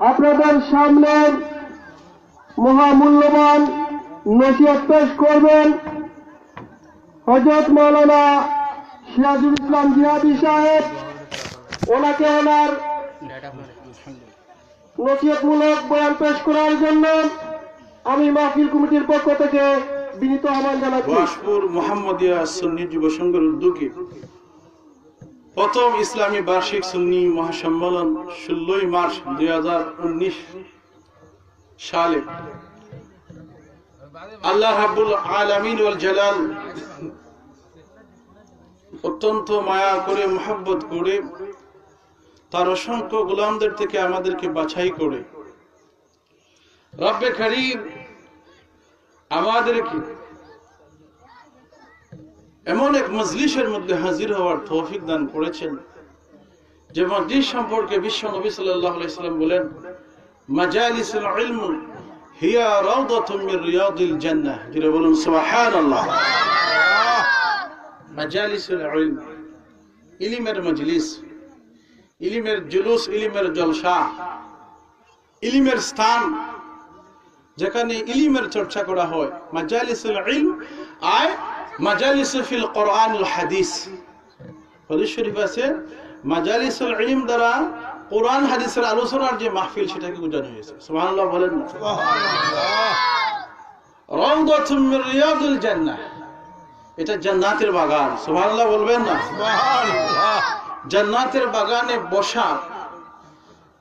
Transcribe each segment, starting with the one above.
আপনাদের সামনে মহামূল্যবান নসিহত পেশ করবেন হযরত মাওলানা সিরাজুল ইসলাম জিহাদি সাহেব। ওনাকে ওনার নসিহতমূলক বয়ান পেশ করার জন্য আমি মাহফিল কমিটির পক্ষ থেকে বিনীত আহ্বান জানাচ্ছি। ওয়াশপুর মুহাম্মদিয়া সুন্নি যুব সংঘের উদ্যোগে প্রথম ইসলামী বার্ষিক সুন্নি মহাসম্মেলন 16 মার্চ 2019 সালে আল্লাহ রাব্বুল আলামিন ওয়াল জালাল অত্যন্ত মায়া করে মহব্বত করে তার অসংখ্য গোলামদের থেকে আমাদেরকে বাছাই করে রব্বে কারীম আমাদেরকে এমন এক মজলিসের মধ্যে হাজির হওয়ার তৌফিক দান করেছেন যে মজলিস সম্পর্কে বিশ্ব নবী সাল্লাল্লাহু আলাইহি সাল্লাম বলেন, মাজালিসুল ইলম হিয়া রাউদাতুম মির রিয়াদিল জান্নাহ। যিনি বলুন সুবহানাল্লাহ। মাজালিসুল ইলম, ইলমের মজলিস, ইলমের জুলুস, ইলমের জলসা, ইলমের স্থান, যেখানে ইলমের চর্চা করা হয়। মাজালিসুল ইলম আয় মাজালিস ফিল কোরআন ওয়াল হাদিস। হাদিস শরীফ আছে মাজালিসুল ইলম দ্বারা কোরআন হাদিসের আলোচনার যে মাহফিল সেটাকে বোঝানো হয়েছে। সুবহানাল্লাহ বলেন না? সুবহানাল্লাহ। রাউদাতুম মির রিয়াদিল জান্নাহ, এটা জান্নাতের বাগান। সুবহানাল্লাহ বলবেন না? সুবহানাল্লাহ। জান্নাতের বাগানে বসা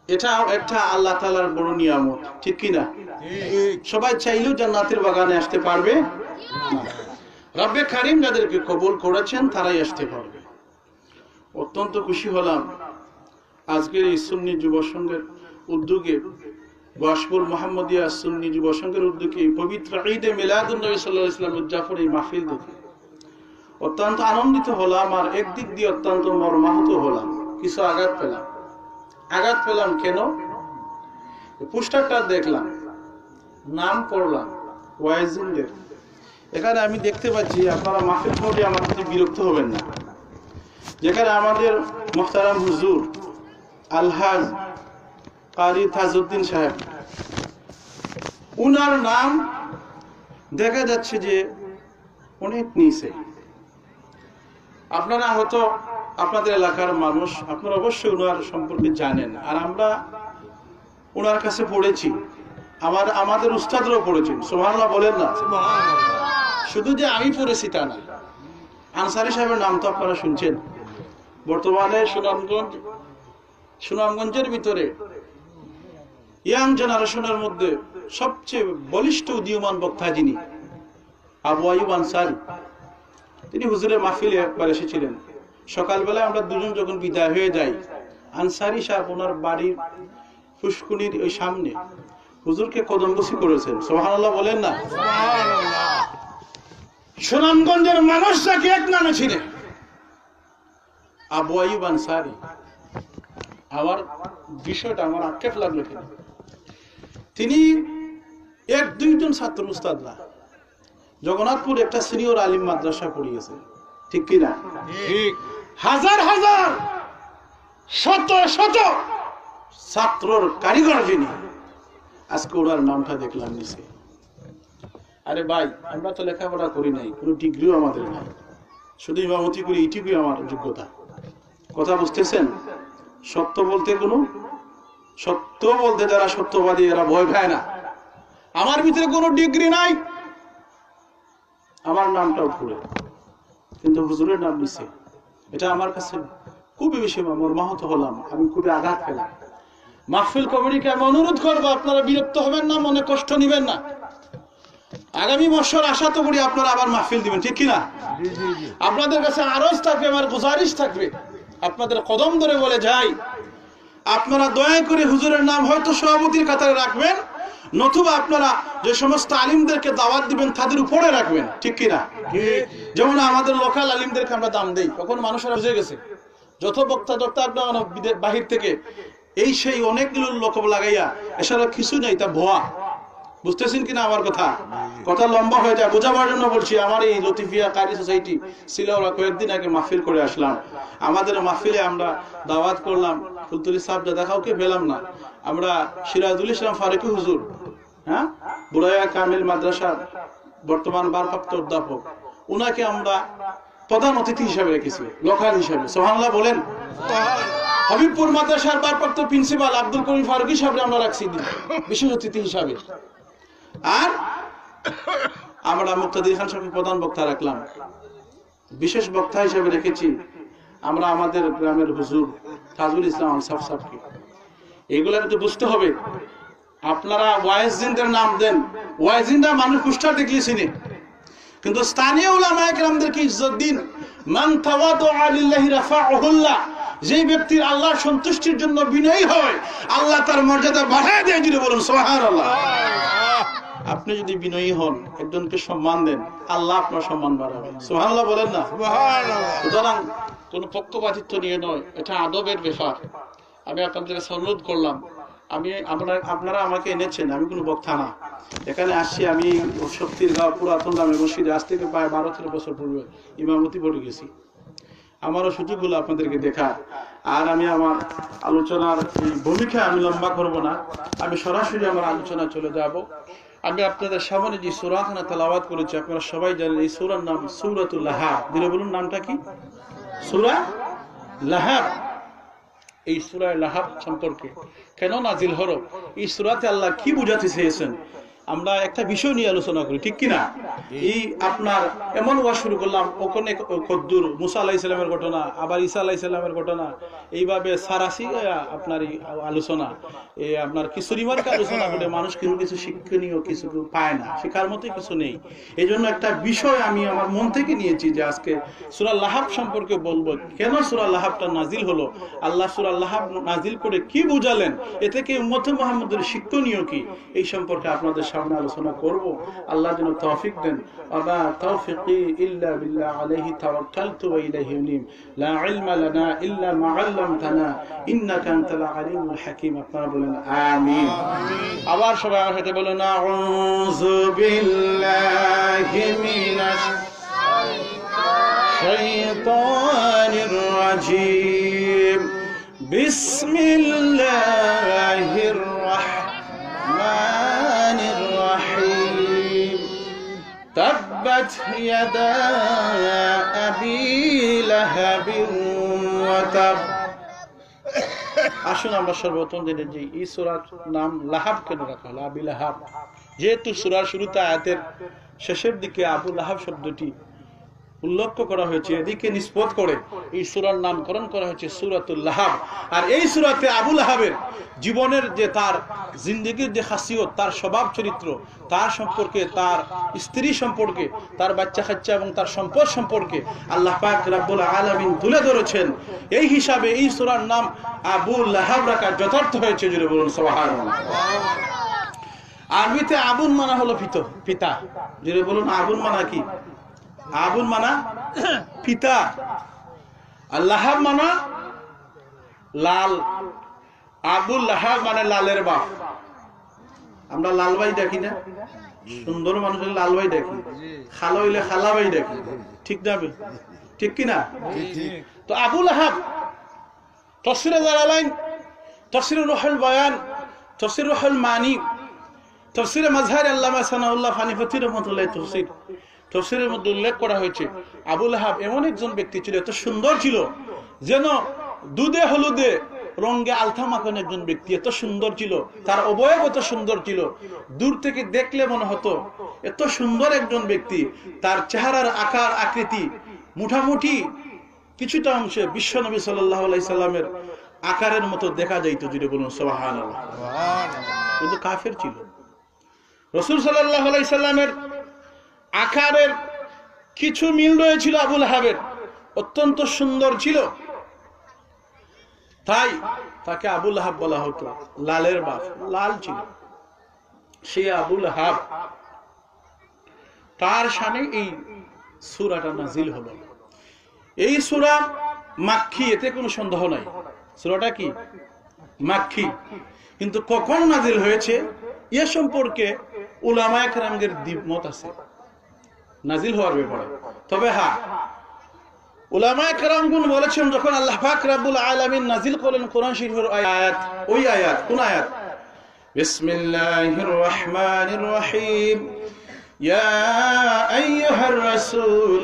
এটা একটা আল্লাহ তাআলার বড় নিয়ামত, ঠিক কি না? ঠিক। সবাই চাইলেও জান্নাতের বাগানে আসতে পারবে না। রব্বে কারীম যাদেরকে কবুল করেছেন তারাই আসতে পারবে। অত্যন্ত খুশি হলাম আজকের এই সুন্নি যুব সংঘের উদ্যোগে, ওয়াশপুর মুহাম্মদিয়া সুন্নি যুব সংঘের উদ্যোগে পবিত্র ঈদে মিলাদুন নবী সাল্লাল্লাহু আলাইহি ওয়াসাল্লাম উদযাপন এই মাহফিল দেখে অত্যন্ত আনন্দিত হলাম। আর একদিক দিয়ে অত্যন্ত মর্মাহত হলাম, কিছু আঘাত পেলাম। আঘাত পেলাম কেন? পোস্টারটা দেখলাম, নাম পড়লাম ওয়াইজিনদের। এখানে আমি দেখতে পাচ্ছি, আপনারা মাহফিল কমিটি আমার কাছে বিরক্ত হবেন না, যেখানে আমাদের মুহতারাম হুজুর আলহাজ কারি তাজউদ্দিন সাহেব, উনার নাম দেখা যাচ্ছে যে অনেক নিচে। আপনারা হয়তো আপনাদের এলাকার মানুষ, আপনারা অবশ্যই উনার সম্পর্কে জানেন। আর আমরা উনার কাছে পড়েছি, আমাদের উস্তাদরাও পড়েছেন। সুবহানাল্লাহ বলেন না? সুবহানাল্লাহ। শুধু যে আমি পড়েছি তা না, আনসারী সাহেবের নাম তো আপনারা শুনছেন। বর্তমানে সুনামগঞ্জের ভিতরে ইয়াং জেনারেশনের মধ্যে সবচেয়ে বলিষ্ঠ উদীয়মান বক্তা যিনি, আবু আইয়ুব আনসারী, তিনি হুজুরের মাহফিলে একবার এসেছিলেন। সকালবেলায় আমরা দুজন যখন বিদায় হয়ে যাই, আনসারী সাহেব ওনার বাড়ির ফুসকুনির ওই সামনে হুজুরকে কদমবুসি করেছেন। সুবহানাল্লাহ বলেন না? সুবহানাল্লাহ। সুনামগঞ্জের মানুষটাকে এক নামে ছিলেন আবু আইয়ুব আনসারী। আমার বিষয়টা আমার আক্ষেপ লাগলো কেন, তিনি এক দুইজন ছাত্র উস্তাদ না, জগন্নাথপুর একটা সিনিয়র আলিম মাদ্রাসা পড়িয়েছে, ঠিক কিনা? ঠিক। হাজার হাজার শত শত ছাত্রর কারিগর যিনি, আজকে ওনার নামটা দেখলাম নিচে। আরে ভাই, আমরা তো লেখাপড়া করি নাই, কোনো ডিগ্রিও আমাদের নাই, শুধু ইমামতি করি, এইটুকুই আমার যোগ্যতা। কথা বুঝতেছেন? সত্য বলতে সত্য বলতে যারা সত্যবাদী এরা ভয় পায় না। আমার ভিতরে কোনো ডিগ্রি নাই, আমার নামটাও ভুলে, কিন্তু হুজুরের নাম নিছে। এটা আমার কাছে খুবই বেশি মর্মাহত হলাম, আমি খুবই আঘাত পেলাম। মাহফিল কমিটিকে আমি অনুরোধ করবো, আপনারা বিরক্ত হবেন না, মনে কষ্ট নিবেন না। আগামী বছর আশা তো করি আপনারা আবার মাহফিল দিবেন, ঠিক কিনা? আপনাদের কাছে আরজ থাকবে, আমার গুজারিশ থাকবে, আপনাদের কদম ধরে বলে যাই, আপনারা দয়া করে হুজুরের নাম হয়তো সভাপতির কাতারে রাখবেন, নতুবা আপনারা যে সমস্ত আলিমদেরকে দাওয়াত দিবেন তাদের উপরে রাখবেন, ঠিক কিনা? যেমন আমাদের লোকাল আলিমদেরকে আমরা দাম দেই, তখন মানুষেরা বুঝে গেছে যত বক্তা আপনার বাহির থেকে এই সেই অনেকগুলো লোক লাগাইয়া এছাড়া কিছু নেই, তা ভুয়া। বুঝতেছেন কিনা আমার কথা? কথা লম্বা হয়ে যায়, বোঝাবার জন্য বলছি। আমার এই লতিফিয়া কারি সোসাইটি ছিল, ওরা কয়েকদিন আগে মাহফিল করে আসলাম। আমাদের মাহফিলে আমরা দাওয়াত করলাম, ফুলতুলি সাহেব দাদা কাউকে পেলাম না। আমরা সিরাজুল ইসলাম ফারুকি হুজুর, হ্যাঁ, বুড়াইয়া কামিল মাদ্রাসার বর্তমান ভারপ্রাপ্ত অধ্যাপক, উনাকে আমরা প্রধান অতিথি হিসাবে রেখেছি, লোকাল হিসাবে। সুবহানাল্লাহ বলেন। হাবিবপুর মাদ্রাসার ভারপ্রাপ্ত প্রিন্সিপাল আব্দুল করিম ফারুকি সাহেব আমরা রাখছি বিশেষ অতিথি হিসাবে। আর আমরা মুক্তাদির খান সাহেবকে প্রধান বক্তা রাখলাম। বিশেষ বক্তা হিসাবে রেখেছি আমরা আমাদের গ্রামের হুজুর তাজুল ইসলাম আনসার সাহেবকে। এগুলো একটু বুঝতে হবে। আপনারা ওয়াইজিনদের নাম দেন, ওয়াইজিনরা মানুষ পুস্টার দেখলে চিনে, কিন্তু স্থানীয় উলামায়ে কেরামদেরকে ইজ্জত দিন। মান তাওয়াদুআ লিল্লাহি রাফা'হুল্লাহ, যে ব্যক্তির আল্লাহর সন্তুষ্টির জন্য বিনয়ী হয়, আল্লাহ তার মর্যাদা বাড়ায় দেয়। যদি বলুন সুবহানাল্লাহ। আপনি যদি বিনয়ী হন, একজনকে সম্মান দেন, আল্লাহ আপনার সম্মান বাড়াবে। সুবহানাল্লাহ বলেন না? সুবহানাল্লাহ। সুতরাং কোন পক্ষপাতিত্ব নিয়ে নয়, এটা আদবের ব্যাপার। আমি আপনাদের কাছে অনুরোধ করলাম, আপনারা আমাকে এনেছেন, আমি কোনো বক্তা না। এখানে আসছি, আমি শক্তির গাঁও পুরাতন দামে মসজিদে আজ থেকে প্রায় 12-13 বছর পূর্বে ইমামতি পড়ে গেছি। আমারও সুযোগ হলো আপনাদেরকে দেখা। আর আমি আমার আলোচনার এই ভূমিকা আমি লম্বা করব না, আমি সরাসরি আমার আলোচনা চলে যাব। আমি আপনাদের সামনে যে সূরাখানা তেলাওয়াত করেছি, আপনারা সবাই জানেন এই সূরার নাম সূরাতুল লাহাব। দিলে বলুন নামটা কি? সূরা লাহাব। এই সূরা লাহাব সম্পর্কে কেন নাজিল হলো, এই সূরাতে আল্লাহ কি বুঝাতে চেয়েছেন, আমরা একটা বিষয় নিয়ে আলোচনা করি, ঠিক কিনা? এই আপনার এমন ওয়াজ শুরু করলাম, ওখানে কদ্দুর মুসা আলাইহিস সালামের ঘটনা, আবার ঈসা আলাইহিস সালামের ঘটনা, এইভাবে সারাসি আপনার এই আলোচনা, এই আপনার কিশোরীমার্কে আলোচনা করে মানুষ কিন্তু কিছু শিক্ষণীয় কিছু পায় না, শেখার মতোই কিছু নেই। এই জন্য একটা বিষয় আমি আমার মন থেকে নিয়েছি যে আজকে সূরা লাহাব সম্পর্কে বলবো। কেন সূরা লাহাবটা নাজিল হলো, আল্লাহ সূরা লাহাব নাজিল করে কি বুঝালেন, এ থেকে উম্মতে মুহাম্মদের শিক্ষণীয় কি, এই সম্পর্কে আপনাদের সামনে আলোচনা করব। আল্লাহ যেন তৌফিক দেন। ওয়া তাওফিকি ইল্লা বিল্লাহ আলাইহি তাওয়াক্কালতু ওয়া ইলাইহি উনীব। লা ইলমা লানা ইল্লা মা আল্লামতানা ইন্নাকা আনতাল আলিমুল হাকীম। আপনারা বলেন আমিন। আবার সবাই আমার সাথে বলেন আউযু বিল্লাহি মিনাশ শাইতানির রাজীম। বিসমিল্লাহির রাহমানির রহিম। তাব্বাত ইয়াদা আবি লাহাবিন ওয়া তাব। আসুন আমরা সর্বপ্রথম জেনে যে এই সূরার নাম লাহাব কেন রাখা হলো, আবি লাহাব। যেহেতু সূরার শুরুতে আয়াতের শেষের দিকে আবু লাহাব শব্দটি উল্লেখ করা হয়েছে, এদিকে নিসবত করে এই সূরার নামকরণ করা হয়েছে সূরাতুল লাহাব। আর এই সূরাতে আবু লাহাবের জীবনের যে তার জিন্দেগির যে খাসিয়ত, তার স্বভাব চরিত্র, তার সম্পর্কে, তার স্ত্রী সম্পর্কে, তার বাচ্চা কাচ্চা এবং তার সম্পদ সম্পর্কে আল্লাহ পাক রব্বুল আলামিন তুলে ধরেছেন। এই হিসাবে এই সূরার নাম আবু লাহাব রাখা যথার্থ হয়েছে। জুড়ে বলুন সুবহানাল্লাহ। আরবিতে আবুন মানা হলো পিতা। জুড়ে বলুন আবুন মানা কি? আবুন মানা পিতা, আর লাহাব মানা লাল। আবুল লাহাব মানে লালের বাপ। আমরা লাল ভাই দেখি না, সুন্দর মানুষের লাল ভাই দেখি, খালো হইলে খালা ভাই দেখি, ঠিক না? ঠিক কিনা? তো আবু লাহাব তাফসীরে জালালাইন, তাফসীরে রুহুল বয়ান, তাফসীরে রুহুল মানি, তাফসীরে মাজহার আল্লামা সানাউল্লাহ ফানিফতি রাহমাতুল্লাহ তাফসীরের মধ্যে উল্লেখ করা হয়েছে আবু লাহাব এমন একজন ব্যক্তি ছিল, এত সুন্দর ছিল যেন দুধে হলুদে রঙে আলতা মাখানো একজন ব্যক্তি। এত সুন্দর ছিল, তার অবয়ব এত সুন্দর ছিল, দূর থেকে দেখলে মনে হতো এত সুন্দর একজন ব্যক্তি। তার চেহারার আকার আকৃতি মোটামুটি কিছুটা অংশে বিশ্ব নবী সাল্লাল্লাহু আলাইহি সাল্লামের আকারের মতো দেখা যাইতো। যদি বলুন সুবহানাল্লাহ। কিন্তু কাফের ছিল। রাসূল সাল্লাল্লাহু আলাইহি সাল্লামের আকারের কিছু মিল রয়েছিল আবু লাহাবের, অত্যন্ত সুন্দর ছিল, তাই তাকে আবু লাহাব বলা হতো, লালের বাপ, লাল ছিল সে আবু লাহাব। তার শানে এই সূরাটা নাজিল হলো। এই সূরা মাক্কি, এতে কোনো সন্দেহ নাই। সূরাটা কি? মাক্কি। কিন্তু কখন নাজিল হয়েছে এ সম্পর্কে উলামায়ে কেরামদের দ্বিমত আছে নাজিল হওয়ার ব্যাপারে। তবে হ্যাঁ, উলামায়ে কেরামগণ বলেছেন যখন আল্লাহ পাক রব্বুল আলামিন নাজিল করলেন কোরআন শরীফের আয়াত, ওই আয়াত কোন আয়াত? বিসমিল্লাহির রহমানির রহিম, ইয়া আইয়ুহার রাসূল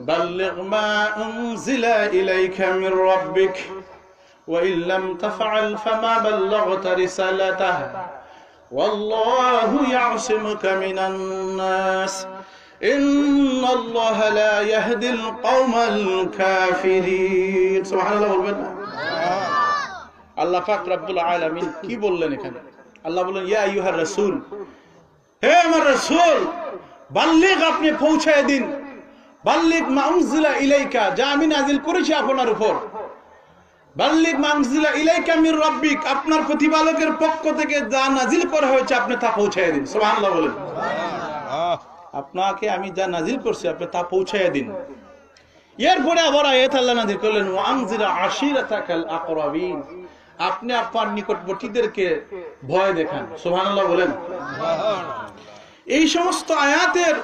বাল্লিগ মা উনজিলা ইলাইকা মির রাব্বিক ওয়া ইন লাম তাফআল ফামা বাল্লাগতা রিসালাতাহু ওয়াল্লাহু ইয়াসিমুকা মিনান নাস ইন্নাল্লাহা লা ইয়াহদিল কওমাল কাফিরিন। সুবহানাল্লাহ বলবেন না? আল্লাহ পাক রব্বুল আলামিন কি বললেন এখানে? আল্লাহ বললেন ইয়া আইয়ুহার রাসূল, হে আমার রাসূল, বাল্লিগ, আপনি পৌঁছায় দিন, বাল্লিগ মা উনজিলা ইলাইকা, যা আমি নাজিল করেছি আপনার উপর, বাল্লিগ মা উনজিলা ইলাইকা মির রাব্বিক, আপনার প্রতিপালকের পক্ষ থেকে যা নাজিল করা হয়েছে আপনি তা পৌঁছায় দিন। সুবহানাল্লাহ বলেন। আপনাকে আমি যা নাজিল করছি আপনি তা পৌঁছায় দিন। এরপরে আবার আয়াত আল্লাহ নাজিল করলেন ওয়া আনজিরা আশিরাতাকাল আকরাবিন, আপনি আপনার নিকটবর্তীদেরকে ভয় দেখান। সুবহানাল্লাহ বলেন। এই সমস্ত আয়াতের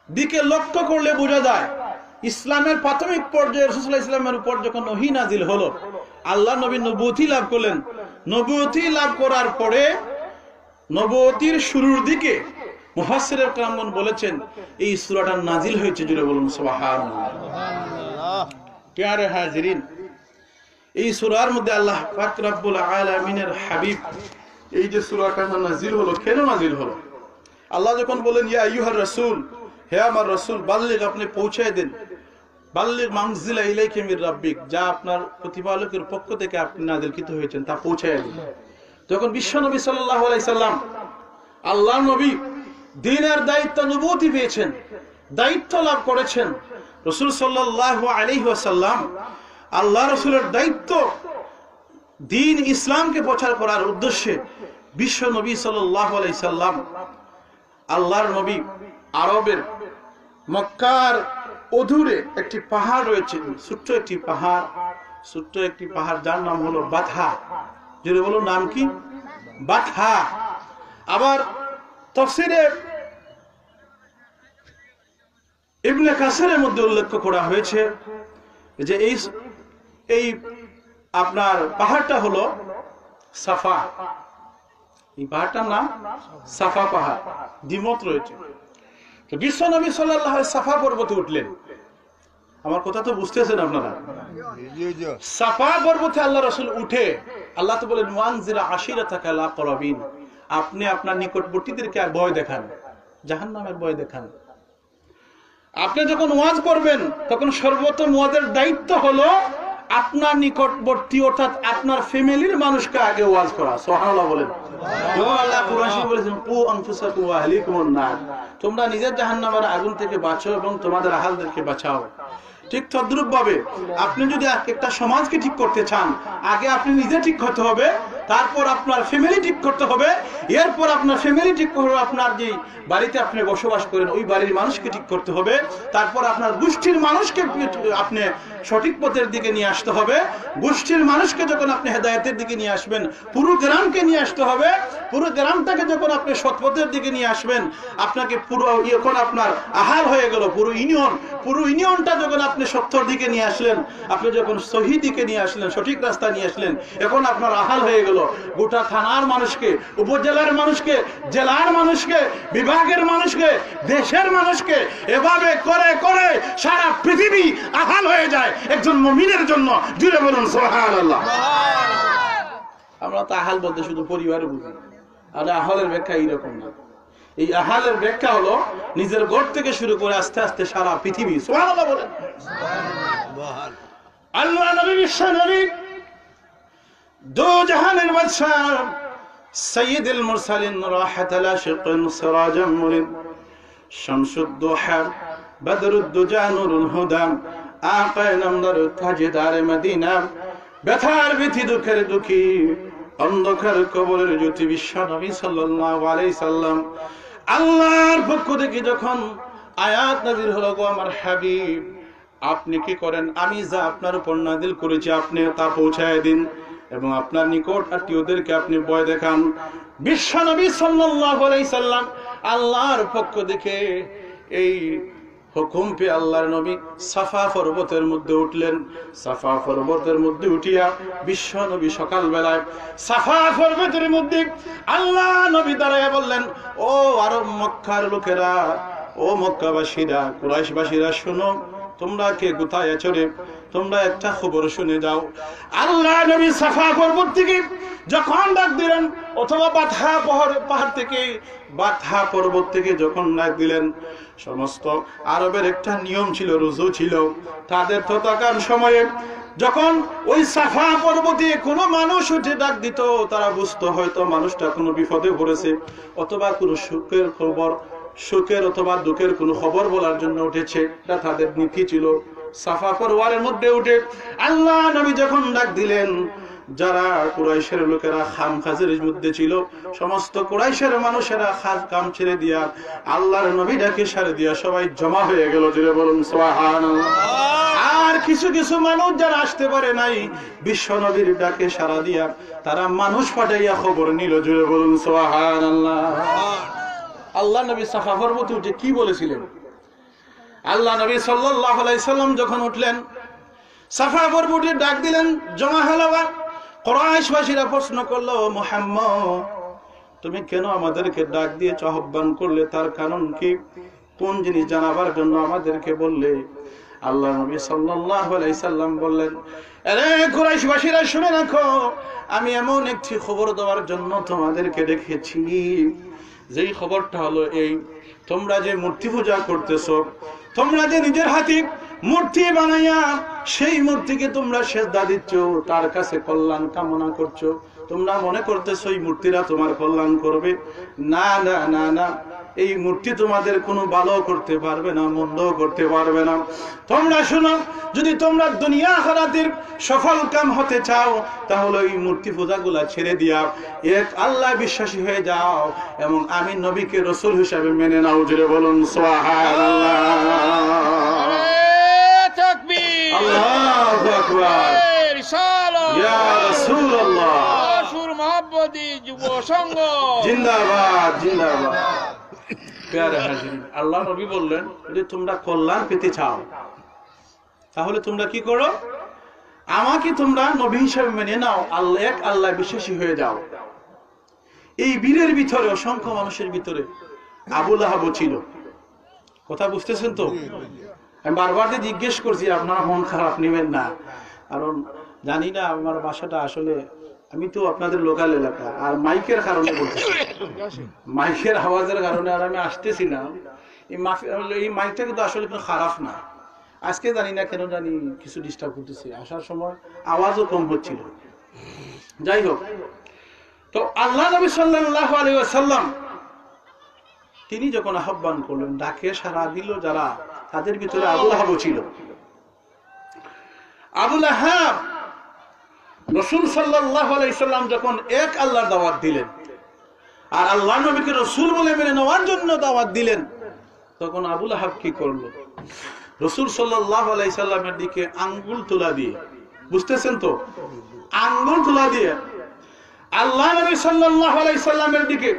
দিকে লক্ষ্য করলে বোঝা যায় ইসলামের প্রাথমিক পর্যায়ে রাসূল সাল্লাল্লাহু আলাইহি ওয়াসাল্লামের উপর যখন ওহী নাজিল হলো, আল্লাহ নবী নবুয়তি লাভ করলেন। নবুয়তি লাভ করার পরে নবুয়তির শুরুর দিকে মুফাসসিরুল কিরামগণ বলেছেন এই সূরাটা নাজিল হয়েছে, জুড়ে বলুন সুবহানাল্লাহ। প্যারে হাজিরিন, এই সূরার মধ্যে আল্লাহ পাক রব্বুল আলামিনের হাবিব, এই যে সূরাটা নাজিল হলো, কেন নাজিল হলো? আল্লাহ যখন বলেন ইয়া আইয়ুহার রাসূল, হে আমার রাসূল, বাল্লিগ, আপনি পৌঁছায় দেন, বাল্লিগ মা উনজিলা ইলাইকা মির রাব্বিক, যা আপনার প্রতিপালকের পক্ষ থেকে আপনি নাজিলকৃত হয়েছেন তা পৌঁছায় দিন। যখন বিশ্ব নবী সাল্লাল্লাহু আলাইহি সাল্লাম, আল্লাহর নবী দ্বীনের দায়িত্ব, নবুয়তি পেয়েছেন, দায়িত্ব লাভ করেছেন, রাসূল সাল্লাল্লাহু আলাইহি ওয়াসাল্লাম আল্লাহ রাসূলের দায়িত্ব দ্বীন ইসলামকে প্রচার করার উদ্দেশ্যে বিশ্ব নবী সাল্লাল্লাহু আলাইহি সাল্লাম, আল্লাহর নবী আরবের মক্কার অদূরে একটি পাহাড় রয়েছে, ছোট্ট একটি পাহাড় যার নাম হলো বাতহা। যদি বলো নাম কি? বাতহা। আবার তাফসীরে ইবনে কাসিরের মধ্যে উল্লেখ করা হয়েছে যে এই আপনার পাহাড়টা হলো সাফা। এই পাহাড়টার নাম সাফা পাহাড়। দ্বিমত রয়েছে। তো বিশ্ব নবী সাল্লাল্লাহু আলাইহি সাফা পর্বতে উঠলেন। আমার কথা তো বুঝতেছেন আপনারা? সাফা পর্বতে আল্লাহ রাসূল উঠে আল্লাহ তো বলেন ওয়ানজিরা আশিরাতাকাল আকরাবিন, আপনি আপনার নিকটবর্তীদেরকে ভয় দেখান, জাহান্নামের ভয় দেখান। আপনি যখন ওয়াজ করবেন তখন সর্বপ্রথম ওয়াজের দায়িত্ব হলো আপনার নিকটবর্তী অর্থাৎ আপনার ফ্যামিলির মানুষকে আগে ওয়াজ করা। সুবহানাল্লাহ বলেন। আল্লাহ কুরআন শরীফে বলেছেন কু আনফুসাকুম ওয়া আহলিকুমুন নার, তোমরা নিজের জাহান্নামের আগুন থেকে বাঁচো এবং তোমাদের আহলদেরকে বাঁচাও। ঠিক তদ্রূপ ভাবে আপনি যদি একটা সমাজকে ঠিক করতে চান, আগে আপনি নিজে ঠিক হতে হবে, তারপর আপনার ফ্যামিলি ঠিক করতে হবে, এরপর আপনার ফ্যামিলি ঠিক করে আপনার যে বাড়িতে আপনি বসবাস করেন ওই বাড়ির মানুষকে ঠিক করতে হবে, তারপর আপনার গোষ্ঠীর মানুষকে আপনি সঠিক পথের দিকে নিয়ে আসতে হবে। গোষ্ঠীর মানুষকে যখন আপনি হেদায়েতের দিকে নিয়ে আসবেন, পুরো গ্রামকে নিয়ে আসতে হবে। পুরো গ্রামটাকে যখন আপনি সৎপথের দিকে নিয়ে আসবেন, আপনাকে পুরো এখন আপনার আহাল হয়ে গেল পুরো ইউনিয়নটা যখন আপনি সত্যর দিকে নিয়ে আসলেন, আপনি যখন সহি দিকে নিয়ে আসলেন, সঠিক রাস্তা নিয়ে আসলেন, এখন আপনার আহাল হয়ে গেল গোটা থানার মানুষকে, উপজেলার মানুষকে, জেলার মানুষকে, বিভাগের মানুষকে, দেশের মানুষকে, এভাবে করে করে সারা পৃথিবী আহাল হয়ে যায় একজন মুমিনের জন্য। জুড়ে বলুন সুবহানাল্লাহ। আমরা তো আহাল বলতে শুধু পরিবারে বুঝি, আর আহালের ব্যাখ্যা এইরকম না। এই আহালের ব্যাখ্যা হলো নিজের ঘর থেকে শুরু করে আস্তে আস্তে সারা পৃথিবী। সুবহানাল্লাহ বলেন। আল্লাহ নবী, বিশ্ব নবী, দো জাহানের বাদশা, সাইয়্যিদুল মুরসালিন, রাহাতুল আশিকিন, সিরাজুল মুনির, শামসুদ দুহা, বদরুদ দুজা, নূরুল হুদা, আকায়ে নামদার, তাজদারে মদিনা, ব্যথার ব্যথি, দুঃখের দুঃখী, অন্ধকার কবরের জ্যোতি বিশ্ব নবী সাল্লাল্লাহু আলাইহি সাল্লাম। আল্লাহর পক্ষ থেকে যখন আয়াত নাযিল হলো, গো আমার হাবিব, আপনি কি করেন? আমি যা আপনার উপর নাযিল করেছি আপনি তা পৌঁছায় দিন। এবং আপনার নিকট আত্মীয়দেরকে আপনি ভয় দেখান। বিশ্ব নবী সাল্লাল্লাহু আলাইহি সাল্লাম আল্লাহর পক্ষ থেকে এই হুকুম পেয়ে আল্লাহর নবী সাফা পর্বতের মধ্যে উঠলেন। সাফা পর্বতের মধ্যে উঠিয়া বিশ্ব নবী সকাল বেলায় সাফা পর্বতের মধ্যে আল্লাহ নবী দাঁড়াইয়া বললেন, ও আরব মক্কার লোকেরা, ও মক্কাবাসীরা, কুরাইশবাসীরা, শোনো, তোমরা কে কোথায় আছো রে? তোমরা একটা খবর শুনে যাও। আল্লাহ নবী সাফা পর্বত থেকে যখন ডাক দিলেন, অথবা বাথা পাহাড় থেকে, বাথা পর্বত থেকে যখন ডাক দিলেন, সমস্ত আরবের একটা নিয়ম ছিল, রুজু ছিল তাদের ততকার সময়ে। যখন ওই সাফা পর্বতে কোনো মানুষ উঠে ডাক দিত, তারা বুঝতো হয়তো মানুষটা কোনো বিপদে পড়েছে, অথবা কোনো সুখের খবর, সুখের অথবা দুঃখের কোনো খবর বলার জন্য উঠেছে। এটা তাদের নীতি ছিল। সাফা পর্বতের মধ্যে উঠে আল্লাহ নবী যখন ডাক দিলেন, যারা কুরাইশের লোকেরা খাম কাজের মধ্যে ছিল, সমস্ত কুরাইশের মানুষেরা খাজ কাম ছেড়ে দিয়া আল্লাহর নবী ডাকে সাড়ে দিয়া সবাই জমা হয়ে গেল। জুড়ে বলুন সুবহানাল্লাহ। আর কিছু কিছু মানুষ যারা আসতে পারে নাই, বিশ্ব নবীর ডাকে সাড়া দিয়া তারা মানুষ পাঠাইয়া খবর নিল। জুড়ে বলুন সুবহানাল্লাহ। আল্লাহ নবী সাফা পর্বতে উঠে কি বলেছিলেন? আল্লাহ নবী সাল্লাল্লাহু আলাইহি সাল্লাম যখন উঠলেন, সাফা পর্বতে ডাক দিলেন, জমা হলো। কুরাইশবাসীরা প্রশ্ন করলো, মুহাম্মদ, তুমি কেন আমাদেরকে ডাক দিয়ে আহ্বান করলে? তার কারণ কি? কোন জিনিস জানাবার জন্য আমাদেরকে বললে? আল্লাহ নবী সাল্লাল্লাহু আলাইহি সাল্লাম বললেন, আরে কুরাইশবাসীরা, শুনে রাখো, আমি এমন একটি খবর দেওয়ার জন্য তোমাদেরকে রেখেছি। যেই খবরটা হলো এই, তোমরা যে মূর্তি পূজা করতেছো, তোমরা যে নিজের হাতে মূর্তি বানাইয়া সেই মূর্তিকে তোমরা সেজদা দিচ্ছ, তার কাছে কল্যাণ কামনা করছো, তোমরা মনে করতেছো এই মূর্তিরা তোমার কল্যাণ করবে। না না না না, এই মূর্তি তোমাদের কোনো ভালো করতে পারবে না, মন্দ করতে পারবে না। তোমরা শোনো, যদি তোমরা দুনিয়া আখিরাতের সফল কাম হতে চাও, তাহলে এই মূর্তি পূজাগুলা ছেড়ে দিয়া এক আল্লাহ বিশ্বাসী হয়ে যাও এবং আমি নবীকে রাসূল হিসেবে মেনে নাও। জুড়ে বলুন সুবহানাল্লাহ। আল্লাহু আকবার। ইয়া রাসূলুল্লাহ। রাসূল মুহাম্মদী যুব সংঘ জিন্দাবাদ, জিন্দাবাদ। প্যারে হাজিরিন, আল্লাহ নবী বললেন, যদি তোমরা কল্যাণ পেতে চাও, তাহলে তোমরা কি করো? আমাকে তোমরা নবী হিসেবে মেনে নাও, আল্লাহ এক আল্লাহ বিশ্বাসী হয়ে যাও। এই বীরের ভিতরে, অসংখ্য মানুষের ভিতরে আবু লাহাব ছিল। কথা বুঝতেছেন তো? আমি বারবার জিজ্ঞেস করছি, আপনারা মন খারাপ নেবেন না, কারণ জানি না আমার বাসাটা আসলে, আমি তো আপনাদের লোকাল এলাকা, আর মাইকের কারণে বলতেছি, মাইকের আওয়াজের কারণে আর আমি আসতেছি না। এই মাইকটা কিন্তু আসলে কোনো খারাপ না, আজকে জানি না কেন জানি কিছু ডিস্টার্ব করতেছে, আসার সময় আওয়াজও কম হচ্ছিল। যাই হোক, তো আল্লাহ নবী সাল্লাল্লাহু আলাইহি ওয়াসাল্লাম তিনি যখন আহ্বান করলেন, ডাকে সাড়া দিল যারা, তাদের ভিতরে আবু লাহাব ছিল। আবু লাহাব রাসূল সাল্লাল্লাহু আলাইহি সাল্লাম যখন এক আল্লাহর দাওয়াত দিলেন আর আল্লাহ নবীকে রাসূল বলে মেনে নেওয়ার জন্য দাওয়াত দিলেন, তখন আবু লাহাব কি করলো? রাসূল সাল্লাল্লাহু আলাইহি সাল্লামের দিকে আঙ্গুল তোলা দিয়ে, বুঝতেছেন তো, আঙ্গুল তোলা দিয়ে আল্লাহ নবী সাল্লাল্লাহু আলাইহি সাল্লামের দিকে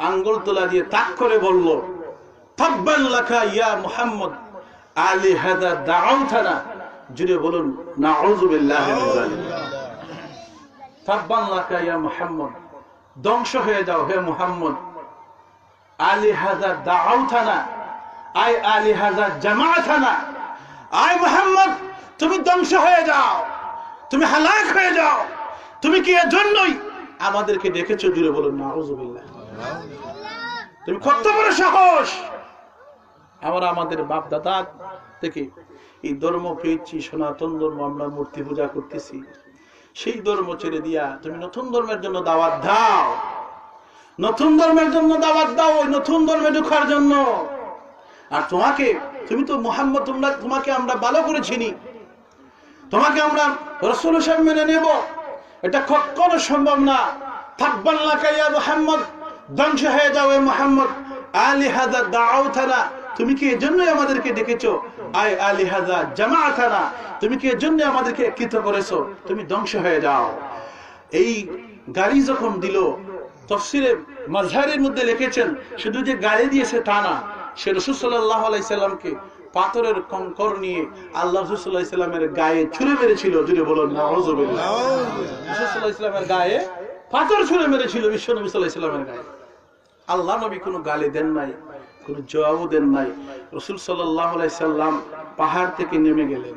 আঙ্গুল তোলা দিয়ে তাক করে বলল, তাব্বান লাকা ইয়া মুহাম্মদ, আলি হাদা দাউতানা। জুড়ে বলুন নাউযু বিল্লাহি মিন যালিক। তাব্বান লাকা ইয়া মুহাম্মদ, ধ্বংস হয়ে যাও হে মুহাম্মদ। আলি হাদা দাউতানা, আই আলি হাদা জামাআতানা, আই মুহাম্মদ তুমি ধ্বংস হয়ে যাও, তুমি হালাক হয়ে যাও, তুমি কি এর জন্যই আমাদেরকে ডেকেছো? জুড়ে বলুন নাউযু বিল্লাহ। তুমি কত বড় সাহস! আমরা আমাদের বাপ দাদা থেকে এই ধর্ম পেয়েছি, সনাতন ধর্ম, আমরা মূর্তি পূজা করতেছি, সেই ধর্ম ছেড়ে দিয়া তুমি নতুন ধর্মের জন্য দাওয়াত দাও, নতুন ধর্মের জন্য দাওয়াত দাও, ওই নতুন ধর্মে ঢোকার জন্য। আর তুমি তো মুহাম্মদ, তোমাকে আমরা ভালো করে চিনি, তোমাকে আমরা রাসূল হিসেবে মেনে নেব, এটা কখনো সম্ভব না। তাব্বান লাকা ইয়া মুহাম্মদ, ধ্বংস হয়ে যাও হে মুহাম্মদ। আলি হাযা দাউতানা, তুমি কি এজন্যই আমাদেরকে ডেকেছো? আই আলি হাযা জামাআতানা, তুমি কি এজন্য আমাদেরকে একত্রিত করেছো? তুমি ধ্বংস হয়ে যাও। এই গালি যখন দিল, তাফসীরে মাযহারের মধ্যে লিখেছেন শুধু যে গালি দিয়েছে তা না, সে রাসূল সাল্লাল্লাহু আলাইহি সাল্লামকে পাথরের কঙ্কর নিয়ে আল্লাহ রাসূল সাল্লাল্লাহু আলাইহি সাল্লামের গায়ে ছুঁড়ে মেরেছিল। জুড়ে বলুন নাউযুবিল্লাহ। রাসূল সাল্লাল্লাহু আলাইহি সাল্লামের গায়ে পাথর ছুঁড়ে মেরেছিল বিশ্ব নবী সাল্লাল্লাহু আলাইহি সাল্লামের গায়ে। আল্লাহ নবী কোনো গালি দেন নাই, কোনো জবাবও দেন নাই। রাসূল সাল্লাল্লাহু আলাইহি সাল্লাম পাহাড় থেকে নেমে গেলেন।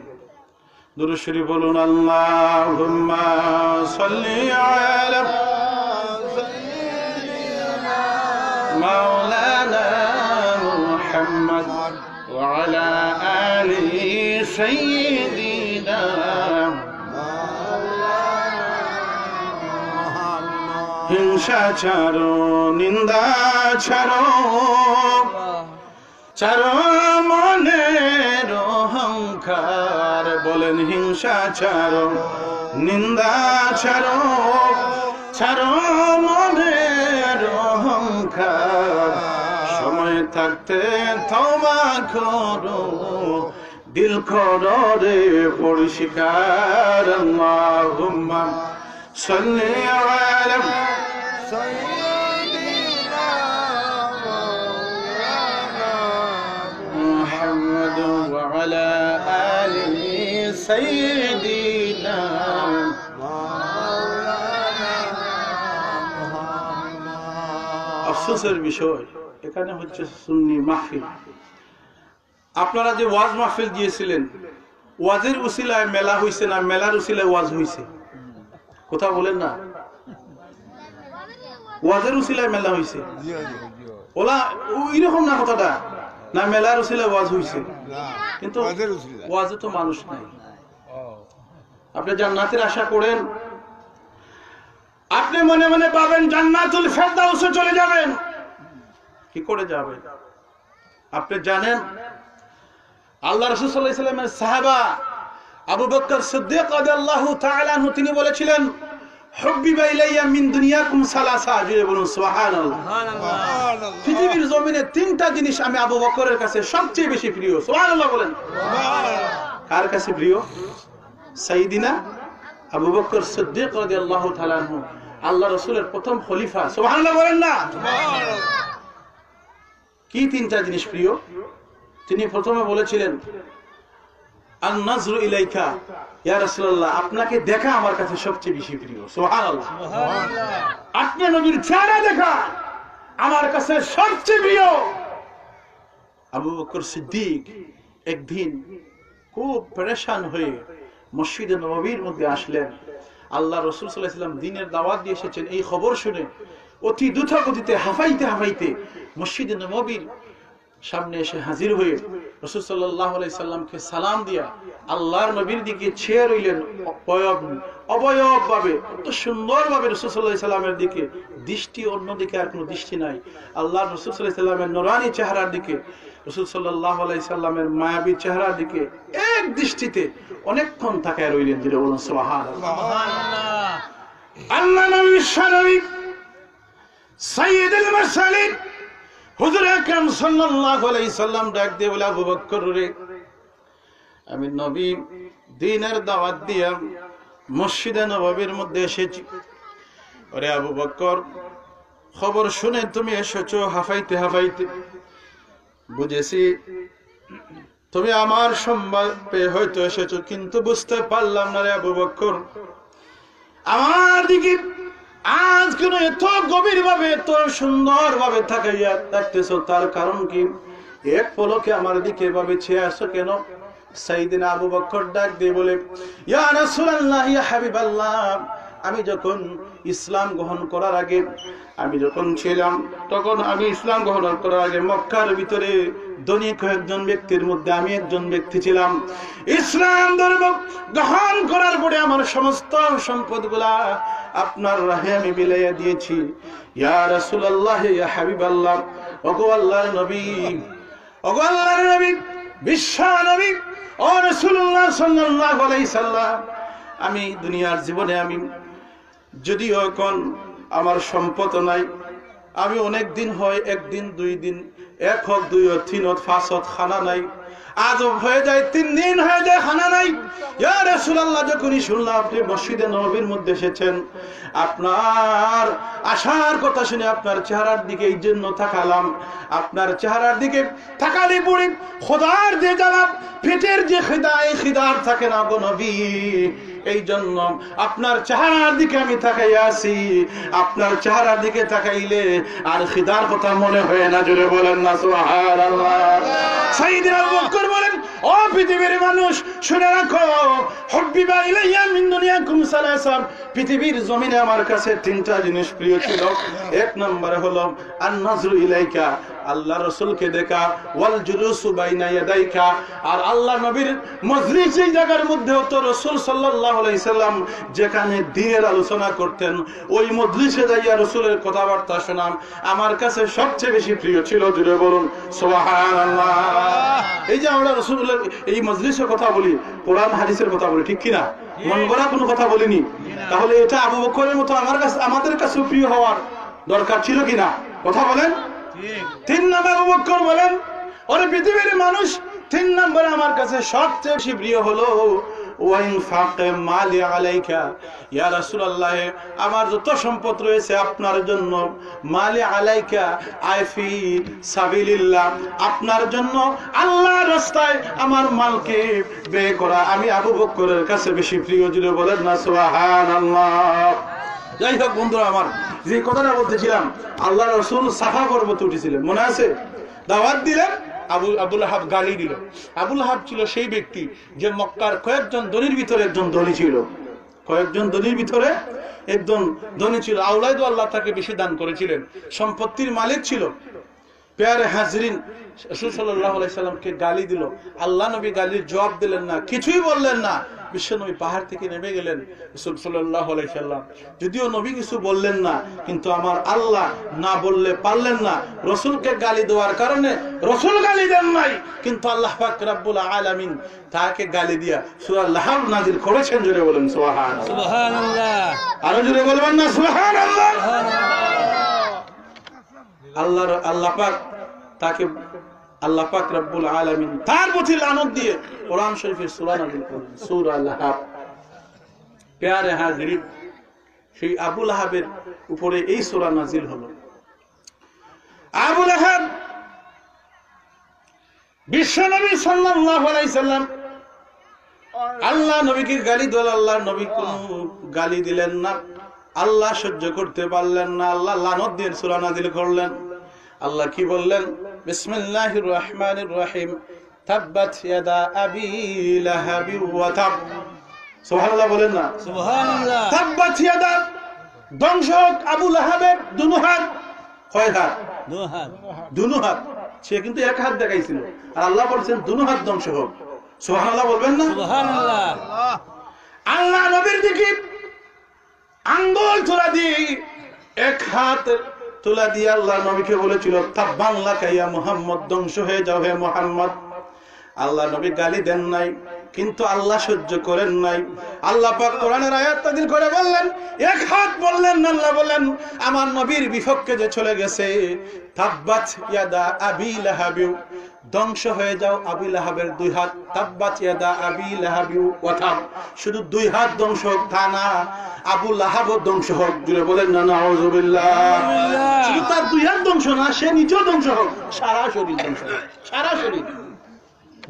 দুরূদ শরীফ বলুন, আল্লাহুম্মা সাল্লি আলা মাওলানা মুহাম্মদ ওয়া আলা আলি সাইয়্যিদিনা হিংসা ছাড়ো, নিন্দা ছাড়ো, ছাড়ো মনের অহংকার। বলেন হিংসা ছাড়ো, নিন্দা ছাড়ো, ছাড়ো মনের অহংকার। সময় থাকতে তওবা করো, দিল করো রে পরিষ্কার। আল্লাহুম্মা সাল্লি আলা সাইয়্যিদিনা মুহাম্মদ ওয়া আলা আলি সাইয়্যিদিনা মাওলানা মুহাম্মদ। আফসোসের বিষয় এখানে হচ্ছে সুন্নি মাহফিল। আপনারা যে ওয়াজ মাহফিল দিয়েছিলেন, ওয়াজের উসিলায় মেলা হইছে না মেলার উসিলায় ওয়াজ হইছে? কথা বলেন না। ওয়াজের উসিলায় মেলা হইছে, ওলা এরকম না কথাটা, না মেলার উসিলায় ওয়াজ হইছে। কিন্তু ওয়াজে তো মানুষ নাই। আপনি জান্নাতের আশা করেন, আপনি মনে মনে পাবেন জান্নাতুল ফেরদাউসে চলে যাবেন, কি করে যাবেন? আপনি জানেন আল্লাহ রাসূল সাল্লাল্লাহু আলাইহি ওয়াসাল্লামের সাহাবা আবু বকর সিদ্দিক রাদিয়াল্লাহু তাআলা আনহু তিনি বলেছিলেন, হুব্বিবা ইলাইয়া মিন দুনিয়াকুম সালাসা। জুড়ে বলুন সুবহানাল্লাহ। পৃথিবীর জমিনে তিনটা জিনিস আমি আবু বকরের কাছে সবচেয়ে বেশি প্রিয়। সুবহানাল্লাহ বলেন। কার কাছে প্রিয়? সাইয়্যিদিনা আবু বকর সিদ্দিক রাদিয়াল্লাহু তাআলা আনহু, আল্লাহ রাসূলের প্রথম খলিফা। সুবহানাল্লাহ বলেন না। কি তিনটা জিনিস প্রিয়? তিনি প্রথমে বলেছিলেন, আন নাজরু ইলাইকা ইয়া রাসূলুল্লাহ, আপনাকে দেখা আমার কাছে সবচেয়ে বেশি প্রিয়। সুবহানাল্লাহ। আপনি নবীর চেহারা দেখা আমার কাছে সবচেয়ে প্রিয়। আবু বকর সিদ্দিক একদিন খুব পেরেশান হয়ে মসজিদে নববীর মধ্যে আসলেন। আল্লাহ রাসূল সাল্লাল্লাহু আলাইহি ওয়াসাল্লাম দ্বীনের দাওয়াত দিয়ে এসেছেন, এই খবর শুনে অতি দ্রুত গতিতে হাঁপাইতে হাঁপাইতে মসজিদে নববীর সামনে এসে হাজির হয়ে রাসূল সাল্লাল্লাহু আলাইহি সাল্লামকে সালাম দিয়া আল্লাহর নবীর দিকে চেয়ে রইলেন। অবয়ব ভাবে এত সুন্দর ভাবে রাসূল সাল্লাল্লাহু আলাইহি সাল্লামের দিকে দৃষ্টি, অন্যদিকে আর কোনো দৃষ্টি নাই। আল্লাহর রাসূল সাল্লাল্লাহু আলাইহি সাল্লামের নূরানী চেহারার দিকে, রাসূল সাল্লাল্লাহু আলাইহি সাল্লামের মায়াবী চেহারার দিকে এক দৃষ্টিতে অনেকক্ষণ তাকায় রইলেন। যিনি বলুন সুবহানাল্লাহ। আল্লাহ নবী বিশ্বনবী সাইয়্যিদুল মুরসালিন হুজুর আকরাম সাল্লাল্লাহু আলাইহি সাল্লাম ডাক দিয়ে বলে, আবু বকর রে, আমি নবী দ্বীনের দাওয়াত দিয়া মসজিদে নববীর মধ্যে এসেছি। ওরে আবু বকর, খবর শুনে তুমি এসেছো হাঁপাইতে হাঁপাইতে, বুঝেছি তুমি আমার সংবাদ পেয়ে হয়তো এসেছো, কিন্তু বুঝতে পারলাম না রে আবু বকর, আমার দিকে আজ কেন এত গভীর ভাবে এত সুন্দর ভাবে তাকাইয়া থাকতেছো, তার কারণ কি? এক পলকে আমার দিকে ভাবে চেয়ে আসো কেন? সাইয়েদিনা আবু বকর ডাক দিয়ে বলে, ইয়া রাসূলুল্লাহ, ইয়া হাবিবাল্লাহ, আমি যখন ইসলাম গ্রহণ করার আগে, আমি যখন ছিলাম তখন আমি ইসলাম গ্রহণ করার আগে মক্কার ভিতরে ধনী কয়েকজন ব্যক্তির মধ্যে আমি একজন ব্যক্তি ছিলাম। ইসলাম ধর্ম গ্রহণ করার পরে আমার সমস্ত সম্পদগুলা আপনার রাহে আমি বিলাইয়া দিয়েছি। ইয়া রাসূলুল্লাহ, ইয়া হাবিবাল্লাহ, ওগো আল্লাহর নবী, ওগো আল্লাহর নবী, বিশ্ব নবী, ও রাসূলুল্লাহ সাল্লাল্লাহু আলাইহি সাল্লাম, আমি দুনিয়ার জীবনে আমি যদিও এখন আমার সম্পদ নাই, আমি অনেক দিন হয়, একদিন দুই দিন, এক হোক দুই হোক তিন হোক পাঁচ হোক খানা নাই, আজব হয়ে যায়, 3 দিন হয়ে যায় খানা নাই। ইয়া রাসূলুল্লাহ, যখনই শুনলাম আপনি মসজিদে নববীর মধ্যে এসেছেন, আপনার আসার কথা শুনে আপনার চেহারার দিকে এই জন্য তাকালাম, আপনার চেহারার দিকে তাকালে পড়ে খোদার যে জ্বালা, পেটের যে খিদা, এই খিদার থাকে না গো নবী। এই জন্য আপনার চেহারার দিকে আমি তাকাইয়া আছি। আপনার চেহারার দিকে তাকাইলে আর খিদার কথা মনে হয় না। জোরে বলেন না সুবহানাল্লাহ। সাইয়েদনা আবু বকর বলেন, ও পৃথিবীর মানুষ শুনে রাখো, হুব্বিবা ইলাইয়া মিন দুনিয়াকুম সালাসা, পৃথিবীর জমিনে আমার কাছে 3টা জিনিস প্রিয় ছিল। 1 নম্বরে হলো আন-নাজরু ইলাইকা, আল্লাহ রাসূলকে দেখা, ওয়াল জুলুসু বাইনা ইয়াদাইকা, আর আল্লাহ নবীর মজলিস এই জায়গার মধ্যে হতো, রাসূল সাল্লাল্লাহু আলাইহি সাল্লাম যেখানে দ্বীনের আলোচনা করতেন, ওই মজলিসে যাইয়া রাসূলের কথাবার্তা শোনাম আমার কাছে সবচেয়ে বেশি প্রিয় ছিল। জুড়ে বলুন সুবহানাল্লাহ। এই যে আমরা রাসূলের এই মজলিসের কথা বলি, কোরআন হাদিসের কথা বলি, ঠিক কি না? মন গড়া কোনো কথা বলিনি। তাহলে এটা আবু বকরের মতো আমাদের কাছে প্রিয় হওয়ার দরকার ছিল কিনা? কথা বলেন। 3 নম্বর আবু বকর বলেন, ওরে পৃথিবীর মানুষ, 3 নম্বরে আমার কাছে সবচেয়ে বেশি প্রিয় হলো ওয়াইনফাকে মালি আলাইকা, ইয়া রাসূলুল্লাহ, আমার যত সম্পদ রয়েছে আপনার জন্য, মালি আলাইকা আইফি সাবিলিল্লাহ, আপনার জন্য আল্লাহর রাস্তায় আমার মালকে ব্যয় করা আমি আবু বকরের কাছে বেশি প্রিয়। জুড়ে বলেন না সুবহানাল্লাহ। যাই হোক বন্ধুরা আমার, যে কথাটা বলতেছিলাম, আল্লাহ রাসূল সাফা পর্বতে উঠেছিলেন, মনে আছে? দাওয়াত দিলেন, আবু লাহাব গালি দিল। আবু লাহাব ছিল সেই ব্যক্তি যে মক্কার কয়েকজন ধনীর ভিতরে একজন ধনী ছিল, কয়েকজন ধনীর ভিতরে একজন ধনী ছিল। আওলাদ আল্লাহ তাকে বেশি দান করেছিলেন, সম্পত্তির মালিক ছিল। প্যারে হাজরিন, রাসূল সাল্লাল্লাহু আলাইহি সাল্লামকে গালি দিল। আল্লাহ নবী গালির জবাব দিলেন না, কিছুই বললেন না। বিশ্বনবী পাহাড় থেকে নেমে গেলেন। রাসূল সাল্লাল্লাহু আলাইহি সাল্লাম যদিও নবী কিছু বললেন না, কিন্তু আমার আল্লাহ না বললে পারলেন না। রাসূলকে গালি দেওয়ার কারণে রাসূল গালি দেন নাই, কিন্তু আল্লাহ পাক রব্বুল আলামিন তাকে গালি দিয়া সূরা লাহব নাযিল করেছেন। জোরে বলেন সুবহানাল্লাহ। সুবহানাল্লাহ। আরো জোরে বলবেন না সুবহানাল্লাহ। আল্লাহ পাক তাকে, আল্লাহ পাক রব্বুল আলামিন তার প্রতি লানত দিয়ে কোরআন শরীফের সূরা নাযিল করেন, সূরা লাহাব। প্যারে হাজরিন, সেই আবু লাহাবের উপরে এই সূরা নাযিল হলো। আবু লাহাব বিশ্বনবী সাল্লাল্লাহু আলাইহি সাল্লাম আল্লাহ নবীকে গালি দিল, আল্লাহ নবী কোন গালি দিলেন না। আল্লাহ সহ্য করতে পারলেন না, আল্লাহ লানত দিয়ে সূরা নাযিল করলেন। আল্লাহ কি বললেন? বিসমিল্লাহির রহমানির রহিম, তাব্বাত ইয়াদা আবি লাহাবি ওয়া তাব। সুবহানাল্লাহ বলেন না সুবহানাল্লাহ। তাব্বাত ইয়াদা, ধ্বংস হোক আবু লাহাবের দুনো হাত। কয় হাত? দুনো হাত। সে কিন্তু এক হাত দেখাইছিল, আর আল্লাহ বলছেন দুনো হাত ধ্বংস হোক। সুবহানাল্লাহ বলবেন না সুবহানাল্লাহ। আল্লাহ নবীর দিকে আঙ্গুল তোলা দিয়ে, এক হাত তোলা দিয়ে আল্লাহ নবীকে বলেছিল তাব্বান লাকা ইয়া মুহাম্মদ, ধ্বংস হয়ে যাও হে মুহাম্মদ। আল্লাহ নবী গালি দেন নাই, কিন্তু আল্লাহ সহ্য করেন নাই। আল্লাহ পাক কোরআনের আয়াত নাযিল করে বললেন, এক হাত বললেন না, আল্লাহ বলেন আমার নবীর বিপক্ষে যে চলে গেছে, তাব্বাত ইয়াদা আবি লাহাবি, ধ্বংস হয়ে যাও আবি লাহাবের 2 হাত। তাব্বাত ইয়াদা আবি লাহাবি ওয়া তাব, শুধু 2 হাত ধ্বংস হোক তা না, আবু লাহাবও ধ্বংস হোক। জুড়ে বলেন না নাউযুবিল্লাহ। শুধু তার 2 হাত ধ্বংস না, সে নিজেও ধ্বংস হোক, সারা শরীর ধ্বংস হোক, সারা শরীর।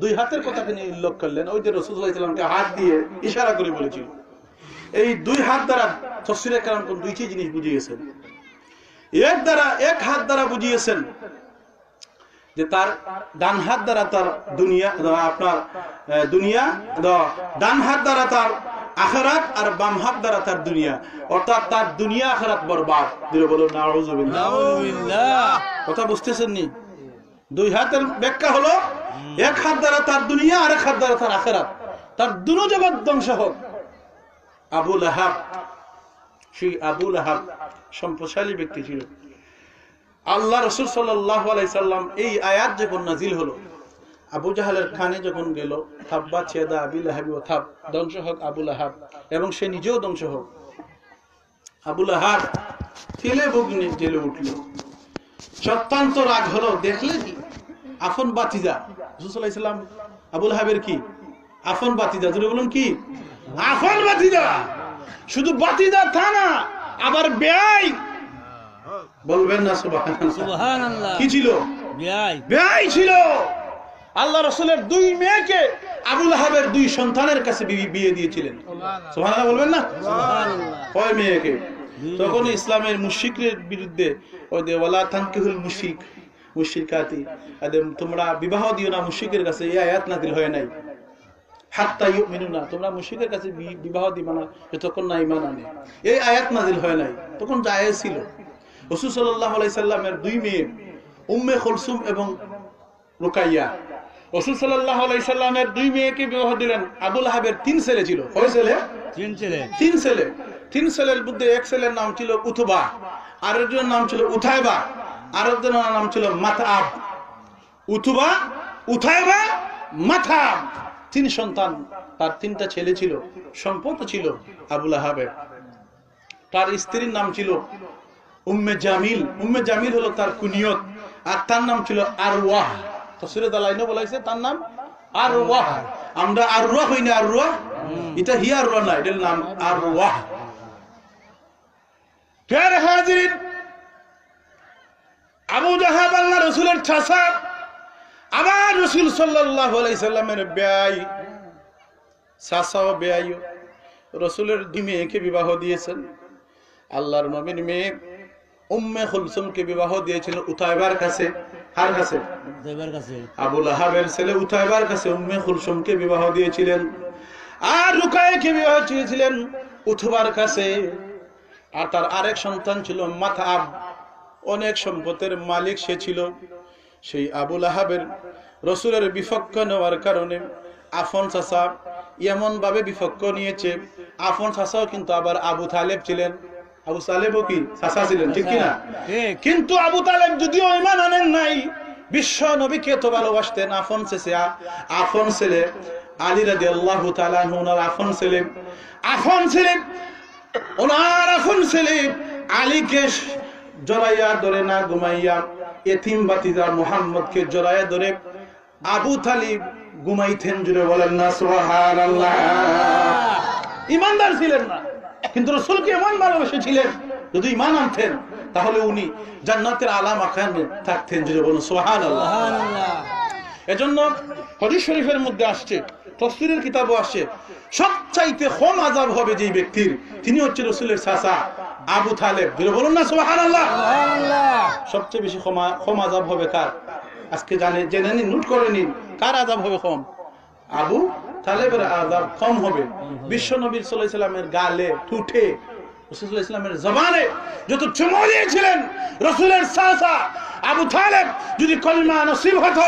2 হাতের কথা তিনি উল্লেখ করলেন, ওই যে রাসূল সাল্লাল্লাহু আলাইহি ওয়াসাল্লামকে হাত দিয়ে ইশারা করে বলেছিল। এই 2 হাত দ্বারা তাফসীরে কেরাম কোন 2টি জিনিস বুঝিয়েছেন। এক হাত দ্বারা বুঝিয়েছেন যে তার ডান হাত দ্বারা তার দুনিয়া, আপনার দুনিয়া, ডান হাত দ্বারা তার আখিরাত, আর বাম হাত দ্বারা তার দুনিয়া, অর্থাৎ তার দুনিয়া আখিরাত বরবাদ। দিলে বলুন নাউযুবিল্লাহ। নাউযুবিল্লাহ। কথা বুঝতেছেন নি? 2 হাতের ব্যাখ্যা হলো, এক হাত দ্বারা তার দুনিয়া, আর এক হাত দ্বারা তার আখিরাত, তার দুনো জগৎ ধ্বংস হোক। আবু লাহাব, সেই আবু লাহাব সম্পদশালী ব্যক্তি ছিল। আল্লাহ রাসূল সাল্লাল্লাহু আলাইহি সাল্লাম এই আয়াত যখন নাযিল হলো, আবু জাহালের কানে যখন গেল, তাব্বাত ইয়াদা আবি লাহাবি ওয়া তাব, ধ্বংস হোক আবু লাহাব, এবং সে নিজেও ধ্বংস হোক। আবু লাহাব তেলে ভগ্নে জেলে উঠল। অত্যন্ত রাগ হলো, দেখলে কি আপন বাতিজা রাসূল সাল্লাল্লাহু আলাইহি সাল্লাম আবুল আহাবের কি আফন বাতিজা, জোরে বলুন কি আফন বাতিজা। শুধু বাতিজা তা না, আবার বেয়াই, বলবেন না সুবহানাল্লাহ। কি ছিল? বেয়াই ছিল। আল্লাহ রাসূলের দুই মেয়েকে আবুল আহাবের দুই সন্তানের কাছে বিয়ে দিয়েছিলেন। সুবহানাল্লাহ বলবেন না? কয় মেয়েকে? তখন ইসলামের মুশরিকদের বিরুদ্ধে ওই যে ওয়ালা তানকিহুল মুশরিকাতি, তোমরা বিবাহ দিও না মুশরিকের কাছে, এই আয়াত নাযিল হয় নাই। হাত্তা ইউমিনুনা, তোমরা মুশরিকের কাছে বিবাহ দিবা না যতক্ষণ না ঈমান আনে, এই আয়াত নাযিল হয় নাই। তখন জায়েজ ছিল। রাসূল সাল্লাল্লাহু আলাইহি সাল্লামের দুই মেয়ে উম্মে কুলসুম এবং রুকাইয়া, রাসূল সাল্লাল্লাহু আলাইহি সাল্লামের দুই মেয়েকে বিবাহ দিলেন। আবুল আহাবের তিন ছেলে ছিল। কয় ছেলে? তিন ছেলে। তিন ছেলের মধ্যে এক ছেলের নাম ছিল উতবা, আরেকজনের নাম ছিল উথাইবা, আরেকজনের নাম ছিল মাতআব। উতবা, উথাইবা, মাতআব, তিন সন্তান। তার তিনটা ছেলে ছিল, সম্পদ ছিল আবুল আহাবের। তার স্ত্রীর নাম ছিল উম্মে জামিল। উম্মে জামিল হলো তার কুনিয়ত, আর তার নাম ছিল আরওয়াহ। তাফসীরে দালাইনে বলাইছে তার নাম আরওয়াহ। আমরা আরওয়াহ হই না, আরওয়াহ এটা হি আরওয়াহ না, এটার নাম আরওয়াহ। প্যারে হাজিরিন, আবু জাহাব আল্লাহ রাসূলের চাচা, আবার রাসূল সাল্লাল্লাহু আলাইহি সাল্লামের বেয়াই, চাচাও বেয়াই। রাসূলের দুই মেয়েকে বিবাহ দিয়েছেন। আল্লাহর নবীর মেয়ে উম্মে কুলসুমকে বিবাহ দিয়েছিলেন উতাইবার কাছে। কার কাছে? উতাইবার কাছে। আবুল আহাবের ছেলে উতাইবার কাছে উম্মে কুলসুমকে বিবাহ দিয়েছিলেন। আর রুকায়াকে বিবাহ দিয়েছিলেন উতবার কাছে। আর তার আরেক সন্তান ছিল মাতআব, অনেক সম্পদের মালিক সে ছিল। সেই আবুল আহাবের রাসূলের বিপক্ষ নেওয়ার কারণে আফন চাচা এমন ভাবে বিপক্ষ নিয়েছে। আফন চাচাও কিন্তু আবার আবু তালেব ছিলেন। আবু তালেবও কি চাচা ছিলেন, ঠিক কিনা? কিন্তু আবু তালেব যদিও ঈমান আনেন নাই, বিশ্ব নবীকে তো ভালোবাসতেন। আফন ছেলে আলী রাদিয়াল্লাহু তাআলা আনহু, ওনার আফন ছেলে ওনার আফন ছেলে আলীকে জড়াইয়া ধরে না ঘুমাইয়া এতিম বাতিজা মুহাম্মদকে জড়াইয়া ধরে আবু তালিব ঘুমাইতেন। জুড়ে বলেন না সুবহানাল্লাহ। ঈমানদার ছিলেন না, কিন্তু রাসূলকে এমন ভালোবেসেছিলেন, যদি ঈমান আনতেন তাহলে উনি জান্নাতের আলা মাকামে থাকতেন। জুড়ে বলুন সুবহানাল্লাহ। এজন্য হাদিস শরীফের মধ্যে আসছে, তাফসীরের কিতাবও আসছে, সবচাইতে কম আযাব হবে যেই ব্যক্তির, তিনি হচ্ছে রাসূলের চাচা আবু তালেব। জুড়ে বলুন না সুবহানাল্লাহ। সবচেয়ে বেশি কম আযাব হবে কার? আজকে জেনে নিন, নোট করে নিন, কার আযাব হবে কম? আবু তালেবের আযাব কম হবে। বিশ্ব নবী সাল্লাল্লাহু আলাইহি সাল্লামের গালে, ঠুটে, রাসূল সাল্লাল্লাহু আলাইহি সাল্লামের জবানে যত চুমো দিয়েছিলেন রাসূলের চাচা আবু তালেব, যদি কলমা নসিব হতো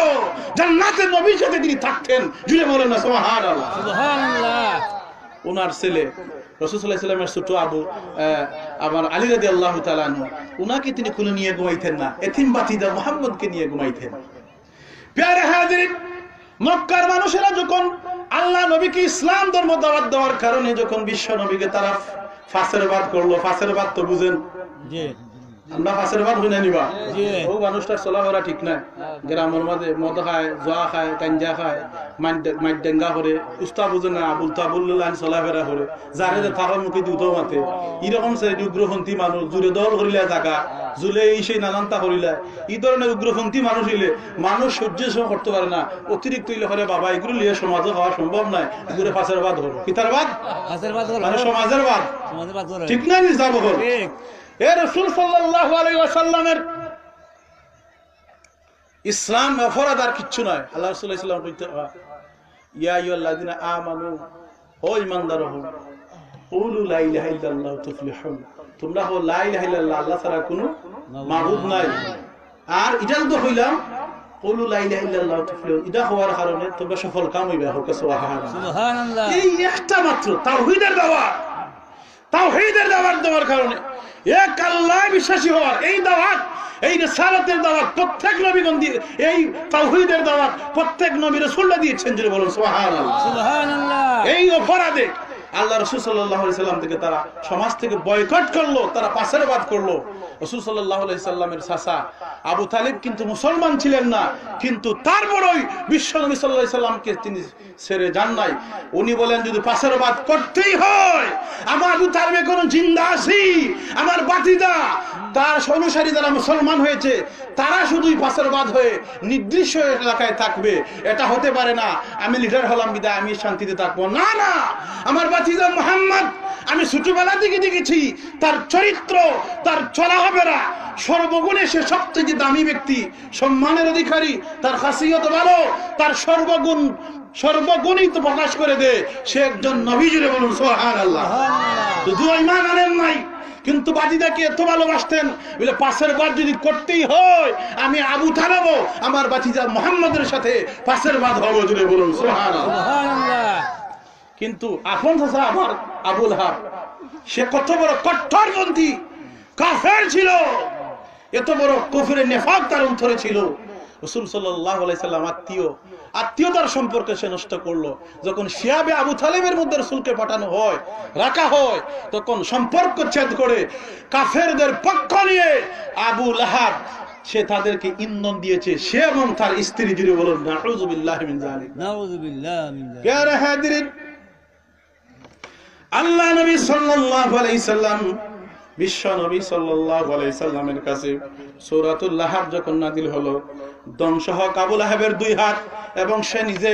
জান্নাতের নবীর সাথে তিনি থাকতেন। জুড়ে বলেন না সুবহানাল্লাহ। সুবহানাল্লাহ। ওনার ছেলে রাসূল সাল্লাল্লাহু আলাইহি সাল্লামের ছোট আমার আলী রাদিয়াল্লাহু তাআলা আনহু, উনাকে তিনি কোলে নিয়ে ঘুমাইতেন না, এতিম বাতিজা মুহাম্মদকে নিয়ে ঘুমাইতেন। প্যারে হাজিরিন, মক্কার মানুষেরা যখন আল্লাহ নবীকে ইসলাম ধর্ম দাওয়াত দেওয়ার কারণে যখন বিশ্ব নবীকে তারা ফাঁসের বাদ করলো, ফাঁসের বাদ তো বুঝেন, আমরা ফাঁসের বাদ হইনা নিবা, ও মানুষটার চলাফেরা ঠিক নাই, গ্রামের মধ্যে মদ খায়, জোয়া খায়, কাঞ্জা খায়, মাইডেঙ্গা করে, উস্তা বুঝে না, আবুল তাবুল্লাহ চলাফেরা করে, যারে থাকার মুখে দুধ মাতে, এরকম সে উগ্রপন্থী মানুষ, জুড়ে দল করিলে জাগা জুলে সেই নানানটা করিলে, এই ধরনের উগ্রপন্থী মানুষ হইলে মানুষ সহ্য করতে পারে না, অতিরিক্ত হইলে করে বাবা এগুলো লিয়ে সমাজে হওয়া সম্ভব নয়, এগুলো ফাঁসের বাদ হলো, কিতার বাদ, মানে সমাজের বাদ, ঠিক না? নিজাব হল এ রাসূল সাল্লাল্লাহু আলাইহি ওয়াসাল্লামের ইসলাম অপরাধ আর কিচ্ছু নয়। আল্লাহ রাসূল সাল্লাল্লাহু আলাইহি ওয়াসাল্লাম কইতে, ইয়া আইয়ুহাল্লাযিনা আমানু, ও ঈমানদার হও, কুলু লা ইলাহা ইল্লাল্লাহু তুফলিহুন, তোমরা হও লা ইলাহা ইল্লাল্লাহ, আল্লাহ ছাড়া কোনো মাবুদ নাই। আর এটা তো হইলাম কুলু লা ইলাহা ইল্লাল্লাহু তুফলিহুন, এটা হওয়ার কারণে তোমরা সফল কাম হইবে। হোক সুবহানাল্লাহ। এই একটা মাত্র তাওহীদের দাওয়াত, তাওহীদের দাওয়াত দেওয়ার কারণে, এক আল্লাহ বিশ্বাসী হওয়ার এই দাওয়াত, এই রিসালাতের দাওয়াত প্রত্যেক নবীগণ দিয়ে, এই তাওহীদের দাওয়াত প্রত্যেক নবী রাসূলরা দিয়েছেন। যদি বলুন সুবহানাল্লাহ। সুবহানাল্লাহ। এই অপরাধে আল্লাহ রাসূল সাল্লাল্লাহু আলাইহি সাল্লাম থেকে তারা সমাজ থেকে বয়কট করলো, তারা পাশারবাদ করলো। রাসূল সাল্লাল্লাহু আলাইহি সাল্লামের চাচা আবু তালিব কিন্তু মুসলমান ছিলেন না, কিন্তু তারপরেই বিশ্ব নবী সাল্লাল্লাহু আলাইহি সাল্লামকে তিনি ছেড়ে যান নাই। উনি বলেন যদি পাশারবাদ করতেই হয়, আমার আবু তালিব এখনো জিন্দা আছি, আমার বাতিদা তার অনুসারী যারা মুসলমান হয়েছে তারা শুধুই পাশারবাদ হয়ে নির্দিষ্ট এলাকায় থাকবে, এটা হতে পারে না। আমি লিডার হলাম বিদায় আমি শান্তিতে থাকবো না, না। আমার বাতিজা মুহাম্মদ আমি ছোটবেলা থেকে দেখেছি তার চরিত্র, তার চলাফেরা সর্বগুণে সে সবথেকে দামি ব্যক্তি, সম্মানের অধিকারী, তার খাসিয়ত ভালো, তার সর্বগুণই তো প্রকাশ করে দে সে একজন নবী। জুড়ে বলুন সুবহানাল্লাহ। যদিও ঈমান আনেন নাই, কিন্তু বাতিদাকে এত ভালোবাসতেন বলে পাশের বাদ যদি করতেই হয় আমি আবু তালেব আমার বাতিজা মুহাম্মদের সাথে পাশের বাদ হব। জুড়ে বলুন সুবহানাল্লাহ। কিন্তু আপন চাচা আমার আবু লাহাব সে কত বড় কট্টরপন্থী কাফের ছিল, এত বড় কুফরের নেফাক তার অন্তরে ছিল। রাসূল সাল্লাল্লাহু আলাইহি সাল্লাম আত্মীয়তার সম্পর্কে সে নষ্ট করলো। যখন শিয়াবে আবু তালেবের মধ্যে রাসূলকে পাঠানো হয়, রাখা হয়, তখন সম্পর্ক ছেদ করে কাফেরদের পক্ষ নিয়ে আবু লাহাব সে তাদেরকে ইন্ধন দিয়েছে, সে এবং তার স্ত্রী। জুড়ে বলুন নাউযুবিল্লাহি মিন যালিক। নাউযুবিল্লাহ মিন যালিক। প্যারা হাজিরিন, আল্লাহ নবী সাল্লাল্লাহু আলাইহি সাল্লাম বিশ্ব নবী সাল্লাল্লাহু আলাইহি সাল্লামের কাছে সূরাতুল লাহাব যখন নাযিল হলো, ধ্বংস হোক আবু লাহাবের দুই হাত, এবং সে নিজে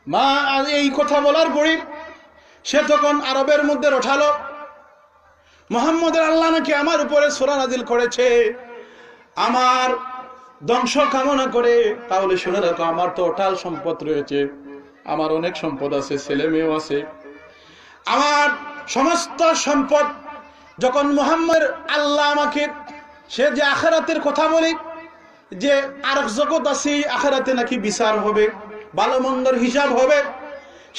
মা এই কথা বলার পরে সে তখন আরবের মধ্যে ওঠালো, মুহাম্মদের আল্লাহ নাকি আমার উপরে সূরা নাযিল করেছে আমার ধ্বংস কামনা করে। তাহলে শুনে রাখো, আমার তো অটাল সম্পদ রয়েছে, আমার অনেক সম্পদ আছে, ছেলে মেয়েও আছে, আমার সমস্ত সম্পদ। যখন মুহাম্মদ আল্লাহ আমাকে সে যে আখিরাতের কথা বলি যে আরেক জগৎ আছে, আখিরাতে নাকি বিচার হবে, ভালো মন্দর হিসাব হবে,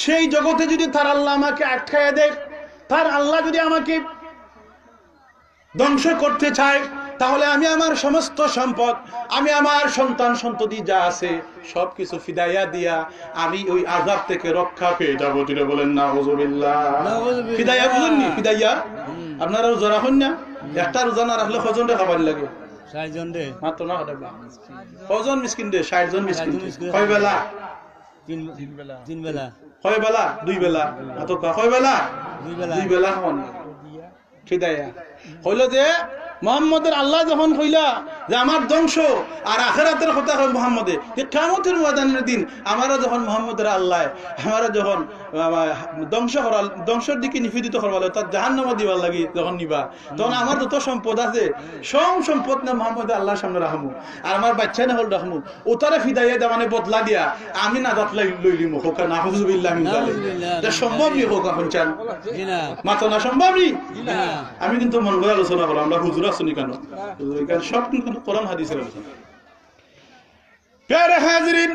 সেই জগতে যদি তার আল্লাহ আমাকে আটকায় দেয়, তার আল্লাহ যদি আমাকে ধ্বংস করতে চায়, তাহলে আমি আমার সমস্ত সম্পদ, আমি আমার সন্তান সন্ততি যা আছে সবকিছু ফিদাইয়া দিয়া আমি ওই আযাব থেকে রক্ষা পেয়ে যাবো। জুড়ে বলেন নাউযুবিল্লাহ। ফিদাইয়া বুঝুননি? ফিদাইয়া আপনারা রোজা রাখুন না, একটা রোজা না রাখলে কজন রে খাবার লাগে? 60 জন রে মাত্র না কজন মিসকিন রে? 60 জন মিসকিন। কয় বেলা? তিন বেলা। কয় বেলা? 2 বেলা। মাত্র কয় বেলা? 2 বেলা। 2 বেলা হন ফিদাইয়া হইল যে মুহাম্মদের আল্লাহ যখন কইলা যে আমার ধ্বংস আর আখিরাতের কথা কই মুহাম্মদে, যে কিয়ামতের ময়দানের দিন আমারা যখন মুহাম্মদের আল্লাহ আমারা যখন ধ্বংসের দিকে নিবেদিত করবা তার জাহান্নামে দিবার লাগি যখন নিবা, তখন আমার যত সম্পদ আছে সব সম্পদ না মুহাম্মদের আল্লাহর সামনে রাখমু, আর আমার বাচ্চা না হল রাখমু, ওতারে ফিদাইয়া দে মানে বদলা দিয়া আমি না দাঁত লইলি মুখা নাউযুবিল্লাহ মিন যালিক। এটা সম্ভব নি হোক এখন চান মাত্র না সম্ভব নি। আমি কিন্তু মন করে আলোচনা করলাম, আমরা হুজুর আসুনি কেন? সব কিন্তু কোরআন হাদিসের আলোচনা। প্যারে হাজিরিন,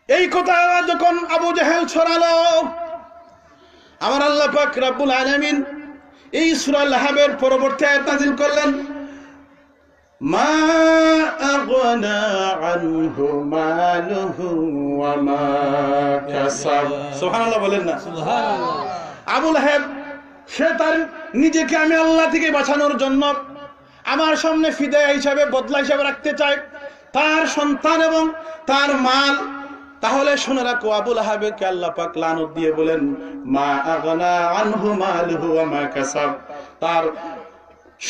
এই কথা যখন আবু জাহেল ছড়ালো, আমার আল্লাহ পাক রব্বুল আলামিন এই সূরা লাহাবের পরবর্তী আয়াত নাযিল করলেন, মা আগনা আনহু মালুহু ওয়া মা কাসাব। সুবহানাল্লাহ বলেন না? সুবহানাল্লাহ। আবু লাহাব সে তার নিজেকে আমি আল্লাহ থেকে বাঁচানোর জন্য আমার সামনে ফিদায়া হিসাবে, বদলা হিসাবে রাখতে চায় তার সন্তান এবং তার মাল। তাহলে শুনে রাখো, আবু লাহাবকে আল্লাহ পাক লানত দিয়ে বলেন মা আগনা আনহু মালুহু ওয়া মা কাসাব, তার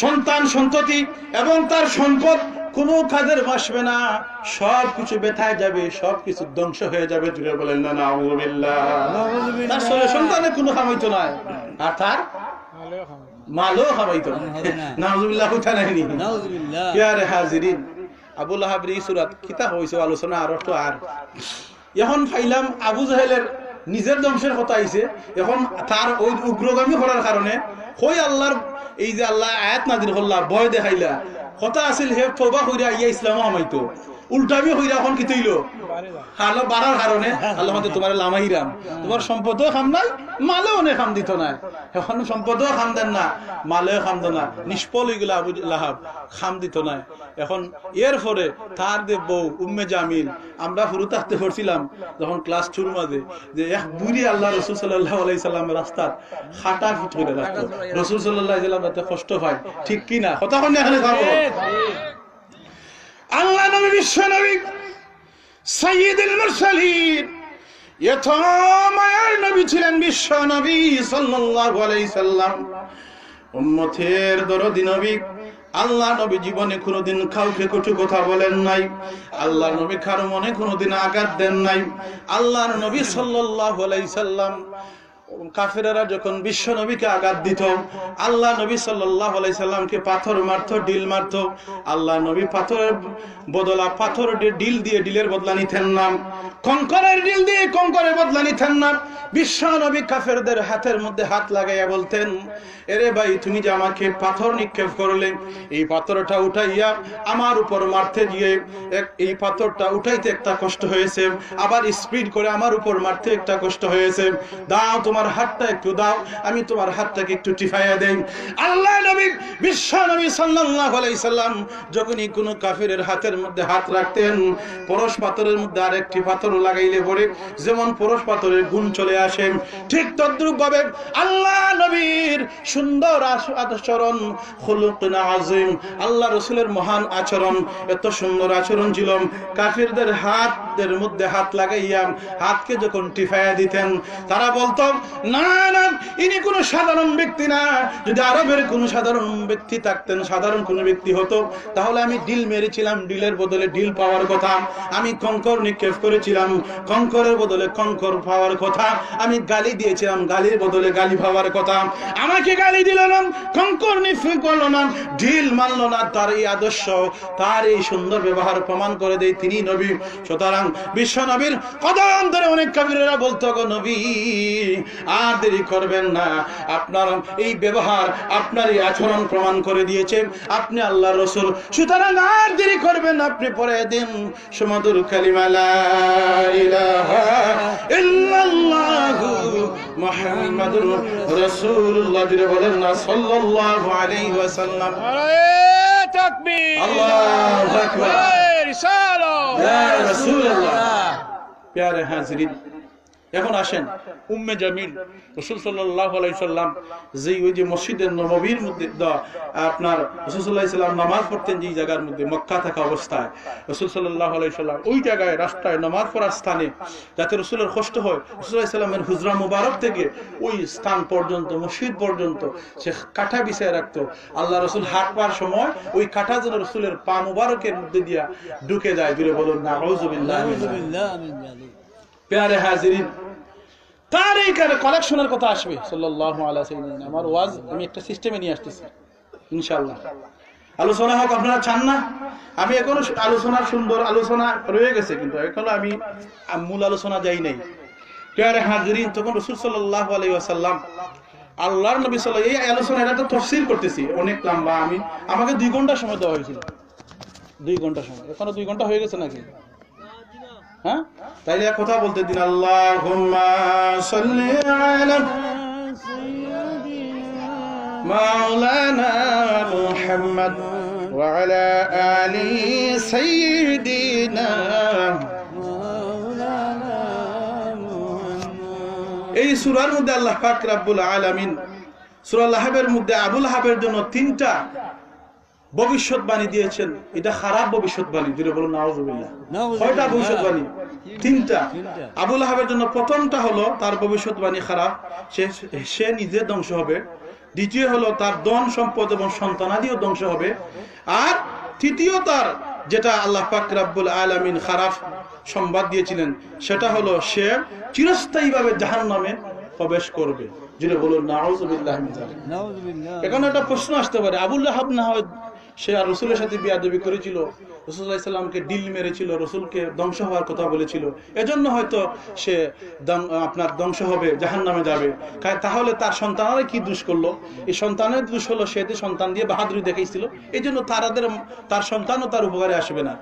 সন্তান সন্ততি এবং তার সম্পদ কোনো কাজের আসবে না, সবকিছু বেথায় যাবে, সবকিছু ধ্বংস হয়ে যাবে। জুড়ে বলেন না নাউযুবিল্লাহ। তার সন্তানের কোনো কামাইতো না, আর তার মালও খাওয়াইতো না। নাউযুবিল্লাহ। কথা নাইনি? নাউযুবিল্লাহ। প্যারে হাজিরিন, আবু লাহাবের এই সূরাত কিতা হইছে আলোচনা আর একটু আর এখন ফাইলাম আবু জাহেলের নিজের ধ্বংসের কথা আইছে। এখন তার ওই উগ্রগামী করার কারণে কই আল্লাহর এই যে আল্লাহ আয়াত নাযিল করলা, ভয় দেখাইলা, কথা আছিল হে তওবা কইরা ইয়া ইসলামও হামাইতো, উল্টামি হইরা এখন কি তৈল হালো বাড়ার কারণে আল্লাহ আমাদের তোমার লামাইরাম তোমার সম্পদও খাম নাই মালেও নে খাম দিত না এখন সম্পদও খাম দেন না মালেও খাম দেন না নিষ্ফল হয়ে গেল আবু লাহাব খাম দিত না এখন এর পরে তার যে বউ উম্মে জামিল আমরা শুরু থাকতে পড়ছিলাম যখন ক্লাস 2 মাঝে যে এক বুড়ি আল্লাহ রসুল সাল্লাল্লাহু আলাইহি সাল্লামের রাস্তার খাটা ফিট করে রাখতো রসুল সাল্লাল্লাহু আলাইহি সাল্লাম এতে কষ্ট পায় ঠিক কি না কথা কোন এখানে যাবো আল্লাহ নবী বিশ্ব নবী সাইয়্যিদুল মুরসালিন এত মায়ার নবী ছিলেন বিশ্ব নবী সাল্লাল্লাহু আলাইহি সাল্লাম উম্মতের দরদি নবী আল্লাহ নবী জীবনে কোনোদিন কাউকে কটু কথা বলেন নাই আল্লাহ নবী কারো মনে কোনোদিন আঘাত দেন নাই আল্লাহর নবী সাল্লাল্লাহু আলাইহি সাল্লাম কাফেরেরা যখন বিশ্ব নবীকে আঘাত দিত আল্লাহ নবী সাল্লাল্লাহু আলাইহি সাল্লামকে পাথর মারতো ডিল মারতো আল্লাহ নবী পাথরের বদলা পাথর ডিল দিয়ে ডিলের বদলা নিতেন না কঙ্করের ডিল দিয়ে কঙ্করের বদলা নিতেন না বিশ্ব নবী কাফেরদের হাতের মধ্যে হাত লাগাইয়া বলতেন এরে ভাই তুমি যে আমাকে পাথর নিক্ষেপ করলে এই পাথরটা উঠাইয়া আমার উপর মারতে গিয়ে এই পাথরটা উঠাইতে একটা কষ্ট হয়েছে আবার স্পিড করে আমার উপর মারতে একটা কষ্ট হয়েছে দাও তোমার হাতটা একটু দাও আমি তোমার হাতটাকে একটু টিফাইয়া দেই আল্লাহ নবী বিশ্ব নবী সাল্লাল্লাহু আলাইহি সাল্লাম যখনই কোনো কাফিরের হাতের মধ্যে হাত রাখতেন পরশ পাথরের মধ্যে আরেকটি পাথর লাগাইলে পরে যেমন পরশ পাথরের গুণ চলে আসে ঠিক তদ্রূপ ভাবে আল্লাহ নবীর সুন্দর আচরণ খুলুকুন আযীম আল্লাহ রাসূলের মহান আচরণ এত সুন্দর আচরণ ছিল কাফিরদের হাতের মধ্যে হাত লাগাইয়া হাতকে যখন টিফাইয়া দিতেন তারা বলতো না না ইনি কোনো সাধারণ ব্যক্তি না যদি আরবের কোনো সাধারণ ব্যক্তি থাকতেন সাধারণ কোনো ব্যক্তি হতো তাহলে আমি ডিল মেরেছিলাম ডিলের বদলে ডিল পাওয়ার কথা আমি কঙ্কর নিক্ষেপ করেছিলাম কঙ্করের বদলে কঙ্কর পাওয়ার কথা আমি গালি দিয়েছিলাম গালির বদলে গালি পাওয়ার কথা আমাকে গালি দিল না কঙ্কর নিক্ষেপ করলো না ডিল মানলো না তার এই আদর্শ তার এই সুন্দর ব্যবহার প্রমাণ করে দেয় তিনি নবী সুতরাং বিশ্ব নবীর কদম ধরে অনেক কাফিররা বলতো গো নবী আর দেরি করবেন না আপনার এই ব্যবহার আপনার এই আচরণ প্রমাণ করে দিয়েছে আপনি আল্লাহর রাসূল সুতরাং আর দেরি করবেন আপনি পড়ে দিন সুমধুর কালিমা লা ইলাহা ইল্লাল্লাহু মুহাম্মাদুর রাসূলুল্লাহ দিরে বলেন না সাল্লাল্লাহু আলাইহি ওয়াসাল্লাম নারায়ে তাকবীর আল্লাহু আকবার নারায়ে রিসালাত ইয়া রাসূলুল্লাহ প্যারে হাজিরিন এখন আসেন উম্মে জামিল রাসূল সাল্লাল্লাহু আলাইহি সাল্লাম যেই ওই যে মসজিদের নববীর মধ্যে আপনার রাসূল সাল্লাল্লাহু আলাইহি সাল্লাম নামাজ পড়তেন যেই জায়গার মধ্যে মক্কা থাকা অবস্থায় রাসূল সাল্লাল্লাহু আলাইহি সাল্লাম ওই জায়গায় রাস্তায় নামাজ পড়ার স্থানে যাতে রাসূলের কষ্ট হয় রাসূল সাল্লাল্লাহু আলাইহি সাল্লামের হুজরা মুবারক থেকে ওই স্থান পর্যন্ত মসজিদ পর্যন্ত সে কাঁটা বিছায় রাখতো আল্লাহ রাসূল হাঁটবার সময় ওই কাঁটা যেন রাসূলের পা মুবারকের মধ্যে দিয়া ঢুকে যায় বলে বলুন নাউযু বিল্লাহি মিন যালিক প্যারে হাজিরিন তার এই কালেকশনের কথা আসবে সাল্লাল্লাহু আলাইহি সাল্লাম আমার ওয়াজ আমি একটা সিস্টেমে নিয়ে আসতেছি ইনশাআল্লাহ আলোচনা হোক আপনারা চান না আমি এখনো আলোচনার সুন্দর আলোচনা রয়ে গেছে কিন্তু এখনো আমি মূল আলোচনা যাই নাই প্যারে হাজিরিন তখন রাসূল সাল্লাল্লাহু আলাইহি ওয়াসাল্লাম আল্লাহর নবী সাল্লাল্লাহু এই আলোচনা এটা তো তাফসীর করতেছি অনেক লম্বা আমাকে 2 ঘন্টা সময় দেওয়া হয়েছিল 2 ঘন্টা সময় এখনো 2 ঘন্টা হয়ে গেছে নাকি হ্যাঁ তাইলে কথা বলতে দিন আল্লাহুম্মা সাল্লি আলা মাওলানা মুহাম্মদ ওয়া আলা আলি সাইয়্যিদিনা মাওলানা মুহাম্মদ এই সূরার মধ্যে আল্লাহ পাক রব্বুল আলামিন সূরা লাহাবের মধ্যে আবু লাহাবের জন্য 3টা ভবিষ্যৎবাণী দিয়েছেন এটা খারাপ ভবিষ্যৎবাণী যেটা বলুন নাউযুবিল্লাহ কয়টা ভবিষ্যৎবাণী 3টা আবু লাহাবের জন্য প্রথমটা হলো তার ভবিষ্যৎবাণী খারাপ সে নিজে ধ্বংস হবে দ্বিতীয় হলো তার ধন সম্পদ এবং সন্তানাদিও ধ্বংস হবে আর তৃতীয় তার যেটা আল্লাহ পাক রব্বুল আলামিন খারাপ সংবাদ দিয়েছিলেন সেটা হলো সে চিরস্থায়ীভাবে জাহান্নামে প্রবেশ করবে যেটা বলুন নাউযুবিল্লাহ মিন যালিক নাউযুবিল্লাহ এখন একটা প্রশ্ন আসতে পারে আবু লাহাব না হয় সে আর রাসূলের সাথে বিয়াদবি করেছিল রাসূলুল্লাহ সাল্লাল্লাহু আলাইহি সাল্লামকে ডিল মেরেছিল, রসুলকে ধ্বংস হওয়ার কথা বলেছিল, এজন্য হয়তো সে আপনার ধ্বংস হবে, জাহান্নামে যাবে। তাহলে তার সন্তানরা কি দোষ করলো? এই সন্তানের দোষ হলো সে যে সন্তান দিয়ে বাহাদুরি দেখাইছিল, এই জন্য তার সন্তানও তার উপকারে আসবে না।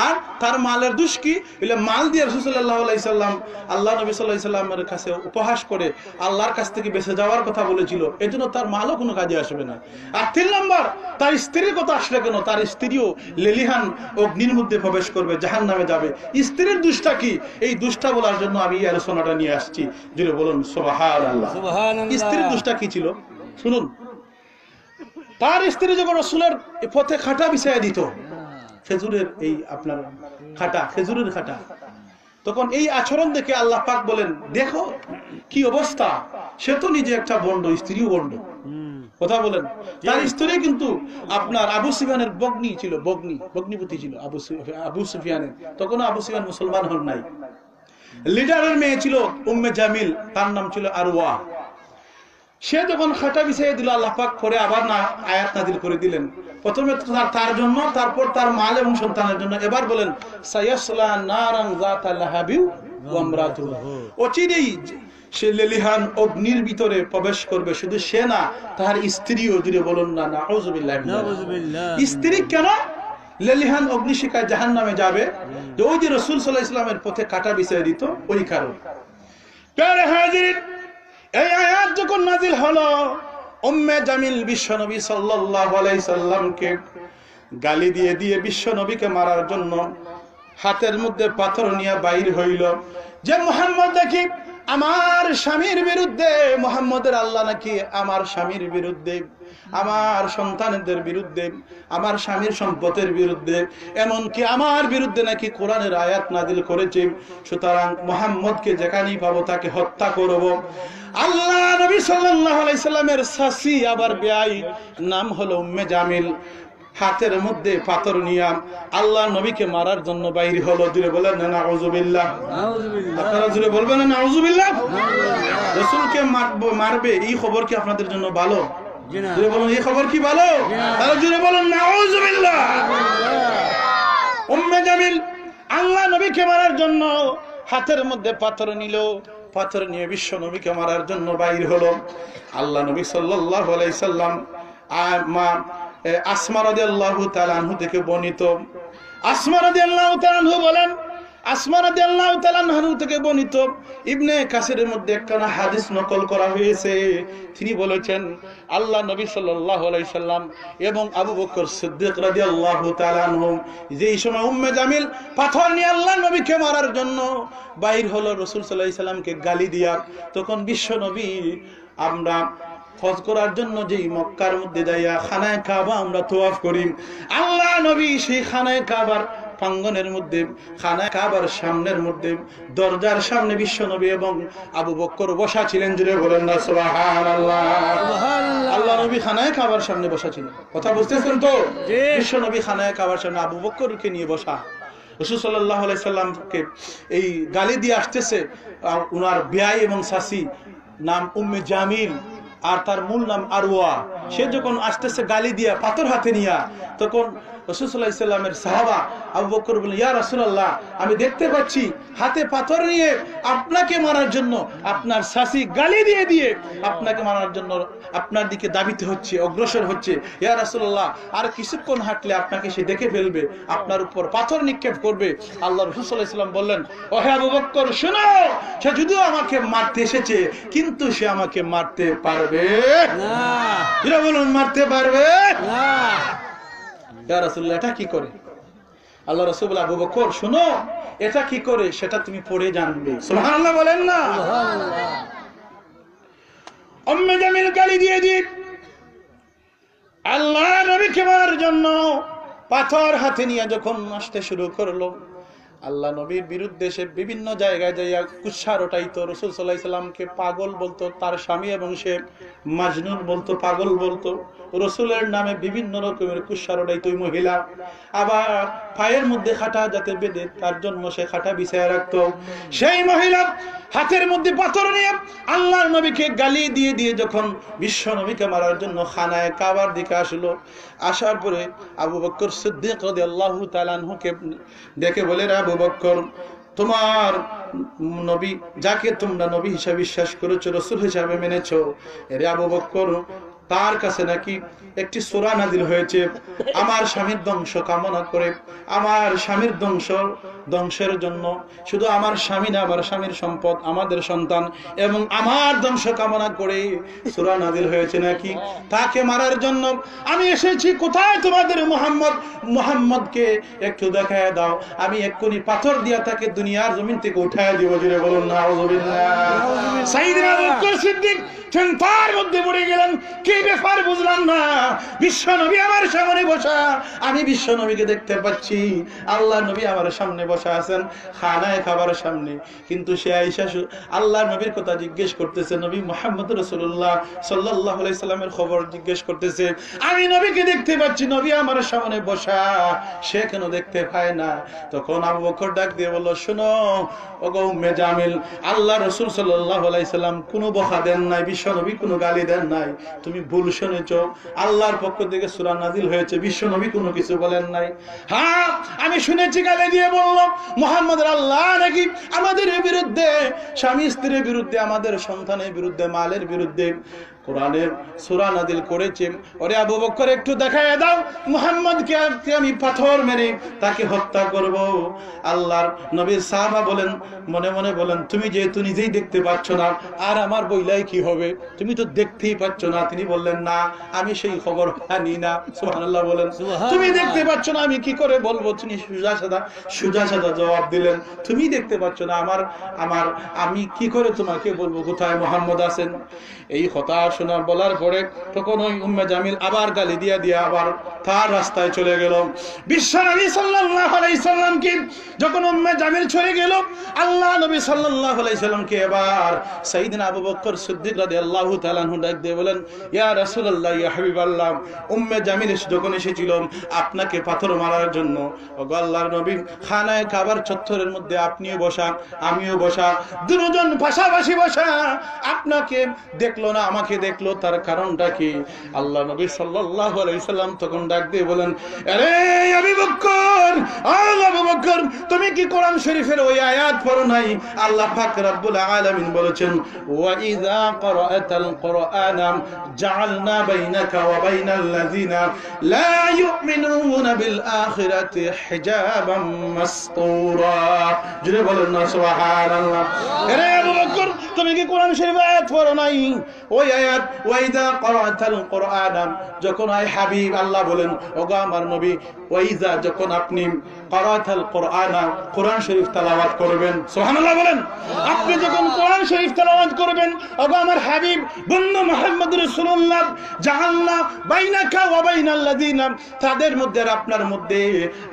আর তার মালের দোষ কি? বলে মাল দিয়ে রাসূল সাল্লাল্লাহু আলাইহি সাল্লাম আল্লাহ নবী সাল্লাল্লাহু আলাইহি সাল্লামের কাছে উপহাস করে আল্লাহর কাছ থেকে বেঁচে যাওয়ার কথা বলেছিল, এই জন্য তার মালও কোনো কাজে আসবে না। আর 3 নম্বর, তার স্ত্রীর কথা আসলে কেন? তার স্ত্রীও লেলিহান অগ্নির মধ্যে প্রবেশ করবে, জাহান্নামে যাবে। স্ত্রীর দুষ্টা কি? এই দুষ্টা বলার জন্য আমি এই আলোচনাটা নিয়ে আসছি। জুড়ে বলুন সুবহানাল্লাহ। স্ত্রীর দুষ্টা কি ছিল শুনুন। তার স্ত্রী যখন রাসূলের পথে খাটা বিছাইয়া দিত, খেজুরের এই আপনার খাটা, খেজুরের খাটা, তখন এই আচরণ দেখে আল্লাহ পাক বলেন, দেখো কি অবস্থা, সে তো নিজে একটা বন্ড, স্ত্রীও বন্ড। কথা বলেন। তার স্ত্রী কিন্তু আপনার আবু সুফিয়ানের বগ্নি ছিল, বগ্নিপতি ছিল আবু সুফিয়ানের। তখন আবু সুফিয়ান মুসলমান হন নাই। লিডারের মেয়ে ছিল উম্মে জামিল, তার নাম ছিল আরওয়া। সে যখন খাটা বিছাইয়ে দিল, আল্লাহ পাক পরে আবার না আয়াত নাযিল করে দিলেন। প্রথমে তার জন্য, তারপর তার মাল এবং সন্তানের জন্য। এবার বলেন সায়াসলা নারান যাতা লাহাবি ওয়া ইমরাতুহু, অচিরেই সে লেলিহান অগ্নির ভিতরে প্রবেশ করবে। শুধু সে না, তার স্ত্রীও। জুড়ে বলুন না নাউযুবিল্লাহ। স্ত্রী কেন লেলিহান অগ্নিশিখায় জাহান্নামে যাবে? ওই যে রাসূল সাল্লাল্লাহু আলাইহি ওয়াসাল্লামের পথে কাটা বিছিয়ে দিত, ওই কারণ। প্যারে হাজির, এই আয়াত যখন নাজিল হলো, উম্মে জামিল বিশ্বনবী সাল্লাল্লাহু আলাইহি সাল্লামকে গালি দিয়ে দিয়ে বিশ্বনবীকে মারার জন্য হাতের মধ্যে পাথর নিয়ে বাইর হইল, যে মুহাম্মদ দেখি আমার স্বামীর বিরুদ্ধে, মুহাম্মদের আল্লাহ নাকি আমার স্বামীর বিরুদ্ধে, আমার সন্তানদের বিরুদ্ধে, আমার স্বামীর সম্পদের বিরুদ্ধে, এমনকি আমার বিরুদ্ধে নাকি কোরআনের আয়াত নাযিল করেছে। সুতরাং মুহাম্মদকে যেখানেই পাবো তাকে হত্যা করব। আল্লাহ নবী সাল্লাল্লাহু আলাইহি সাল্লামের শাশি আবার বেয়াই, নাম হলো উম্মে জামিল, হাতের মধ্যে পাথর নিয়ে আল্লাহ নবীকে মারার জন্য বাইরে হলো। জুড়ে বলেন না নাউযুবিল্লাহ। আপনারা জুড়ে বলবেন না নাউযুবিল্লাহ। রাসূলকে মারবে, এই খবর কি আপনাদের জন্য ভালো? জুড়ে বলুন, এই খবর কি ভালো? তাহলে জুড়ে বলুন নাউযুবিল্লাহ। উম্মে জামিল আল্লাহ নবীকে মারার জন্য হাতের মধ্যে পাথর নিল, পাথর নিয়ে বিশ্ব নবীকে মারার জন্য বাইর হলো। আল্লাহ নবী সাল্লাল্লাহু আলাইহি সাল্লাম মা আসমা রাদিয়াল্লাহু তাআলা আনহু থেকে বর্ণিত, আসমা রাদিয়াল্লাহু তাআলা আনহু বলেন, আসমা রাদিয়াল্লাহু তাআলা আনহু থেকে বর্ণিত ইবনে কাসিরের মধ্যে একখানা হাদিস নকল করা হয়েছে। তিনি বলেছেন, আল্লাহ নবী সাল্লাল্লাহু আলাইহি সাল্লাম এবং আবু বকর সিদ্দিক রাদিয়াল্লাহু তাআলা আনহু যেই সময় উম্মে জামিল পাথর নিয়ে আল্লাহ নবীকে মারার জন্য বাইর হলো রাসূল সাল্লাল্লাহু আলাইহি সাল্লামকে গালি দিয়া, তখন বিশ্ব নবী আমরা হজ করার জন্য যেই মক্কার মধ্যে যাইয়া খানায়ে কাবা আমরা তওয়াফ করি, আল্লাহ নবী সেই খানায়ে কাবার প্রাঙ্গণের মধ্যে, খানায়ে কাবার সামনের মধ্যে দরজার সামনে বিশ্ব নবী এবং আবু বকর বসা ছিলেন। জুড়ে বলেন না সুবহানাল্লাহ। আল্লাহ নবী খানায়ে কাবার সামনে বসা ছিলেন। কথা বুঝতেছেন তো? বিশ্ব নবী খানায়ে কাবার সামনে, আবু বকরকে নিয়ে বসা। রাসূল সাল্লাল্লাহু আলাইহি সাল্লামকে এই গালি দিয়ে আসতেছে উনার বিয়াই এবং শাশি, নাম উম্মে জামিল, আর তার মূল নাম আরওয়া। সে যখন আসতেছে গালি দিয়া পাথর হাতে নিয়া, তখন রাসূল সাল্লাল্লাহু আলাইহি সাল্লামের সাহাবা আবু বকর বলেন, ইয়া রাসূলুল্লাহ, আমি দেখতে পাচ্ছি হাতে পাথর নিয়ে আপনাকে মারার জন্য আপনার শাশি গালি দিয়ে দিয়ে আপনাকে মারার জন্য আপনার দিকে দাবিতে হচ্ছে, অগ্রসর হচ্ছে। ইয়া রাসূলুল্লাহ, আর কিছুক্ষণ হাঁটলে আপনাকে সে দেখে ফেলবে, আপনার উপর পাথর নিক্ষেপ করবে। আল্লাহ রাসূল সাল্লাল্লাহু আলাইহি সাল্লাম বললেন, ও হে আবু বকর, শোনো, সে যদিও আমাকে মারতে এসেছে, কিন্তু সে আমাকে মারতে পারবে না। এরা বলুন, মারতে পারবে না। ইয়া রাসূলুল্লাহ, এটা কি করে? আল্লাহ রাসূল বলে, আবু বকর শোনো, এটা কি করে সেটা তুমি পড়ে জানবে। সুবহানাল্লাহ বলেন না। উম্মে জামিল গালি দিয়ে দিক আল্লাহ নবীকে মারার জন্য পাথর হাতে নিয়ে যখন আসতে শুরু করলো, আল্লাহ নবীর বিরুদ্ধে সে বিভিন্ন জায়গায় যাইয়া কুৎসার ওঠাইতো। রাসূল সাল্লাল্লাহু আলাইহি সাল্লামকে পাগল বলতো, তার স্বামী এবং সে মাজনুন বলতো, পাগল বলতো। রাসূলের নামে বিভিন্ন রকমের কুৎসার ওঠাইতো ওই মহিলা। আবার পায়ের মধ্যে খাটা যাতে বেঁধে তার জন্য সে খাটা বিছায়া রাখতো। সেই মহিলা হাতের মধ্যে পাথর নিয়ে আল্লাহর নবীকে গালি দিয়ে দিয়ে যখন বিশ্ব নবীকে মারার জন্য খানায় কাবার দিকে আসলো, আসার পরে আবু বকর সিদ্দিক রাদিয়াল্লাহু তাআলা আনহুকে ডেকে বলে, রে আবু বকর, তোমার নবী যাকে তোমরা নবী হিসাবে বিশ্বাস করেছো, রাসূল হিসাবে মেনেছো, রে আবু বকর, তার কাছে নাকি একটি সূরা নাযিল হয়েছে আমার স্বামীর ধ্বংস কামনা করে, আমার স্বামীর ধ্বংসের জন্য, শুধু আমার স্বামী না, আমার স্বামীর সম্পদ, আমাদের সন্তান এবং আমার ধ্বংস কামনা করে সূরা নাযিল হয়েছে নাকি, তাকে মারার জন্য আমি এসেছি। কোথায় তোমাদের মুহাম্মদকে একটু দেখায় দাও, আমি এক্ষুনি পাথর দিয়া তাকে দুনিয়ার জমিন থেকে উঠায় দিব। জুড়ে বলুন নাউযুবিল্লাহ। সাইয়েদনা আবু বকর সিদ্দিক চিন্তার মধ্যে পড়ে গেলেন, কি ব্যাপার বুঝলাম না, বিশ্ব নবী আমার সামনে বসা, আমি বিশ্ব নবীকে দেখতে পাচ্ছি, আল্লাহ নবী আমার সামনে বসা আছেন খানায় খাবার সামনে, কিন্তু সে আয়েশা আল্লাহ নবীর কথা জিজ্ঞেস করতেছে, নবী মুহাম্মদ রাসূলুল্লাহ সাল্লাল্লাহু আলাইহি সাল্লামের খবর জিজ্ঞেস করতেছে, আমি নবীকে দেখতে পাচ্ছি, নবী আমার সামনে বসা, সে কেন দেখতে পায় না? তখন আবু বকর ডাক দিয়ে বলল, শোনো ওগো উম্মে জামিল, আল্লাহ রাসূল সাল্লাল্লাহু আলাইহি সাল্লাম কোনো বকা দেন নাই, বিশ্ব নবী কোনো গালি দেন নাই, তুমি ভুল শুনেছো, আল্লাহর পক্ষ থেকে সূরা নাযিল হয়েছে, বিশ্ব নবী কোনো কিছু বলেন নাই। হ্যাঁ আমি শুনেছি, গালি দিয়ে বলল মুহাম্মদের আল্লাহ নাকি আমাদের বিরুদ্ধে, স্বামী স্ত্রীর বিরুদ্ধে, আমাদের সন্তানের বিরুদ্ধে, মালের বিরুদ্ধে কোরআনের সূরা নাযিল করেছে। ওরে আবু বকর, একটু দেখায় দাও মুহাম্মদকে, আমি পাথর মেরে তাকে হত্যা করব। আল্লাহর নবীর সাহাবা বলেন, মনে মনে বলেন, তুমি যেহেতু নিজেই দেখতে পাচ্ছ না, আর আমার বইলাই কি হবে, তুমি তো দেখতেই পাচ্ছ না। তিনি বললেন, না আমি সেই খবর জানি না। সুবহানাল্লাহ বলেন। তুমি দেখতে পাচ্ছ না, আমি কি করে বলবো? তিনি সুজা সাদা জবাব দিলেন, তুমি দেখতে পাচ্ছ না, আমি কি করে তোমাকে বলবো কোথায় মুহাম্মদ আছেন? এই কথা শোনা বলার পরে তখন ওই উম্মে জামিল আবার গালি দিয়া আবার তার রাস্তায় চলে গেল। বিশ্ব নবী সাল্লাল্লাহু আলাইহি সাল্লামকে যখন উম্মে জামিল চলে গেল, আল্লাহ নবী সাল্লাল্লাহু আলাইহি সাল্লামকে এবার সাইয়েদনা আবু বকর সিদ্দিক রাদিয়াল্লাহু তাআলা আনহু ডাক দিয়ে বলেন, ইয়া রাসূলুল্লাহ, ইয়া হাবিবাল্লাহ, উম্মে জামিল যখন এসেছিল আপনাকে পাথর মারার জন্য, ওগো আল্লাহর নবী, খানায় কাবার চত্বরের মধ্যে আপনিও বসা, আমিও বসা, দুজন পাশাপাশি বসা, আপনাকে দেখলো না, আমাকে দেখলো, তার কারণটা কি? আল্লাহ নবী সাল্লাল্লাহু আলাইহি সাল্লাম তখন ডাক দিয়ে বলেন, আরে আবু বকর, আবু বকর, তুমি কি কোরআন শরীফের ওই আয়াত পড়ো নাই? আল্লাহ পাক রব্বুল আলামিন বলেছেন, ওয়া ইযা ক্রাআতাল কুরআনা জাআলনা বাইনাকা ওয়া বাইনাল লাযিনা লা ইউমিনুনা বিল আখিরাতি হিজাবাম মাসতুরা। জুড়ে বলেন না সুবহানাল্লাহ। আরে আবু বকর, তুমি কি কোরআন শরীফের আয়াত পড়ো নাই? ওই আয়াত, ওয়া ইযা ক্রাআতাল কুরআনা, যখন আই হাবিব আল্লাহ বলেন, ওগো আমার নবী, ওয়া ইযা, যখন আপনি ক্রাআতাল কুরআনা, কোরআন শরীফ তেলাওয়াত করবেন, সুবহানাল্লাহ বলেন, আপনি যখন কোরআন শরীফ তেলাওয়াত করবেন, ওগো আমার হাবিব বন্ধু মুহাম্মদ রাসূলুল্লাহ, জাআলনা বাইনাকা ওয়া বাইনাল লাযিনা, তাদের মধ্যে আর আপনার মধ্যে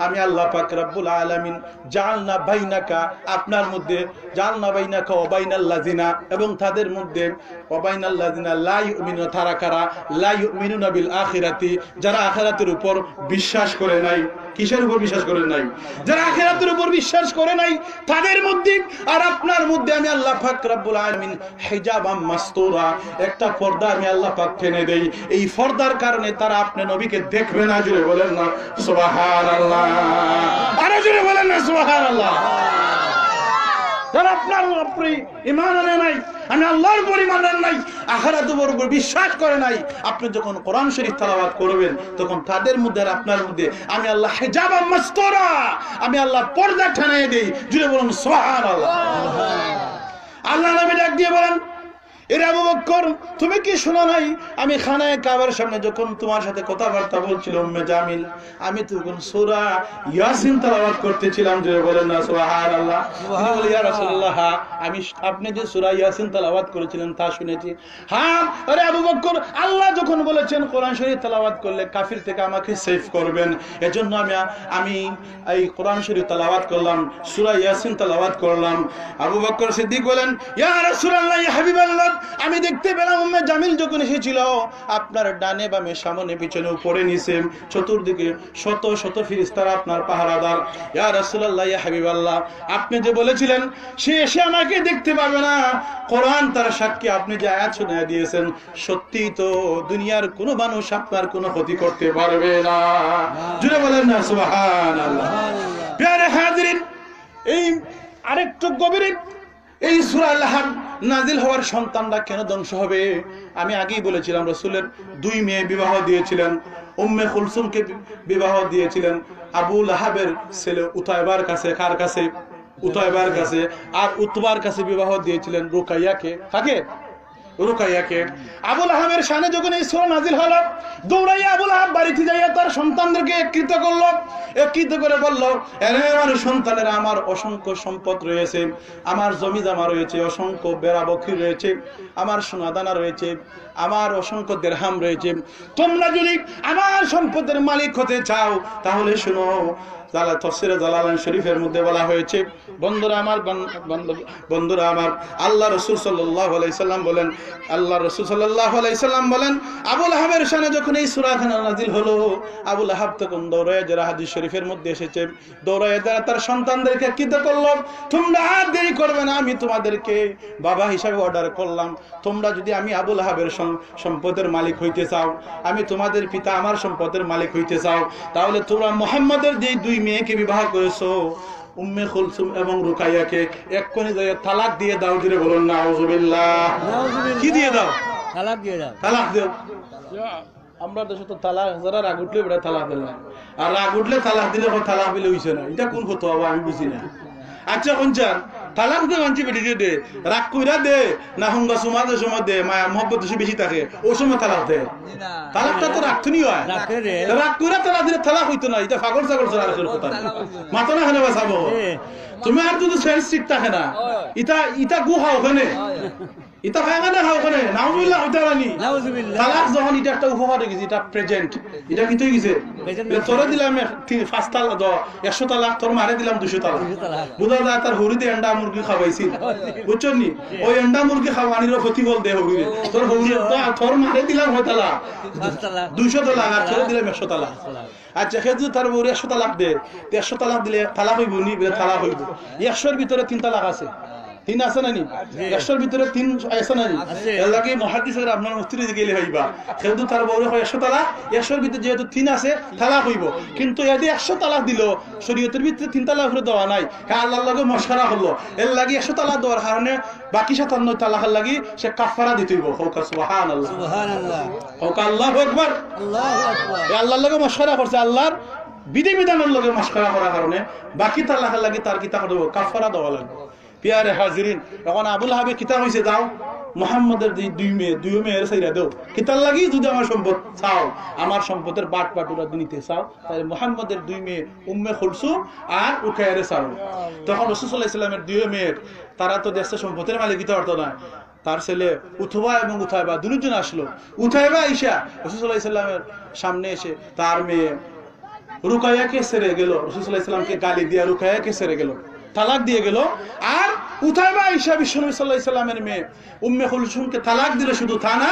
আমি আল্লাহ পাক রব্বুল আলামিন জাআলনা বাইনাকা, আপনার মধ্যে, জাআলনা বাইনাকা ওয়া বাইনাল লাযিনা, এবং তাদের মধ্যে ওয়া বাইনাল লাযিনা লা ইউমিনুনা, তারা কারা? লা ইউমিনুনা বিল আখিরাতি, যারা আখিরাতের উপর বিশ্বাস করে নাই। কিসের উপর বিশ্বাস করে নাই? যারা আখিরাতের উপর বিশ্বাস করে নাই, তাদের মধ্যে আর আপনার মধ্যে আমি আল্লাহ পাক রব্বুল আলামিন হিজাবাম মাসতুরা, একটা পর্দা আমি আল্লাহ পাক টেনে দেই, এই পর্দার কারণে তারা আপনি নবীকে দেখবে না। জুড়ে বলেন না সুবহানাল্লাহ, আরো জুড়ে বলেন না সুবহানাল্লাহ। যারা আপনার উপরে ঈমান আনে নাই, আমি আল্লাহর উপর ঈমান আনে নাই, আখিরাতের উপর বিশ্বাস করে নাই, আপনি যখন কোরআন শরীফ তেলাওয়াত করবেন, তখন তাদের মধ্যে আর আপনার মধ্যে আমি আল্লাহ হিজাবাম মাসতুরা, আমি আল্লাহ পর্দা টেনে দেই। জুড়ে বলুন সুবহানাল্লাহ। আল্লাহ নবী ডাক দিয়ে বলেন, এরে আবু বকর, তুমি কি শোনো নাই? আমি খানায় কাবার সামনে যখন তোমার সাথে কথাবার্তা বলছিলাম উম্মে জামিল, আমি তখন সূরা ইয়াসিন তেলাওয়াত করতেছিলাম। যে বলেন না সুবহানাল্লাহ। তিনি বলে, ইয়া রাসূলুল্লাহ, আমি আপনি যে সূরা ইয়াসিন তেলাওয়াত করেছিলেন তা শুনেছি। হ্যাঁ, আরে আবু বকর, আল্লাহ যখন বলেছেন কোরআন শরীফ তেলাওয়াত করলে কাফির থেকে আমাকে সেভ করবেন, এজন্য আমি এই কোরআন শরীফ তেলাওয়াত করলাম, সূরা ইয়াসিন তেলাওয়াত করলাম। আবু বকর সিদ্দিক বলেন, ইয়া রাসূলুল্লাহ, ইয়া হাবিবাল্লাহ, আমি দেখতে পেলাম উম্মে জামিল যখন এসেছিল আপনার ডানে বামে সামনে পিছনে উপরে নিচে চতুর্দিকে শত শত ফেরেশতারা আপনার পাহারাদার। ইয়া রাসূলুল্লাহ, ইয়া হাবিবাল্লাহ, আপনি যে বলেছিলেন সে এসে আমাকে দেখতে পাবে না, কোরআন তার সাক্ষী, আপনি যে আয়াত শুনিয়ে দিয়েছেন সত্যি তো দুনিয়ার কোনো মানুষ আপনার কোনো ক্ষতি করতে পারবে না। জুড়ে বলেন না সুবহানাল্লাহ। প্রিয় হাজিরিন, এই আরেকটু গভীরে এই সূরা আল-লাহব নাজিল হওয়ার সন্তানরা কেন ধ্বংস হবে? আমি আগেই বলেছিলাম রাসূলের দুই মেয়ে বিবাহ দিয়েছিলেন। উম্মে কুলসুমকে বিবাহ দিয়েছিলেন আবু লাহাবের ছেলে উতাইবার কাছে। কার কাছে? উতাইবার কাছে। আর উতবার কাছে বিবাহ দিয়েছিলেন রুকাইয়াকে। কাকে? রুকাইয়াকে। আবু লাহাবের শানে যখন এই সূরা নাজিল হলো, দৌড়াইয়া আবু লাহাব বাড়িতে যাইয়া তার সন্তানদেরকে একত্রিত করলো। একত্রিত করে বলল, আরে আমার সন্তানেরা, আমার অসংখ্য সম্পদ রয়েছে, আমার জমি জমা রয়েছে, অসংখ্য বেড়া বকরি রয়েছে, আমার সোনাদানা রয়েছে, আমার অসংখ্য দিরহাম রয়েছে। তোমরা যদি আমার সম্পদের মালিক হতে চাও তাহলে শুনো, তাফসীরে জালালাইন শরীফের মধ্যে বলা হয়েছে, বন্ধুরা আমার, বন্ধুরা আমার, আল্লাহ রাসূল সাল্লাল্লাহু আলাইহি সাল্লাম বলেন, আল্লাহ রাসূল সাল্লাল্লাহু আলাইহি সাল্লাম বলেন, আবু লাহাবের শানে যখন এই সূরা নাজিল হলো, আবু লাহাব তখন দৌড়ায়, যারা হাদিস শরীফের মধ্যে এসেছে, দৌড়ায় যারা তার সন্তানদেরকে কিত করল, তোমরা আর দেরি করবে না, আমি তোমাদেরকে বাবা হিসাবে অর্ডার করলাম। তোমরা যদি আমি আবু লাহাবের সম্পদের মালিক হইতে চাও, আমি তোমাদের পিতা আমার সম্পদের মালিক হইতে চাও, তাহলে তোমরা মুহাম্মাদের যে দুই মেয়েকে বিবাহ করেছো, উম্মে কুলসুম এবং রুকাইয়াকে, এক্ষুনি যাইয়া তালাক দিয়ে দাও। জুড়ে বলুন না আউযুবিল্লাহ। কি দিয়ে দাও? তালাক দিয়ে দাও। তালাক দাও। আমরা দেশে তো তালাক, যারা রাগ উঠলে বেড়া তালাক দিল না, আর রাগ উঠলে তালাক দিলে তালাক দিলে হইছে না। এটা কোন হতো আবার আমি বুঝি না। আচ্ছা কোনচান তালাক দে মানছি বেটি দে, রাগ কইরা দে না, হুঙ্গা সমাজের সময় দে, মায়া মহব্বত বেশি থাকে, ওই সময় তালাক দে। তালাকটা তো রাখতনি হয়, রাগ কইরা তালাক দিলে তালাক হইতো না। এটা পাগল ছাগল ছাড়া আসল কথা। মাথা না খানে বাঁচাবো তুমি, আর যদি সেন্স ঠিক থাকে না, ইটা গুহা ওখানে, ইটা খায় না খাও ওখানে, নাউজুবিল্লাহ হইতা রানি। তালাক যখন এটা একটা উপহার হয়ে গেছে, এটা প্রেজেন্ট, এটা কি হয়ে গেছে? তোরে দিলাম 5 তালাক, 100 তালাক, তোর মারে দিলাম 200 তালাক। বুঝা যায় তার হরিতে এন্ডা মুরগি খাওয়াইছিল, বুঝছো নি? ওই এন্ডা মুরগি খাওয়ানির প্রতিফল দে হরিরে। তোর হরিরে তোর মারে দিলাম 200 তালাক, আর তোরে দিলাম 100 তালাক। আচ্ছা সেজু তার বউরে 100 তালাক দে, 100 তালাক দিলে তালাক হইব নি? তালাক হইব। 100-র ভিতরে 3 তালাক আছে, 3 আছে না নি? 100-র ভিতরে 3 আছে না নি? এর লাগে মুহাদ্দিসরা আপনার মুফতিরে গেলে হইবা, সেজু তার বউরে 100 তালাক, 100-র ভিতরে যেহেতু 3 আছে তালাক হইব। কিন্তু এদি 100 তালাক দিল, শরীয়তের ভিতরে 3 তালাক করে দেওয়া নাই, হ্যাঁ আল্লাহর লাগে মশকরা হলো। এর লাগে 100 তালাক দেওয়ার কারণে বাকি 57 তালাকের লাগি সে কাফারা দিতে হইব। হোক সুবহানাল্লাহ, সুবহানাল্লাহ, হোক আল্লাহু আকবার, আল্লাহু আকবার। এই আল্লাহর লাগে মশকরা করছে, আল্লাহর বিধিবিধানের লগে মশকরা করার কারণে বাকি তালাকের লাগি তার কি তা দেব? কাফারা দেওয়া লাগবে। পিয়ারে হাজিরিন, এখন আবু লাহাবের কিতাব হইছে, দাও মুহাম্মাদের দুই মেয়ের সাইরা দাও। কিতাব লাগি যদি আমার সম্পদ চাও, আমার সম্পদের বাটুরা নিতে চাও, তাহলে মুহাম্মাদের 2 মেয়ে উম্মে কুলসুম আর রুকাইয়ারে চাও। তখন রাসূল সাল্লাল্লাহু আলাইহি ওয়াসাল্লামের 2 মেয়ের, তারা তো দেশের সম্পদের মালিক হতে পারতো না। তার ছেলে উতবা এবং উতাইবা দুজন আসলো। উতাইবা আইসা রাসূল সাল্লাল্লাহু আলাইহি ওয়াসাল্লামের সামনে এসে তার মেয়ে রুকাইয়াকে ছেড়ে গেল, রাসূল সাল্লাল্লাহু আলাইহি ওয়াসাল্লামকে গালি দিয়ে রুকাইয়াকে ছেড়ে গেল, তালাক দিয়ে গেল। আর উতাইবা আয়েশা বিশ্বনবী সাল্লাল্লাহু আলাইহি সাল্লামের মেয়ে উম্মে কুলসুমকে তালাক দিলে শুধু তা না,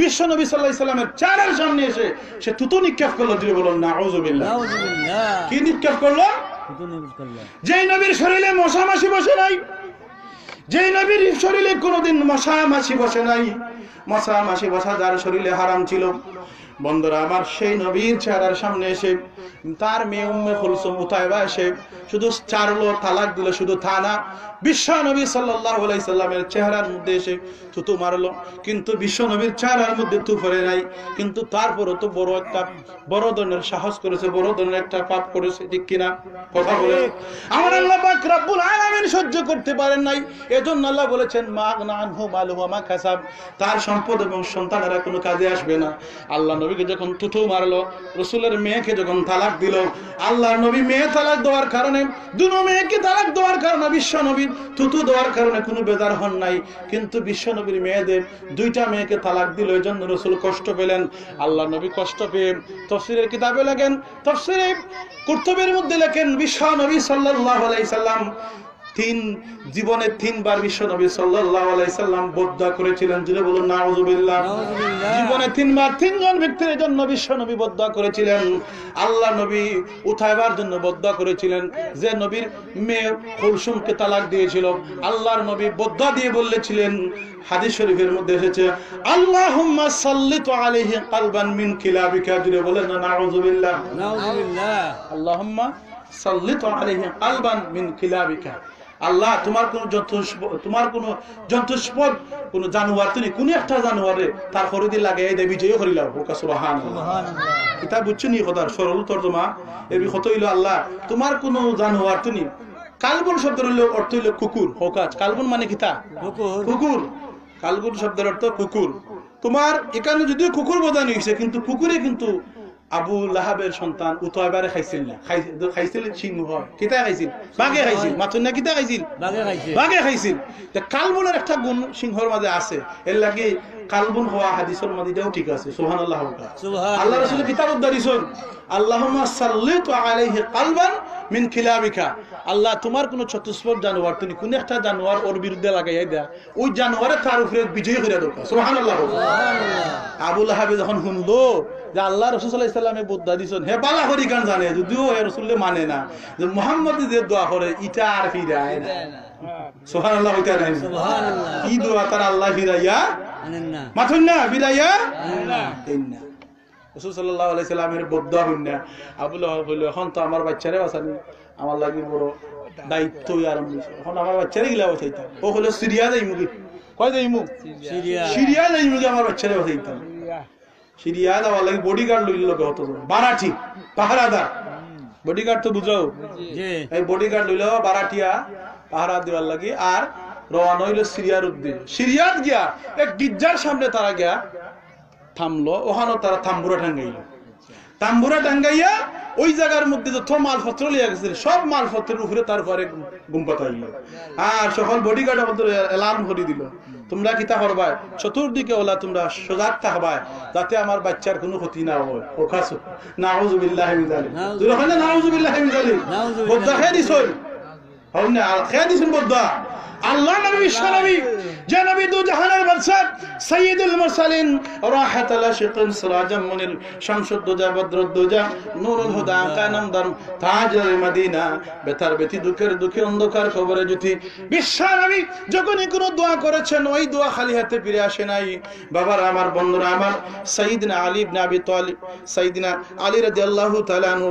বিশ্বনবী সাল্লাল্লাহু আলাইহি সাল্লামের চারের সামনে এসে সে থুতু নিক্ষেপ করলো। দিয়ে বলুন নাউযুবিল্লাহ, নাউযুবিল্লাহ। কি নিক্ষেপ করলো? থুতু নিক্ষেপ করলো। যেই নবীর শরীরে মশা মাছি বসে নাই, যেই নবীর শরীরে কোনোদিন মশা মাছি বসে নাই, মশা মাছি বসা যার শরীরে হারাম ছিল, বন্ধুরা আমার, সেই নবীর চেহারার সামনে এসে তার মেয়ে উম্মে কুলসুম উতাইবা এসে শুধু চারলো, তালাক দিল শুধু তা না, বিশ্ব নবী সাল্লাল্লাহু আলাইহি সাল্লামের চেহারার মধ্যে এসে থুতু মারলো। কিন্তু বিশ্ব নবীর চেহারার মধ্যে থু পড়ে নাই, কিন্তু তারপরও তো বড় ধরনের সাহস করেছে, বড় ধরনের একটা পাপ করেছে, ঠিক কিনা? কথা বলে আমার আল্লাহ পাক রব্বুল আলামিন সহ্য করতে পারেন নাই, এজন্য আল্লাহ বলেছেন মাগনা আনহু মালুহু ওয়া মা কাসাব, তার সম্পদ এবং সন্তানেরা কোনো কাজে আসবে না। আল্লাহ নবীকে যখন থুতু মারলো, রাসূলের মেয়েকে যখন তালাক দিল, আল্লাহর নবী মেয়ে তালাক দেওয়ার কারণে, দুনো মেয়েকে তালাক দেওয়ার কারণে, বিশ্ব নবীর থুতু দেওয়ার কারণে কোনো বেজার হন নাই, কিন্তু বিশ্ব নবীর মেয়েদের 2টা মেয়েকে তালাক দিল, এজন্য রাসূল কষ্ট পেলেন। আল্লাহ নবী কষ্ট পেয়ে তাফসীরের কিতাবে লেখেন, তাফসীরে কুরতুবীর মধ্যে লেখেন, বিশ্ব নবী সাল্লাল্লাহু আলাইহি সাল্লাম জীবনে 3 বার বিশ্ব নবী সাল্লাল্লাহু আলাইহি সাল্লাম বদদুয়া করেছিলেন। যিনি বলুন নাউযুবিল্লাহ। জীবনে 3 বার 3 জন ব্যক্তির জন্য বিশ্ব নবী বদদুয়া করেছিলেন। আল্লাহ নবী উতাইবার জন্য বদদুয়া করেছিলেন। যে নবীর মেয়ে কুলসুমকে তালাক দিয়েছিল, আল্লাহর নবী বদদুয়া দিয়ে বলেছিলেন, হাদিস শরীফের মধ্যে এসেছে, আল্লাহুম্মা সাল্লিত আলাইহি কালবান মিন কিলাবিকা। যিনি বলেন নাউযুবিল্লাহ। আল্লাহুম্মা সাল্লিত আলাইহি কালবান মিন কিলাবিকা। আল্লাহ তোমার কোন জন্তুস্পদ কোন জানোয়ার তুমি কোন একটা জানোয়ারে তার হরিদি লাগাই দে বিজয় করিলাও। ওকা সুবহানাল্লাহ। এটা বুঝছো নি খোদার সরল তর্জমা এর কত হইল, আল্লাহ তোমার কোন জানোয়ার তুমি, কালবন শব্দের অর্থ হইল কুকুর। হোকাজ কালবন মানে কিতা কুকুর। কালবন শব্দের অর্থ কুকুর। তোমার এখানে যদিও কুকুর বোঝানো হয়েছে, কিন্তু কুকুরে কিন্তু আবু লাহাবের সন্তান উতাইবারে খাইছিল না। খাইছিল সিংহ, কিতা খাইছিল? বাঘে খাইছিল। মাত্র না কিতা খাইছিল? বাঘে খাইছিল। কালবনের একটা গুণ সিংহর মাঝে আছে, এর লাগে কালবন হওয়া হাদিসের মধ্যে এটাও ঠিক আছে। সুবহানাল্লাহ। আল্লাহ রাসূল কিতাব উদ্ধারিছেন, আল্লাহুম্মা সাল্লিত আলাইহি কালবান মিন কিলাবিকা। আল্লাহ তোমার কোন চতুষ্পদ জানোয়ার তুমি কোন একটা জানোয়ার ওর বিরুদ্ধে লাগাইয়া দেয়া, ওই জানোয়ারে তার উপরে বিজয় করে দাও। সুবহানাল্লাহ। আবু লাহাবে যখন শুনলো যে আল্লাহ রাসূল সাল্লাল্লাহু আলাইহি ওয়াসাল্লামে বদদুয়া দিছেন, হে বালা করি গান জানে, যদিও হে রাসূলে মানে না যে মুহাম্মদ যে দোয়া করে এটা আর ফিরায় না। সুবহানাল্লাহ। ওইটা নাই সুবহানাল্লাহ। কি দোয়া তার আল্লাহ ফিরাইয়া আনেন না, মাথুন না ফিরাইয়া দেন না। রাসূল সাল্লাল্লাহু আলাইহি ওয়াসাল্লামের বদদুয়া হইন না। আবু লাহাব বলল, এখন তো আমার বাচ্চারে বাঁচানি আমার লাগি বড় দায়িত্ব আরম্ভ হইছে, এখন আমার বাচ্চারে গিলা বাঁচাইতাম। ও হলো সিরিয়া যাইমু। কই যাইমু? সিরিয়া যাইমু। আমার বাচ্চারে বাঁচাইতাম। সিরিয়া যাওয়ার লাগি বডিগার্ড লইল লোক হতো, বারাঠি পাহারাদার। বডিগার্ড তো বুঝাও, এই বডিগার্ড লইল বারাঠিয়া পাহারা দেওয়ার লাগি। আর রওনা হইল সিরিয়ার উদ্দেশ্যে। সিরিয়াত গিয়া এক গির্জার সামনে তারা গিয়া থামলো। ওখানে তারা তাম্বুরা টাঙ্গাইল। তাম্বুরা টাঙ্গাইয়া ওই জায়গার মধ্যে যত মালপত্র লিয়া গেছিল সব মালপত্রের উপরে তারপরে গুম পাতাইল। আর সকল বডিগার্ড এলার্ম করে দিল, তোমরা কিতা করবা, চতুর্দিকে ওলা তোমরা সজাগ থাকবা যাতে আমার বাচ্চার কোনো ক্ষতি না হয়। ওখাসু নাউযুবিল্লাহি মিন যালিক। দুই হলে নাউযুবিল্লাহি মিন যালিক। বদদুয়া খেয়ে দিছই, হন না খেয়ে দিছেন বদদুয়া। আল্লাহ নবী বিশ্ব নবী যে নবী দু জাহানের বাদশাহ সাইয়্যিদুল মুরসালিন রাহাতুল আশিকিন সিরাজাম মুনির শামসুদ দুজা বদরুদ দুজা নূরুল হুদা কানামদার তাজুল মদিনা বেতার বেতি দুঃখের দুঃখে অন্ধকার কবরে জ্যোতি। বিশ্ব নবী যখনই কোনো দোয়া করেছেন ওই দোয়া খালি হাতে ফিরে আসে নাই। বাবারা আমার, বন্ধুরা আমার, সাইয়্যিদনা আলী ইবনে আবি তালিব, সাইয়্যিদনা আলী রাদিয়াল্লাহু তাআলা আনহু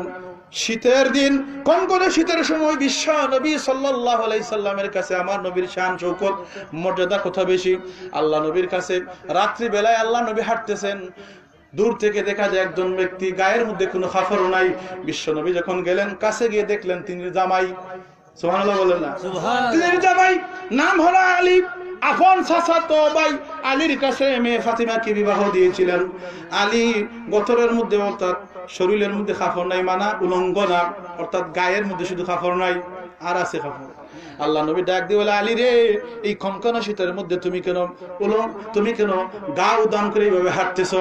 শীতের দিন কনকনে শীতের সময় বিশ্ব নবী সাল্লাল্লাহু আলাইহি সাল্লামের কাছে আমার নবীর শান শৌকত মর্যাদা কত বেশি। আল্লাহ নবীর কাছে রাত্রি বেলায় আল্লাহ নবী হাঁটতেছেন, দূর থেকে দেখা যায় একজন ব্যক্তি গায়ের মধ্যে কোনো কাপড় নাই। বিশ্ব নবী যখন গেলেন কাছে গিয়ে দেখলেন তিনি জামাই। সুবহানাল্লাহ বলেন না? সুবহানাল্লাহ। তিনি জামাই, নাম হলো আলী। আপন চাচাতো ভাই আলীর কাছে মেয়ে ফাতিমাকে বিবাহ দিয়েছিলেন। আলী গোত্রের মধ্যে অর্থাৎ শরীরের মধ্যে কাপড় নাই, মানা উলঙ্গ না, অর্থাৎ গায়ের মধ্যে শুধু কাপড় নাই আর আছে কাপড়। আল্লাহ নবী ডাক দিয়ে বলে, আলী রে, এই কনকনা শীতের মধ্যে তুমি কেন গা উদাম করে এইভাবে হাঁটতেছ?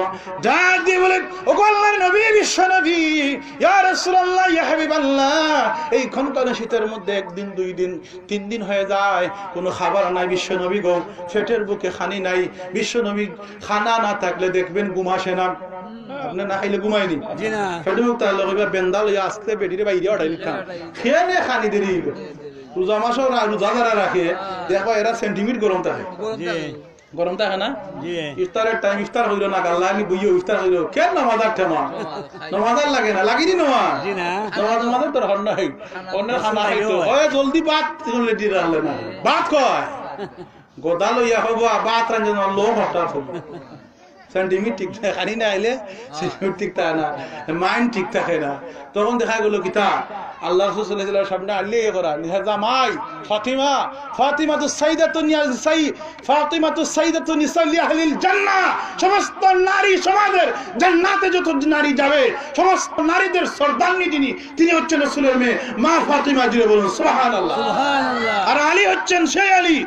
ডাক দিয়ে বলে, ও আল্লাহর নবী, বিশ্ব নবী, ইয়া রাসূলুল্লাহ, ইয়া হাবিবাল্লাহ, এই কনকনা শীতের মধ্যে একদিন, 2 দিন, 3 দিন হয়ে যায়, কোনো খাবার নাই। বিশ্ব নবী গো, পেটের বুকে খানি নাই। বিশ্ব নবী খানা না থাকলে দেখবেন ঘুম আসে না। আপনি না খাইলে ঘুমায়নি? জি না। পেটের মুখ তাহলে কইবা বেন্দা লইয়া আসতে বেডিরে বাইরে ওঠাই খান, খেয়ে নে খানি দেরি। রোজা মাসও রোজা যারা রাখে দেখো এরা সেন্টিমিটার গরম থাকে। গরম থাকে না? ইফতারের টাইম ইফতার হইল না, গাল্লা আমি বইও ইফতার হইল, কেন নামাজার ঠেমা নামাজার লাগে না, লাগিনি নমা নামাজ তোর হন নাই অন্যের খানা হইতো হয় জলদি বাত রেডি রাখলে না, বাত কয় গোদা লইয়া হবো বাত রাঞ্জন লোক হঠাৎ হবো। সেন্টিমিটার ঠিক খানি না আইলে সেন্টিমিটার ঠিক থাকে না, মাইন্ড ঠিক থাকে না। তখন দেখা গেল কিতা আল্লাহ রাসূল সাল্লাল্লাহু আলাইহি ওয়াসাল্লাম সামনে আল্লাহ করা নিহার জামাই ফাতিমাতু সাইয়্যিদাতু নিসা আহলিল জান্নাহ, সমস্ত নারী সমাজের জান্নাতে যত নারী যাবে সমস্ত নারীদের সর্দারনি তিনি হচ্ছেন রাসূলের মেয়ে মা ফাতিমা। জিরে বলুন সুবহানাল্লাহ। আর আলী হচ্ছেন সেই আলী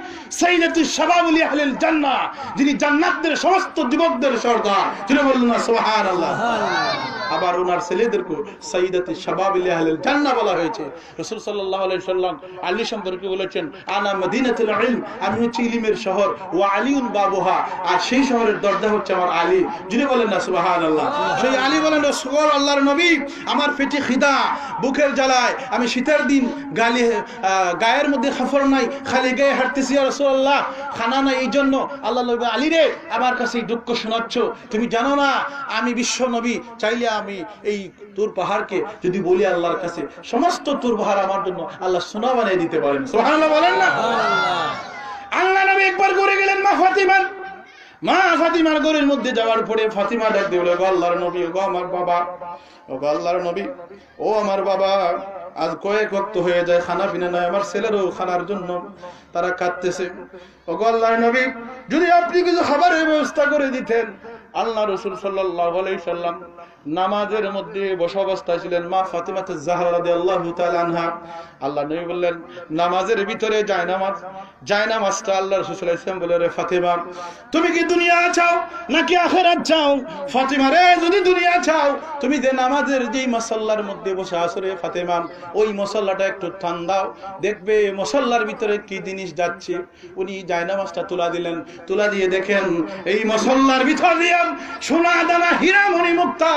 সাইয়্যিদাতু শাবাবুল আহলিল জান্নাহ, যিনি জান্নাতের সমস্ত যুবকদের সর্দার। জিরে বলুন না সুবহানাল্লাহ। আবার ওনার ছেলেদেরকে সাইয়্যিদাতি শাবাবিল আহলিল জান্নাহ বলা হয়েছে। রাসূল সাল্লাল্লাহু আলাইহি সাল্লাম আলী সম্পর্কে বলেছেন, আনা মদিনাতুল ইলম, আমি হচ্ছে ইলমের শহর, ওয়া আলিউন বাবুহা, আর সেই শহরের দরজা হচ্ছে আমার আলী। যিনি বলেন না সুবহানাল্লাহ। সেই আলী বলেন, রাসূল আল্লাহর নবী, আমার পেটে খিদা, বুকের জ্বালায়, আমি শীতের দিন গায়ের মধ্যে কাপড় নাই, খালি গায়ে হাঁটতেছি ইয়া রাসূলুল্লাহ, খানা নাই, এই জন্য আল্লাহ নবী, আলী রে আমার কাছে এই দুঃখ শোনাচ্ছ, তুমি জানো না আমি বিশ্ব নবী, চাইলে আমি এই তুর পাহাড়কে যদি বলি আল্লাহর কাছে, সমস্ত তুর পাহাড় আমার জন্য আল্লাহ সোনা বানিয়ে দিতে পারেন। সুবহানাল্লাহ বলেন না। আল্লাহ নবী একবার ঘুরে গেলেন মা ফাতিমার ঘরের মধ্যে যাওয়ার পরে ফাতিমা ডাক দিয়ে বলে, গো আল্লাহর নবী, গো আমার বাবা, ও গো আল্লাহর নবী, ও আমার বাবা, আজ কয়েক ওয়াক্ত হয়ে যায় খানা পিনা নাই, আমার ছেলেরও খানার জন্য তারা কাঁদতেছে। ও গো আল্লাহর নবী, যদি আপনি কিছু খাবারের ব্যবস্থা করে দিতেন। আল্লাহ রাসূল সাল্লাল্লাহু আলাইহি সাল্লাম নামাজের মধ্যে বসা অবস্থায় ছিলেন। মা ফাতিমা জাহরা রাদিয়াল্লাহু তাআলা আনহা, আল্লাহ নবী বললেন, নামাজের ভিতরে জায়নামাজটা আল্লাহ রাসূল সাল্লাল্লাহু আলাইহি সাল্লাম বলে, রে ফাতিমা, তুমি কি দুনিয়া চাও নাকি আখিরাত চাও? ফাতিমা রে, যদি দুনিয়া চাও, তুমি যে নামাজের যেই মুসাল্লার মধ্যে বসে আছো রে ফাতিমা, ওই মুসাল্লাটা একটু টান দাও, দেখবে মুসাল্লার ভিতরে কি জিনিস যাচ্ছে। উনি জায়নামাজটা তুলা দিলেন, তুলা দিয়ে দেখেন এই মুসাল্লার ভিতর দিয়ে সোনা দানা হীরা মণি মুক্তা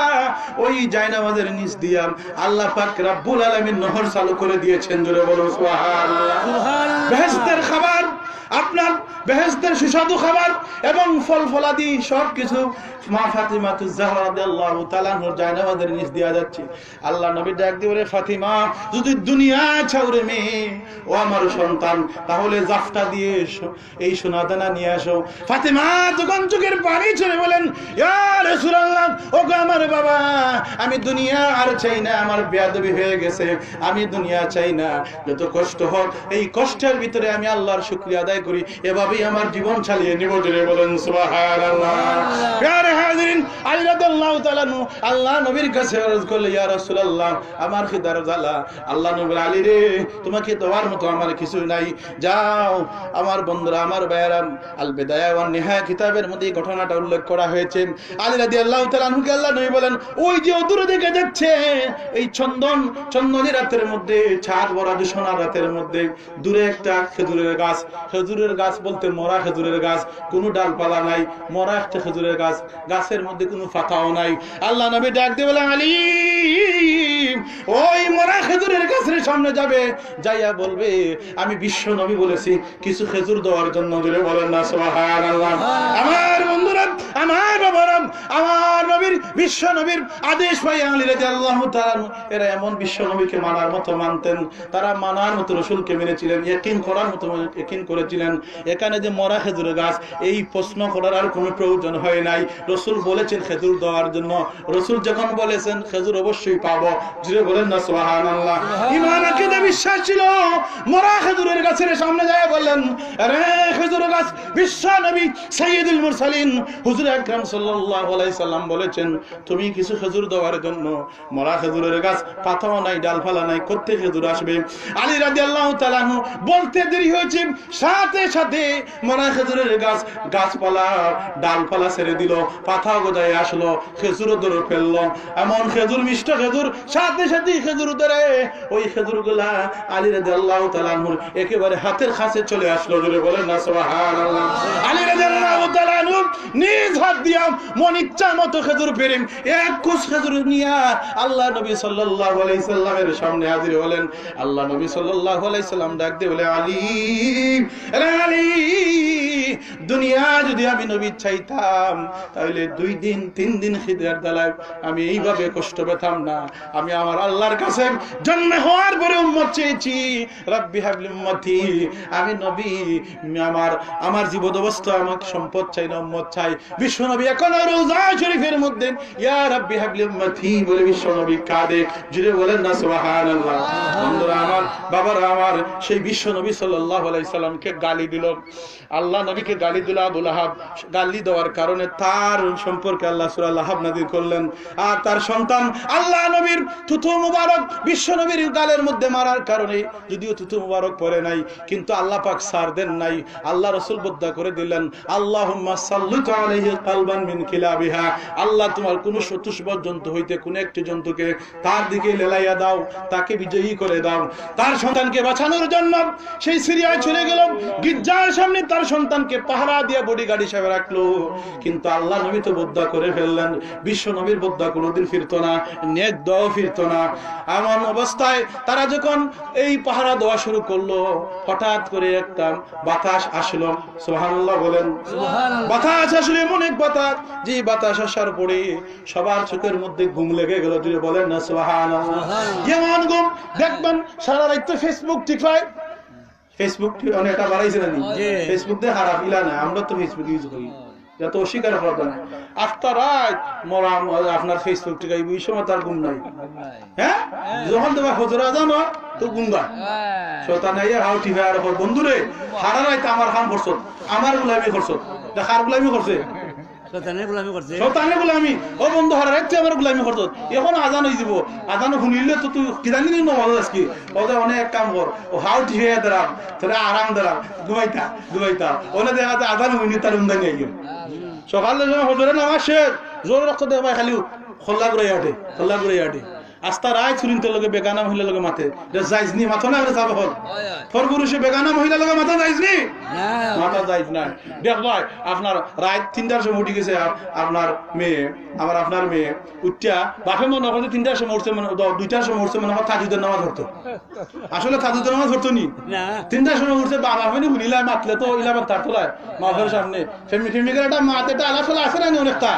ওই জায়নামাজের নিচ দিয়া আল্লাহ পাক রব্বুল আলামিন নহর চালু করে দিয়েছেন। জোরে বলুন সুবহানাল্লাহ। বেহেশতের খাবার, আপনার বেহেশতের সুস্বাদু খাবার এবং ফল ফলাদি সবকিছু মা ফাতিমা জাহরা রাদিয়াল্লাহু তাআলা আনহার জায়নামাজের নিচ দিয়া যাচ্ছে। আল্লাহ নবী ডাক দিয়ে বলে, ফাতিমা, যদি দুনিয়া চাও রে মেয়ে, ও আমার সন্তান, তাহলে জাফটা দিয়ে এই সোনা দানা নিয়ে আসো। ফাতিমা তখন চোখের পানি ছেড়ে বলেন, ইয়া রাসূলুল্লাহ, ও গো আমার বাবা, আমি দুনিয়া আর চাই না, আমার বেয়াদবি হয়ে গেছে, আমি দুনিয়া চাই না, যত কষ্ট হোক এই কষ্টের ভিতরে আমি আল্লাহর শুকরিয়া আদায় করি, এভাবেই আমার জীবন চালিয়ে নিব। জোরে বলেন সুবহানাল্লাহ। প্রিয় হাজিরিন, আলী রাদিয়াল্লাহু তাআলা আল্লাহ নবীর কাছে আরজ করলে, ইয়া রাসূলুল্লাহ, আমার খিদার জ্বালা। আল্লাহ নবী, আলী রে, তোমাকে দেওয়ার মতো আমার কিছু নাই, যাও। আমার বন্ধুরা, আমার ভাইয়েরা, আল বিদায়া ওয়ান নিহায়া কিতাবের মধ্যে ঘটনাটা উল্লেখ করা হয়েছে। আলী রাদিয়াল্লাহু তাআলা আনহুকে আল্লাহ নবী বলেন, ওই যে দূরে দেখে যাচ্ছে এই চন্দনী রাতের মধ্যে, ছাদ ভরা সোনার রাতের মধ্যে, দূরে একটা খেজুরের গাছ, খেজুরের গাছ বলতে মরা খেজুরের গাছ, কোনো ডালপালা নাই, মরা একটা খেজুরের গাছ, গাছের মধ্যে কোনো পাতাও নাই। আল্লাহ নবী ডাক দিয়ে বলে, আলী, ওই মরা খেজুরের গাছের সামনে যাবে, যাইয়া বলবে, আমি বিশ্ব নবী বলেছি কিছু খেজুর দেওয়ার জন্য। জোরে বলেন না সুবহানাল্লাহ। আমার বন্ধুরা, আমার বাবারা, আমার নবীর, বিশ্ব নবীর আদেশ পাই আলী রাদিয়াল্লাহু তাআলা এরা এমন বিশ্ব নবীকে মানার মতো মানতেন, তারা মানার মতো রাসূলকে মেনেছিলেন, ইয়াকিন করার মতো ইয়াকিন করেছিলেন। এখানে যে মরা খেজুরের গাছ, এই প্রশ্ন করার আর কোনো প্রয়োজন হয় নাই। রাসূল বলেছেন খেজুর দেওয়ার জন্য, রাসূল যখন বলেছেন খেজুর অবশ্যই পাবো। জোরে বলেন না সুবহানাল্লাহ। ঈমান আকীদা বিশ্বাস ছিল। মরা খেজুরের গাছের সামনে যায় বললেন, আরে খেজুর গাছ, বিশ্ব নবী সাইয়্যিদুল মুরসালিন হুজুর আকরাম সাল্লাল্লাহু আলাইহি সাল্লাম বলেছেন, তুমি কিছু খেজুর দেওয়ার জন্য। মরা খেজুরের গাছ, পাতাও নাই, ডালপালা নাই, কোত্থেকে খেজুর আসবে? আলী রাদিয়াল্লাহু তাআলা বলতে দেরি হয়েছে, সাথে সাথে মরা খেজুরের গাছ গাছপালা ডালপালা ছেড়ে দিল, পাতা গজায় আসলো, খেজুর ধরে ফেললো। এমন খেজুর, মিষ্ট খেজুর, সাথে সাথে খেজুর ধরে ওই খেজুর গুলা আলী রাদিয়াল্লাহু তাআলা একেবারে হাতের কাছে চলে আসলো। জোরে বলেন না সুবহানাল্লাহ। আলী রাদিয়াল্লাহু তাআলা নিজ হাত দিয়া মন ইচ্ছা মতো খেজুর পেরেন, এক কুশ খেজুর নিয়ে আল্লাহ নবী সাল্লাল্লাহু আলাইহি সাল্লামের সামনে হাজির হলেন। আল্লাহ নবী সাল্লাল্লাহু আলাইহি সাল্লাম ডাক দিয়ে বলে, আলী, আরে আলী, দুনিয়া যদি আমি নবী চাইতাম তাহলে 2 দিন 3 দিন খিদার জ্বালায় আমি এইভাবে কষ্ট পেতাম না। আমি আমার আল্লাহর কাছে জন্ম হওয়ার পরে উম্মত চেয়েছি, রাব্বি হাবলি উম্মতি। আমি নবী, আমার জীবন অবস্থা আমাকে সম্পদ চাই না, উম্মত চাই। বিশ্ব নবী এখন রওজা শরীফের মধ্যে ইয়া রাব্বি হাবলি উম্মতি বলে বিশ্ব নবী কাঁদে। জুড়ে বলেন না সুবহানাল্লাহ। বন্ধুরা আমার, বাবারা আমার, সেই বিশ্ব নবী সাল্লাল্লাহু আলাইহি সাল্লামকে গালি দিল। আল্লাহ নবীকে গালি দিল আবু লাহাব। গালি দেওয়ার কারণে তার সম্পর্কে আল্লাহ সূরা লাহাব নাযিল করলেন। আর তার সন্তান আল্লাহ নবীর থুতু মুবারক বিশ্ব নবী নবীর গালের মধ্যে মারার কারণে যদিও থুতু মুবারক পড়ে নাই, কিন্তু আল্লাহ পাক সার দেন নাই। আল্লাহ রাসূল বদ্দা করে দিলেন, আল্লাহুম্মা সাল্লিত আলাইহি কালবান মিন কিলাবিহা, আল্লাহ তোমার কোন চতুষ্পদ জন্তু হইতে কোন একটি জন্তুকে তার দিকে লেলাইয়া দাও, তাকে বিজয়ী করে দাও। তার সন্তানকে বাঁচানোর জন্য সেই সিরিয়ায় চলে গেল, গির্জার সামনে তার সন্তানকে পাহারা দিয়ে বডিগার্ড হিসেবে রাখলো। কিন্তু আল্লাহ নবী তো বদ্দা করে ফেললেন, বিশ্ব নবীর বদ্দা কোনোদিন ফিরতো না, নেক দোয়া ফিরতো না। এমন অবস্থায় তারা যখন এই পাহারা দেওয়া শুরু করলো, হঠাৎ করে একটা বাতাস আসলো। সুবহানাল্লাহ বলেন। বাতাস আসলে এমন এক বাতাস, যে বাতাস আসার পরে সবার চোখের মধ্যে ঘুম লেগে গেল। যদি বলেন না সুবহানাল্লাহ। যেমন ঘুম দেখবেন সারা রাত ফেসবুক টিপায়, ফেসবুক অনেকটা বাড়াইছে না, ফেসবুক দিয়ে খারাপ ইলা না, আমরা তো ফেসবুক ইউজ করি, যত অস্বীকার করা না। আফটার রাত মরাম আপনার ফেসবুক টিকাই ওই সময় তার ঘুম নাই। হ্যাঁ, যখন তোমার হজরা জানো তো ঘুম গায় শয়তান আইয়া হাউ টিভি আর বন্ধুরে সারা রাত আমার কাম করছ, আমার গোলামি করছ, কার গোলামি করছে? শয়তানের গোলামি। ও বন্ধু হারা রাত আমার গোলামি করছ, এখন আজান হয়ে যাব, আজান শুনিলে তো তুই কি জানি না নমাজ আজকে ওদের অনেক কাম কর, ও হাউ টিভি দাঁড়াম তাহলে আরাম দাঁড়াম, ঘুমাইতা ঘুমাইতা ওনে দেখা যায় আজান হইনি তার উন্দান নিয়ে গেল। সকালে যখন হজরে নামাজ শেষ জোর রক্ত দেখায় খালি খোল্লা করে আটে, খোল্লা করে আটে। আস্তা রায় চুরিনতে লগে বেগানা মহিলা লগে মাথে যাইজনি মাথা না যাবে হল ফর পুরুষে বেগানা মহিলা লগে মাথা যাইজনি মাথা যাইজ না। দেখ ভাই আপনার রাত 3টার সময় উঠে গেছে আপনার মেয়ে, আমার আপনার মেয়ে উঠিয়া বাপে মনে করছে 3টার সময় উঠছে, মানে 2টার সময় উঠছে, মনে হয় তাজুদের নামাজ ধরতো। আসলে তাজুদের নামাজ ধরতো নি, 3টার সময় উঠছে। বাবা মানে শুনিলাম মাতলে তো ইলাম তার তোলায় মাফের সামনে ফেমিকের একটা মাতে একটা আলাসলা আছে না অনেকটা,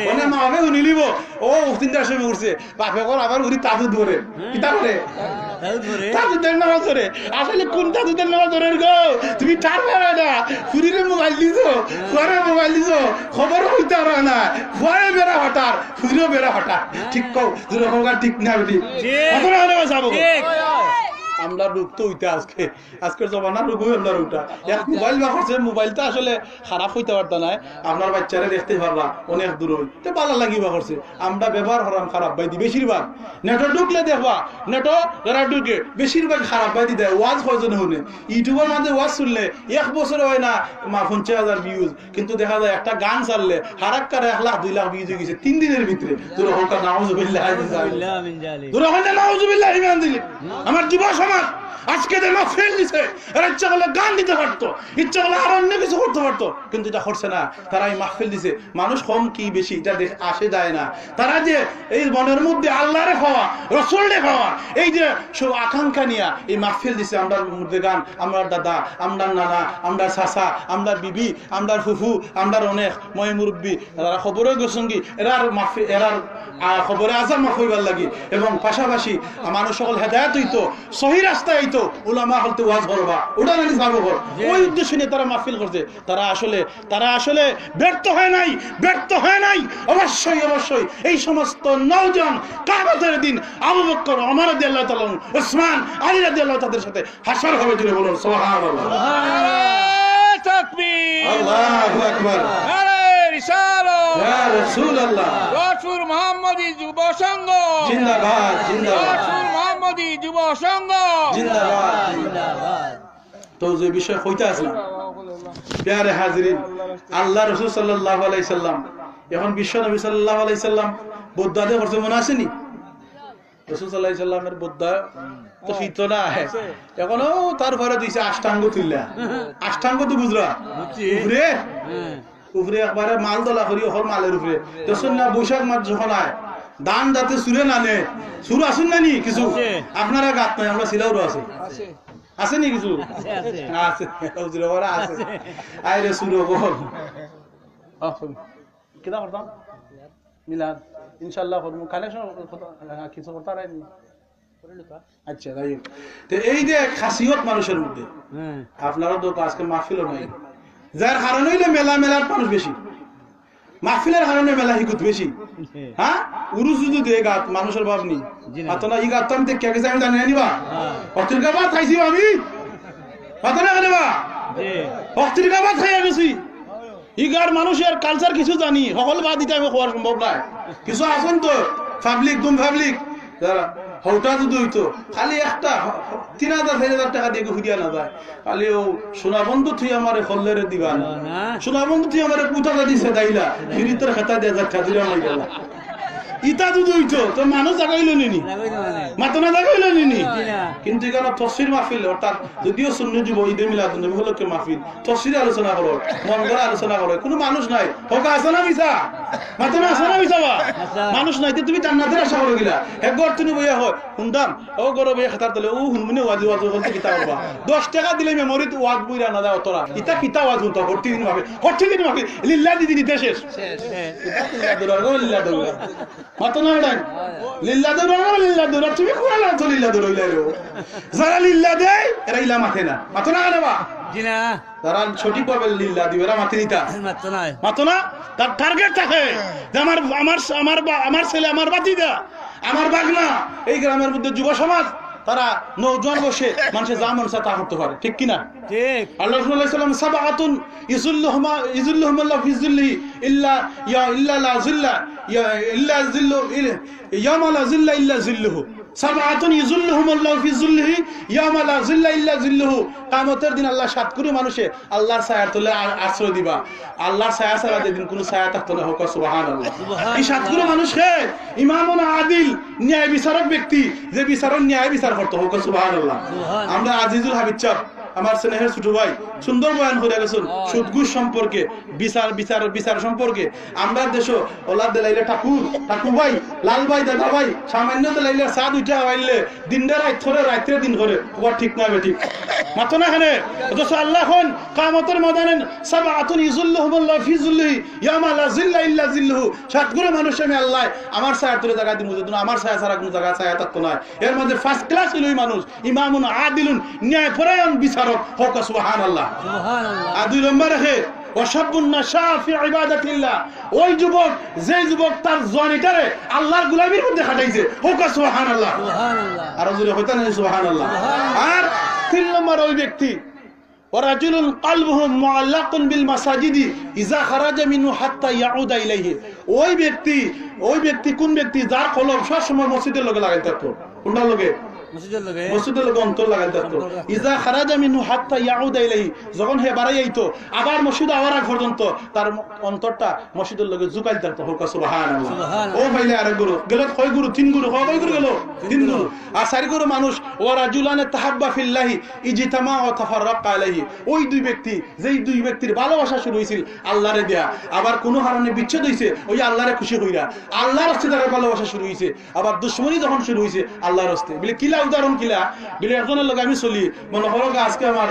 মানে মাফে শুনিলিব ও 3টার সময় উঠছে, বাপে কর আবার তাজু ধরে কিতা করে তাজুদের নামাজ ধরে। আসলে কোন তাজুদের নামাজ ধরে গো তুমি টার পারে না, ফুরিরে মোবাইল দিছো, ফুয়ারে মোবাইল দিছো, খবর হইতে পারে না, ফুয়ারে বেড়া হঠাৎ ফুরিও বেড়া হঠাৎ। ঠিক কও যেরকম ঠিক না বেটি যাবো আমরা রূপ তো হইতে আজকে আজকের জমানার রূপ হই আমরা রূপটা এক মোবাইল বা করছে। মোবাইলটা আসলে খারাপ হইতে পারতো না, আপনার বাচ্চারা দেখতে পারবা অনেক দূর হই তো ভালো লাগিবা করছে। আমরা ব্যবহার করাম খারাপ বাইদি বেশিরভাগ, নেটও ঢুকলে দেখবা নেটও যারা ঢুকে বেশিরভাগ খারাপ বাইদি দেয়। ওয়াজ কয়জনে শুনে ইউটিউবের মাঝে ওয়াজ শুনলে 1 বছর হয় না 50,000 ভিউজ, কিন্তু দেখা যায় একটা গান চাললে হারাক্কার 1 লাখ 2 লাখ ভিউজ হয়ে গেছে 3 দিনের ভিতরে। তোর হোকা নাউজুবিল্লাহ তোর ওখানে নাউজুবিল্লাহ ইমান দিলি। আমার যুব সমাজ আজকে যে মাহফিল দিছে এরা ইচ্ছা করলে গান দিতে পারতো, ইচ্ছা করলে আর অন্য কিছু করতে পারতো, কিন্তু এটা করছে না। তারা এই মাহফিল দিছে, মানুষ কম কি বেশি এটা আসে যায় না। তারা যে এই মনের মধ্যে আল্লাহরে খাওয়া রসুলরে খাওয়া এই যে সব আকাঙ্ক্ষা নিয়ে এই মাহফিল দিছে। আমরা মধ্যে গান, আমরা দাদা, আমরা নানা, আমরা চাচা, আমরা বিবি, আমরা ফুফু, আমরা অনেক মই মুরব্বী তারা খবরে গসঙ্গী এরার মাহফিল এরার খবরে আজান মাহফিল লাগি এবং পাশাপাশি মানুষ সকল হেদায়েত হইতো, সহি রাস্তায় হইতো, উলামা হলতে ওয়াজ করবা ওটা নাকি যাবো কর, ওই উদ্দেশ্য নিয়ে তারা মাহফিল করছে। তারা আসলে ব্যর্থ হয় নাই, ব্যর্থ হয় নাই। অবশ্যই অবশ্যই এই সমস্ত নওজোয়ান কিয়ামতের দিন আবু বকর, ওমর রাদিয়াল্লাহু তাআলা, উসমান, আলী রাদিয়াল্লাহু তাদের সাথে হাসর হবে। জুড়ে বলুন সুবহানাল্লাহ। নারে তাকবীর, আল্লাহু আকবার, নারে রিসালাত, ইয়া রাসূলুল্লাহ, রাসূল মুহাম্মদী যুব সংঘ জিন্দাবাদ, জিন্দাবাদ, রাসূল মুহাম্মদী যুব সংঘ জিন্দাবাদ, জিন্দাবাদ। তো যে বিষয় কইতে আসলাম প্যারে হাজিরিন, আল্লাহ রাসূল সাল্লাল্লাহু আলাইহি সাল্লাম এখন বিশ্ব নবী সাল্লাল্লাহু আলাইহি সাল্লাম বুদ্ধতে করতে মনে আসেনি? রাসূল সাল্লাল্লাহু আলাইহি সাল্লামের বুদ্ধ তো শীত না এখনো তারপরে দিছে অষ্টাঙ্গ তুললা। অষ্টাঙ্গ তো বুঝলা উপরে উপরে একবারে মাল দলা করি হল মালের উপরে দেখুন না। বৈশাখ মাস যখন আয় দান যাতে সুরে নানে, সুর আসুন না নি কিছু আপনারা গাত নাই, আমরা সিলাউরও আছে আছে নি কিছু আছে আছে আইরে সুর বল কিনা করতাম মিলাদ ইনশাআল্লাহ করব কানেকশন কিছু করতে পারেনি। আচ্ছা তাই তো এই যে খাসিয়ত মানুষের মধ্যে আপনারা তো আজকে মাহফিলও নাই, যার কারণে হইলে মেলার মানুষ বেশি, মাহফিলের কারণে মেলা হিকুত বেশি। হ্যাঁ উরুস যদি দিয়ে গাত মানুষের ভাব নি না ই গাত আমি দেখে গেছি আমি জানি নিবা পত্রিকা বাদ খাইছি আমি কথা না বা পত্রিকা বাদ খাইয়া গেছি। ইগার মানুষের কালচার কিছু জানি সকল বাদ দিতে আমি খোয়ার সম্ভব নাই। কিছু আছেন তো পাবলিক দুম পাবলিক যারা হৌটা যদি হইতো খালি একটা 3,000-4,000 টাকা দিয়ে ঘুরিয়া না যায় খালি ও সোনা বন্ধু তুই আমারে খল্লেরে দিবা না সোনা বন্ধু তুই আমারে পুতাটা দিছে দাইলা ফিরিতর খাতা দিয়ে যাক খাদিরা মাই গেল ইটা যদি হইতো তো মানুষ জাগাইল নিনি মাতনা জাগাইল নিনি কিন্তু এখানে তফসির মাহফিল অর্থাৎ যদিও সুন্নি যুব ঈদে মিলাদুন নবী হলকে মাহফিল তফসিরে আলোচনা করো মন করে আলোচনা করো কোনো মানুষ নাই হোক আছে না মিছা মাতনা আছে না মিছা বা মানুষ নাই তুমি জান্নাতের আশা করো গিলা এক ঘর তুমি বইয়া হয় শুনতাম ও গরো বইয়া খাতার তলে ও হুনমুনে ওয়াজি ওয়াজ বলতে কিতা করবা 10 টাকা দিলে মেমোরি তো ওয়াজ বইরা না দাও তোরা ইতা কিতা ওয়াজ হতো প্রতিদিন মাহফিল লিল্লাহ দিদি দিতে শেষ লিল্লাহ দৌড়া মাতনা নাই লিল্লাহ দৌড়া তুমি কোলা তো লিল্লাহ দৌড়া যারা লিল্লাহ দেয় এরা ইলা মাথে না মাতনা কেন বা জিনা তারা সঠিক ভাবে লিল্লাহ দিবে এরা মাথে নিতা মাতনা তার টার্গেট থাকে যে আমার ছেলে আমার বাতিদা আমার বাগনা এই গ্রামের মধ্যে যুব সমাজ তারা নওজোয়ান বসে মানুষের যা মন চায় তা করতে পারে ঠিক কিনা ঠিক আল্লাহ রাসূলুল্লাহ সাল্লাল্লাহু আলাইহি ওয়াসাল্লাম সাবআতুন ইযুল্লুহুমুল্লাহু ফি যিল্লিহি ইল্লা লা যিল্লা ইল্লা যিল্লু ইয়ামা লা যিল্লা ইল্লা যিল্লুহু সাবআতুন ইযুল্লুহুমুল্লাহু ফি যিল্লিহি ইয়ামা লা যিল্লা ইল্লা যিল্লুহু কিয়ামতের দিন আল্লাহ 7 করে মানুষে আল্লাহর ছায়ার তলে আশ্রয় দিবা আল্লাহর ছায়া ছাড়া যেদিন কোনো ছায়া থাকতো না হোক সুবহানাল্লাহ এই 7 করে মানুষকে ইমামুন আদিল ন্যায় বিচারক ব্যক্তি যে বিচারক ন্যায় বিচার করতে হোক সুবহানাল্লাহ আমরা আজিজুল হাবিব চাপ আমার স্নেহের ছোট ভাই সুন্দর বয়ান করে গেছেন সুদঘুষ সম্পর্কে বিচার সম্পর্কে আমরা দেশ ওলা দেলাইলে ঠাকুর ভাই লাল ভাই দাদা ভাই সামান্য দেলাইলে চা 2টা হইলে দিনটা রাত ধরে রাত্রে দিন করে ওয়া ঠিক না বেঠিক মাতো না খানে অথচ আল্লাহ কোন কিয়ামতের ময়দানে সাবআতুন ইযুল্লুহুমুল্লাহু ফি যিল্লিহি ইয়ামা লা যিল্লা ইল্লা যিল্লুহু 7 করে মানুষ আমি আল্লাহ আমার ছায়ার তলে জায়গা দিমু যদি আমার ছায়া ছাড়া কোনো জায়গা ছায়া থাকতো না এর মধ্যে ফার্স্ট ক্লাস হইলই মানুষ ইমামুন আদিলুন ন্যায়পরায়ণ বিচারক হোক সুবহানাল্লাহ সুবহানাল্লাহ আর 2 নম্বর আছে ওয়াশাবুন নাশা ফি ইবাদাতিল্লাহ ওই যুবক যে যুবক তার জওয়ানিটারে আল্লাহর গোলামির মধ্যে খাটাইছে হোক সুবহানাল্লাহ সুবহানাল্লাহ আর জোরে হইতা না সুবহানাল্লাহ আর 3 নম্বর ওই ব্যক্তি ওয়ারাজুলুন কলবুহু মুআল্লাকুন বিল মাসাজিদি ইযা খারাজা মিনহু হাত্তা ইয়াউদা ইলাইহি ওই ব্যক্তি কোন ব্যক্তি যার কলব সব সময় মসজিদের লগে লাগাই থাকতো কোনটার লগে মসজিদের লগে অন্তর লাগাই থাকতো ইযা খারাজা মিনহু হাত্তা ইয়াউদা ইলাইহি যখন হে বাড়াই আইতো আবার মসজিদ আওয়ার আগ পর্যন্ত তার অন্তরটা মসজিদের লগে ঝুকাই থাকতো হোক সুবহানাল্লাহ ও ভাইলে আরেক গুরু গেল কয় গুরু 3 গুরু কয় গুরু গেল 3 গুরু আর 4 গুরু মানুষ ওয়ারাজুলানে তাহাব্বা ফিল্লাহি ইজতামা ওয়া তাফাররাকা আলাইহি ওই 2 ব্যক্তি যেই 2 ব্যক্তির ভালোবাসা শুরু হইছিল আল্লাহরে দেয়া আবার কোন কারণে বিচ্ছেদ হইছে ওই আল্লাহরে খুশি কইরা আল্লাহর রাস্তায় তার ভালোবাসা শুরু হইছে আবার দুশমনি যখন শুরু হইছে আল্লাহর রাস্তায় বলে কিলা উদাহরণ কিলা বলে একজনের লগে আমি চলি মনে করো আজকে আমার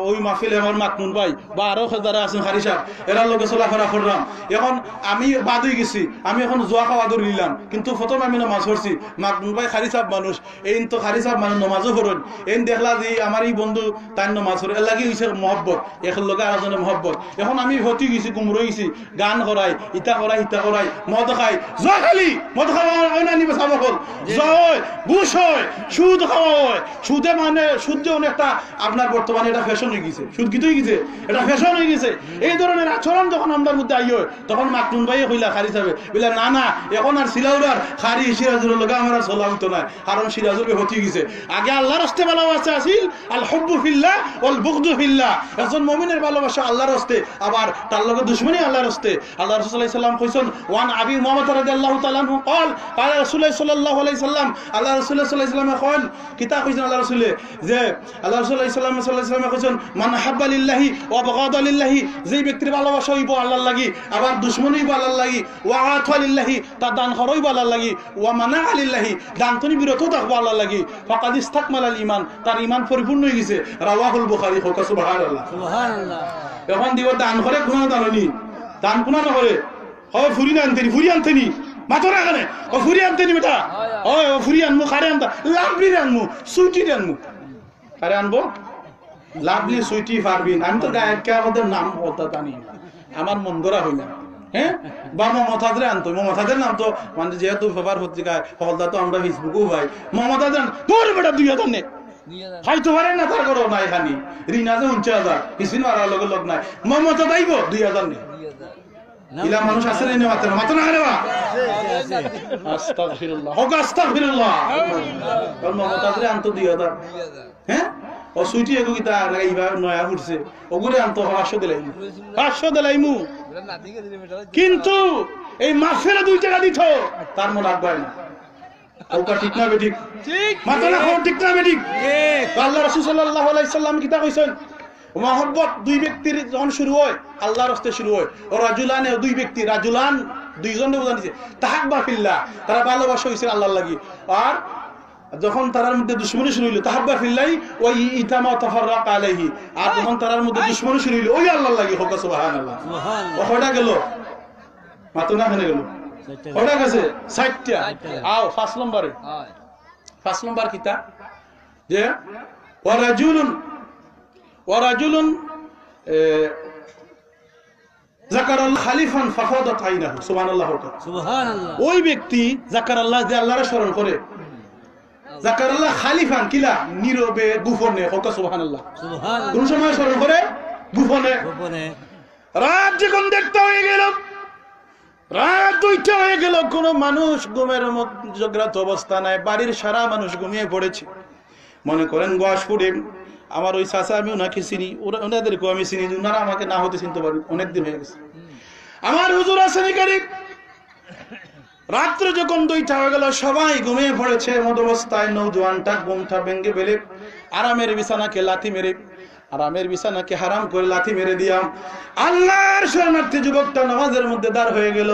ওই মাহফিলে আমার মাকমুন ভাই বা আরো যারা আছেন হারি সাহেব এরা লগে চলাফেরা করলাম এখন আমি বাদ হয়ে গেছি আমি এখন জোয়া খাওয়া ধরে নিলাম কিন্তু প্রথম আমি নামাজ পড়ছি মাকমুন ভাই হারি সাহেব মানুষ এই তো হারি সাহেব মানুষ নামাজও পড়েন এই দেখলা যে আমার এই বন্ধু তার নামাজ পড়ে এর লাগি হইছে মহব্বত এখন লগে আরেকজনের মহব্বত এখন আমি হতি গেছি গুমর হইছি গান করাই ইতা করাই মদ খাই জোয়া খালি মদ খাওয়া হয় না নিবে সাবা হল জয় বুশ হয় সুদ খাওয়া হয় সুদে মানে সুদ যে অনেকটা আপনার বর্তমানে এটা ফ্যাশন হয়ে গেছে সুদ কি হয়ে গেছে এটা ফ্যাশন হয়ে গেছে এই ধরনের আচরণ যখন আমার মধ্যে আই হয় তখন মাকতুন ভাই কইলা খারি যাবে বলে না এখন আর সিলাউরার খারি সিরাজুর লগে আমার আর চলা হইতো না কারণ সিরাজুর হতি গেছে আগে আল্লাহর রাস্তে ভালোবাসা আছিল আল হুব্বু ফিল্লাহ ওয়াল বুগদু ফিল্লাহ একজন মুমিনের ভালোবাসা আল্লাহর রাস্তে আবার তার লগে দুশমনি আল্লাহর রাস্তে আল্লাহ রাসূল সাল্লাল্লাহু আলাইহি সাল্লাম কইছেন ওয়ান আবি মুহাম্মদ রাদিয়াল্লাহু তাআলা আনহু قال قال رسول الله صلى الله عليه وسلم আল্লাহ রাসূল সাল্লাল্লাহু আলাইহি সাল্লাম কইল কিতা কইছেন আল্লাহ রাসূলে যে আল্লাহ রাসূল সাল্লাল্লাহু আলাইহি সাল্লাম কইছেন মান হাব্বা লিল্লাহি ওয়া বাগাদা লিল্লাহি যেই ব্যক্তির ভালোবাসা হইব আল্লাহর লাগি আবার দুশমনি হইব আল্লাহর লাগি ওয়া আতা লিল্লাহি তা দান হইব আল্লাহর লাগি ওয়া মানা লিল্লাহি দান তনি বিরত থাকব আল্লাহর লাগি ফাকাদ ইসতাকমালাল ঈমান তার ঈমান পরিপূর্ণ হয়ে গেছে রাওয়াহুল বুখারী হোক সুবহানাল্লাহ সুবহানাল্লাহ এখন দিব দান করে কোন দাননি দান কোন না করে হয় ফুরি আনতেনি মাতরা কানে ও ফুরি আনতেনি বেটা ওই ও ফুরি আনমু খারে আনতা লাভলি আনমু সুইটি আনমু খারে আনবো লাভলি সুইটি পারবিন আমি তো গায়ক আমাদের নাম কথা জানি আমার মন গড়া হইলা হ্যাঁ বা মমতাজরে আনতো মমতাজের নাম তো মানে যেহেতু পেপার পত্রিকায় হলদা তো আমরা ফেসবুকেও ভাই মমতাজের তোর বেটা 2000 নে খাইতে পারে না তার করো নাই খানি রিনা যে 49,000 কিছু মারার লগে লোক নাই মমতা দাইব 2000 নে ইলা মানুষ আছে না মাত্র মাত্র না রে বা আস্তাগফিরুল্লাহ হোক আস্তাগফিরুল্লাহ মমতাজরে আন্ত দিও দা হ্যাঁ ও সুইটি এগো কিতা লাগাইবা নয়া উঠছে ওগুরে আন্ত 500 দিলাইমু কিন্তু এই মাফেরা 2 টাকা দিত তার মন রাখবাই না ওটা ঠিক না বেঠিক ঠিক মাত্র না ঠিক না বেঠিক আল্লাহ রাসূল সাল্লাল্লাহু আলাইহি সাল্লাম কিতা কইছেন মহব্বত 2 ব্যক্তির যখন শুরু হয় আল্লাহর রাস্তে শুরু হয় ও রাজুলানে 2 ব্যক্তি রাজুলান দুইজনে বোঝানিছে তাহাব্বা ফিল্লাহ তারা ভালোবাসা হইছে আল্লাহর লাগি আর যখন তারার মধ্যে দুশমনি শুরু হইলো তাহাব্বা ফিল্লাহ ওই ইতামা তাফাররাক আলাইহি আর যখন তারার মধ্যে দুশমনি শুরু হইলো ওই আল্লাহর লাগি হোক সুবহানাল্লাহ ও হটা গেল মাত্র না হয়ে গেল হটা গেছে 60টা আও 5 নম্বরে 5 নম্বর কিতা যে ওয়ারাজুলুন যাকারাল্লাহ খালিফান ফাফাদাত আইনাহু সুবহানাল্লাহ ওই ব্যক্তি যাকারাল্লাহ যে আল্লাহর স্মরণ করে যাকারাল্লাহ খালিফান কিলা নীরবে গোপনে হোক সুবহানাল্লাহ কোন সময় স্মরণ করে গোপনে রাত যখন দেখতে হয়ে গেল রাত 2টা হয়ে গেল কোন মানুষ ঘুমের মধ্যে জাগ্রত অবস্থা নাই বাড়ির সারা মানুষ ঘুমিয়ে পড়েছে মনে করেন গোয়াসপুরে আমার ওই চাচা আমি ওনাকে চিনি ওনাদেরকেও আমি চিনি ওনারা আমাকে না হতে চিনতে পারি অনেকদিন হয়ে গেছে আমার হুজুর আসেনি কারিক রাত্রে যখন 2টা হয়ে গেল সবাই ঘুমিয়ে পড়েছে মদ অবস্থায় নৌজওয়ানটা ঘুমটা ভেঙে ফেলে আরামের বিছানাকে লাথি মেরে আরামের বিছানাকে হারাম করে লাথি মেরে দিয়াম আল্লাহর শরণার্থী যুবকটা নামাজের মধ্যে দাঁড় হয়ে গেল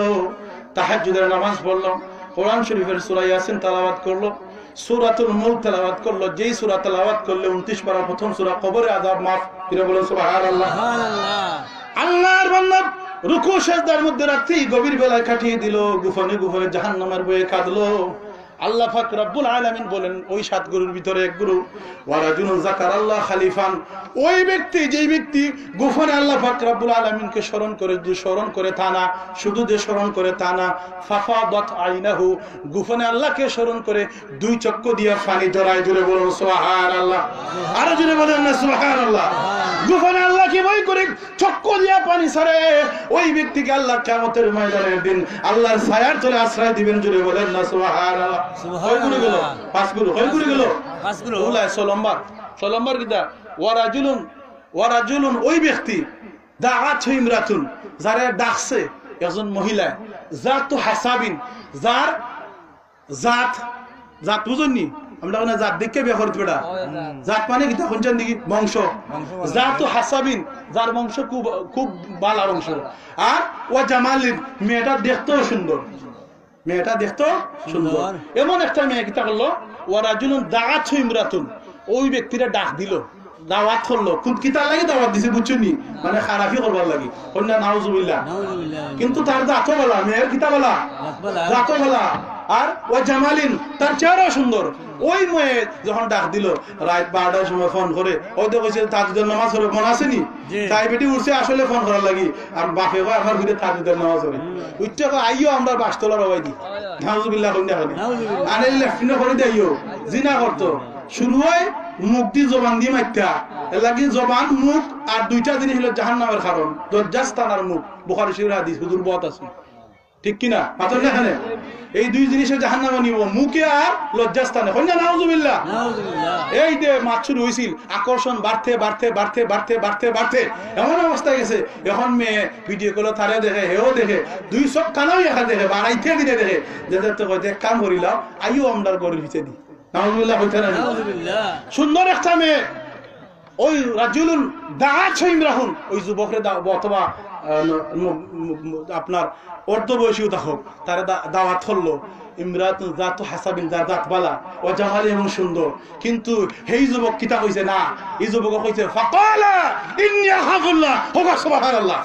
তাহাজ্জুদের নামাজ পড়লো কোরআন শরীফের সূরা ইয়াসিন তেলাওয়াত করলো সূরাতুল মুলক তেলাওয়াত করলো যেই সূরা তেলাওয়াত করলে 29 পারা প্রথম সূরা কবরে আযাব maaf ফিরে বলেন সুবহানাল্লাহ আল্লাহর বান্দা রুকু সিজদার মধ্যে রাত্রি গভীর বেলায় কাটিয়ে দিল গোপনে গোপনে জাহান্নামের ভয়ে কাঁদলো আল্লাহ পাক রব্বুল আলামিন বলেন ওই 7 গুরুর ভিতরে এক গুরু ওয়ারাজুলুন যাকারাল্লাহ খালিফান ওই ব্যক্তি যেই ব্যক্তি গোপনে আল্লাহ পাক রব্বুল আলামিনকে স্মরণ করে তা না শুধু যে স্মরণ করে তা না ফাফাদাত আইনাহু গোপনে আল্লাহকে স্মরণ করে 2 চক্ষু দিয়ে পানি জড়ায় জুড়ে বলুন সুবহানাল্লাহ আরো জুড়ে বলেন না সুবহানাল্লাহ গোপনে আল্লাহকে ভয় করে চক্ষু দিয়ে পানি ছাড়ে ওই ব্যক্তিকে আল্লাহ কিয়ামতের ময়দানের দিন আল্লাহর ছায়ার তলে আশ্রয় দিবেন জুড়ে বলেন না সুবহানাল্লাহ ওয়ারাজুলুন ওই ব্যক্তি দাআত ইমরাতুন যারা ডাকছে একজন মহিলা জাতু হাসাবিন যার জাত বুঝুননি আমরা ওনা জাত দেখে বিয়ে করতে বেটা জাত মানে কি তখন জান দেখি বংশ জাতু হাসাবিন যার বংশ খুব ভালো বংশ আর ওয়া জামালিন মেয়েটা দেখতেও সুন্দর মেয়েটা দেখতো সুন্দর এমন একটা মেয়ে কিতা করলো ওয়ারাজুলুন দাআত ইমরাতুন ওই ব্যক্তিরা ডাক দিল দাওয়াত করলো কোন কিতা লাগে দাওয়াত দিছে বুঝছনি মানে খারাপই করবার লাগি কন্যা নাউজুবিল্লাহ কিন্তু তার জাতও বলা মেয়ের কিতা বলা জাতও বলা আর ও জামালিন তার চেহারা সুন্দর ওই মেয়ে যখন ডাক দিল রাত 12টার সময় ফোন করে ওই তো কইছে তাজুদের নামাজ পড়ে মন আসেনি তাই বেটি উঠছে আসলে ফোন করার লাগি আর বাপে কয় আমার ভিতরে তাজুদের নামাজ পড়ে উঠতে কয় আইও আমরা বাসতলা রবাই দি নাউজুবিল্লাহ কন্যা খালি আরে লেফটিনে করে দিও জিনা করতো শুরু হয় মুখ দিয়ে জবান দিয়ে মাইতা লাগি জবান মুখ আর 2টা জিনিস হলো জাহান্নামের কারণ দজ্জাস্তান আর মুখ বুখারী শরীফের হাদিস হুজুর বহুত আছে ঠিক কি না পাতর না এখানে এই 2 জিনিসে জাহান্নামে নিব মুখে আর লজ্জাস্থানে কইনা নাউজুবিল্লাহ এই যে মাছুর হইছিল আকর্ষণ বাড়তে এমন অবস্থা গেছে এখন মেয়ে ভিডিও কল তারে দেখে হেও দেখে 2 চোখ কানাও দেখা দেখে বাড়াইতে দিনে দেখে যেতে তো কইতে কাম করিলাম আইও আমদার গরের ভিতরে দি নাউজুবিল্লাহ কইতে না সুন্দর একটা মেয়ে ওই রাজুলুন দাআত ইমরাহুন ওই যুবকরে অথবা আপনার অর্ধবয়সী থাকুক তারা দাওয়াত করলো ইমরাতুন জাতু হাসাবিন যার জাত বালা ও জামালি এবং সুন্দর কিন্তু এই যুবক কিতা কইছে না এই যুবক কইছে ফাকালা ইন্নী আখাফুল্লাহ হোক সুবহানাল্লাহ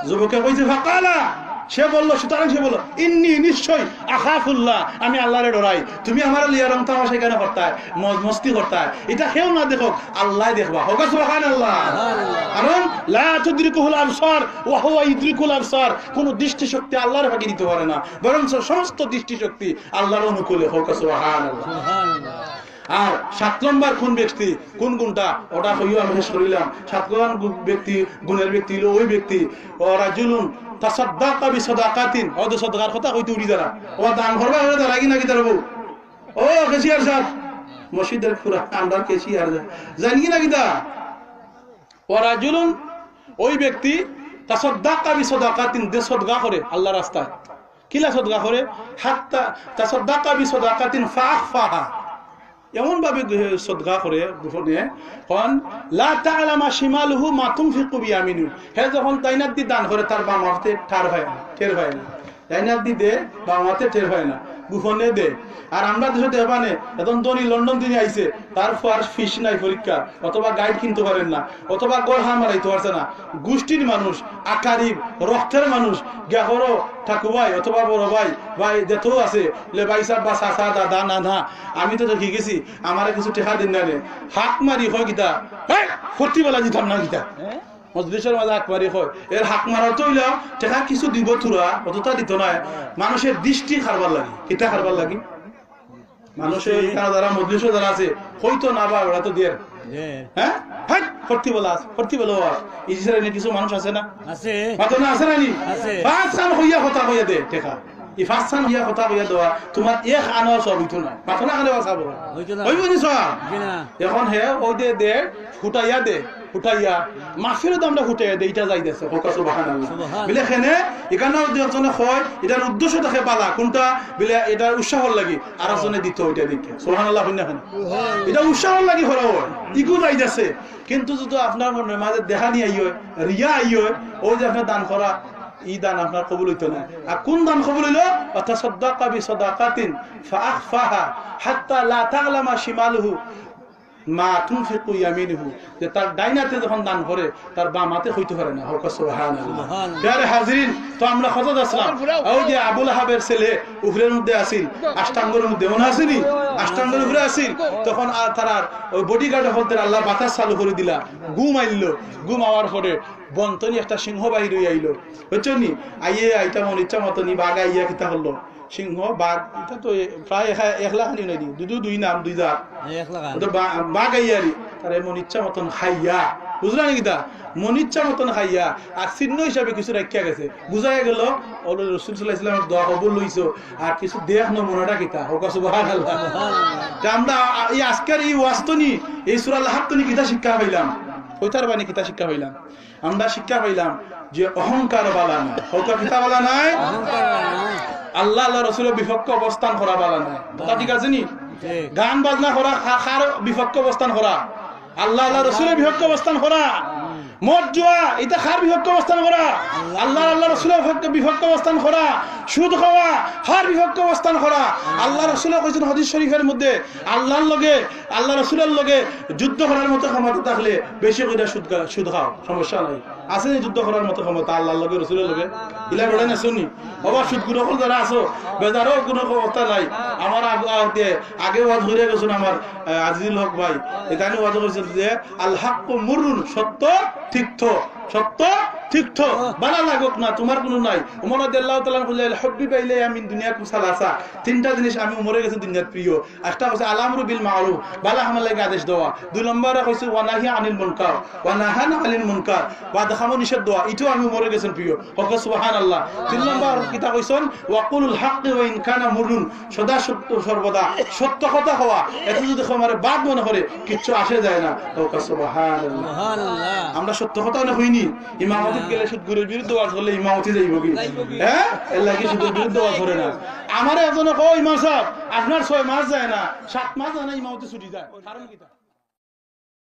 যুবকে কইছে ফাকালা সে বলল সুতরাং সে বলল ইন্নী নিশ্চয় আখাফুল্লাহ আমি আল্লাহরে ডরাই তুমি আমার লিয়া রং তামাশা কেন করতায় মজ মস্তি করতায় এটা কেউ না দেখো আল্লাহ দেখবা হোক সুবহানাল্লাহ কারণ লা তুদরিকুল আবসার ওয়া হুয়া ইদরিকুল আবসার কোন দৃষ্টি শক্তি আল্লাহর ফাঁকি দিতে পারে না বরং সমস্ত দৃষ্টি শক্তি আল্লাহর অনুকূলে হোক সুবহানাল্লাহ আর 7 নম্বর কোন ব্যক্তি কোন গুণটা ওটা হইও আমি শেষ করিলাম 7 নম্বর ব্যক্তি গুণের ব্যক্তি হলো ওই ব্যক্তি রাজুলুন তাসাদ্দাকা বিসাদাকাতিন ও তো সাদকার কথা কইতে উড়ি যারা ও দান করবা ওরে দাঁড়াই কি নাকি দাঁড়াবো ও কেসিয়ার সাহেব মসজিদের পুরা আমরা কেসিয়ার জানি কি নাকি দা ও রাজুলুন ওই ব্যক্তি তাসাদ্দাকা বিসাদাকাতিন যে সদকা করে আল্লাহর রাস্তায় কিলা সদকা করে হাত্তা তাসাদ্দাকা বিসাদাকাতিন ফাখফাহা এমন ভাবে সদকা করে গোপনে কোন লা তাআলামা শিমালুহু মা তুনফিকু বিয়ামিনু হে যখন তাইনাত দি দান করে তার বাম হাতে টের হয় না তাইনাত দি দে বাম হাতে টের হয় না গোপনে দে আর আমরা দেশে দেবানে এখন ধনী লন্ডন থেকে আইছে তার ফার্স্ট ফিশ নাই পরীক্ষা অথবা গাইড কিনতে পারেন না অথবা গড়হা মারাইতে পারছে না গোষ্ঠীর মানুষ আকারিব রক্তের মানুষ গাহরো ঠাকুরভাই অথবা বড় ভাই যেতেও আছে লে ভাই সাহেব বা চাচা দাদা নানা আমি তো দেখি গেছি আমারে কিছু টেকা দিন না রে হাক মারি হয় গীতা ফর্তি বেলা দিতাম না গীতা মজলিসের মাঝে হাক মারি হয় এর হাক মারার তো হইলাম টেকা কিছু দিব থুরা অতটা দিত না মানুষের দৃষ্টি খারবার লাগে কিতা খারবার লাগে মানুষের যারা মজলিসে যারা আছে হয়তো না বা ওরা তো দিয়ে হ্যাঁ হ্যাঁ ফর্তি বেলা ইসরায়েলের কিছু মানুষ আছে না আছে না আছে না নি পাঁচ খান হইয়া কথা কইয়া দে টেকা ই পাঁচ খান হইয়া কথা কইয়া দেওয়া তোমার এক আনো সব হইতো না পাথনা খানে বাঁচাবো হইব নি সব এখন হে ওই দে ফুটাইয়া মাফিরও দামটা ফুটাইয়া দে এটা যাইতেছে বিলে খেনে এখানে একজনে হয় এটার উদ্দেশ্য দেখে পালা কোনটা বিলে এটার উৎসাহর লাগি আর একজনে দিত ওইটা দিকে সুবহানাল্লাহ এটা উৎসাহর লাগি হরা হয় ইগু যাইতেছে কিন্তু যদি আপনার মনের মাঝে দেখা নিয়ে আইয় রিয়া আইয় ওই যে আপনার দান করা ই দান আপনার কবুল হইতো না আর কোন দান কবুল হইল তাসাদ্দাকা বিসাদাকাতিন ফাআখফাহা হাত্তা লা তা'লামা শিমালুহু মা তুনফিকু ইয়ামিনুহু যে তার ডাইনাতে যখন দান করে তার বাম হাতে হইতে পারে না হোক সুবহানাল্লাহ প্রিয় হাজিরিন তো আমরা হযরত আসলাম ওই যে আবু লাহাবের ছেলে উফরের মধ্যে আছিল আষ্টাঙ্গের মধ্যে মনে আসেনি আষ্টাঙ্গের উপরে আছিল তখন আর তার ওই বডিগার্ড হলদের আল্লাহ বাতাস চালু করে দিলা ঘুম আইলো ঘুম আওয়ার পরে বন্তনি একটা সিংহ বাহির হয়ে আইলো বুঝছনি আইতা মন ইচ্ছা মতনি বাঘ আইয়া কিতা হলো সিংহ বাঘ এটা তো প্রায় 1 লাখ নাই দুই নাম দুই জাত 1 লাখ তো বাঘ আইয়ারি তার মন ইচ্ছা মতন খাইয়া বুঝলা নাকি তা মন ইচ্ছা মতন খাইয়া আর চিহ্ন হিসাবে কিছু রাখিয়া গেছে বুঝাই গেল রাসূল সাল্লাল্লাহু আলাইহি ওয়াসাল্লামের দোয়া কবুল হইছো আর কিছু দেখ ন মনটা কিতা হোক সুবহানাল্লাহ আমরা এই আজকের এই ওয়াস্তনি এই সূরা আল হাক্কনি কিতা শিক্ষা পাইলাম কইতার বাণী কিতা শিক্ষা পাইলাম আমরা শিক্ষা পাইলাম যে অহংকার বালা নাই হোক কিতা বালা নাই আল্লাহ রাসূলের বিপক্ষ অবস্থান করা বালা নাই কথা ঠিক আছে নি গান বাজনা করা খার বিপক্ষ অবস্থান করা আল্লাহ রাসূলের বিপক্ষ অবস্থান করা মদ জুয়া এটা খার বিপক্ষ অবস্থান করা আল্লাহ রাসূলের বিপক্ষ অবস্থান করা সুদ খাওয়া খার বিপক্ষ অবস্থান করা আল্লাহ রাসূলের কইছেন হাদিস শরীফের মধ্যে আল্লাহর লগে আল্লাহ রাসূলের লগে যুদ্ধ করার মতো ক্ষমতা থাকলে বেশি কইরা সুদ খাও সমস্যা নাই আছে যুদ্ধ করার মতো ক্ষমতা আল্লাহর লগে রাসূলের লগে ইলা বলে না শুনি আবার সুদগুলো হল যারা আছো বেজারও কোনো কথা নাই আমার আগে ওয়াজ হয়ে গেছেন আমার আজিজুল হক ভাই এখানে ওয়াজ করেছেন যে আল হাক্কু মুরুন সত্য তিক্ত সত্য তিক্ত বালা লাগুক না তোমার কোনো নাই ওমর রাদিয়াল্লাহু তাআলা বললেন হুব্বিবা ইলাইয়া মিন দুনিয়াকুম সালাসা তিনটা জিনিস আমি উমরে গেছে দুনিয়ার প্রিয় একটা হচ্ছে আলামরু বিল মারুফ বালা আমল লাগে আদেশ দেওয়া দুই নম্বরে কইছে ওয়া নাহি আনিল মুনকার ওয়া নাহানা আনিল মুনকার ওয়া দেখামো নিষেধ দেওয়া এটাও আমি উমরে গেছেন প্রিয় হোক সুবহানাল্লাহ তিন নম্বর কিতা কইছেন ওয়াকুলুল হাক্কি ওয়া ইন কানা মুরুন সদা সত্য সর্বদা সত্য কথা হওয়া এত যদি আমারে বাদ মনে করে কিচ্ছু আসে যায় না হোক সুবহানাল্লাহ আমরা সত্য কথা না হইনি ইমামতি গেলে সুদগুরের বিরুদ্ধে ওয়াজ করলে ইমামতি যাইব কি হ্যাঁ এর লাগি সুদের বিরুদ্ধে ওয়াজ করে না আমারে একজনে কয় ইমাম সাহেব আপনার 6 মাস যায় না 7 মাস যায় না ইমামতি ছুটি যায় কারণ কি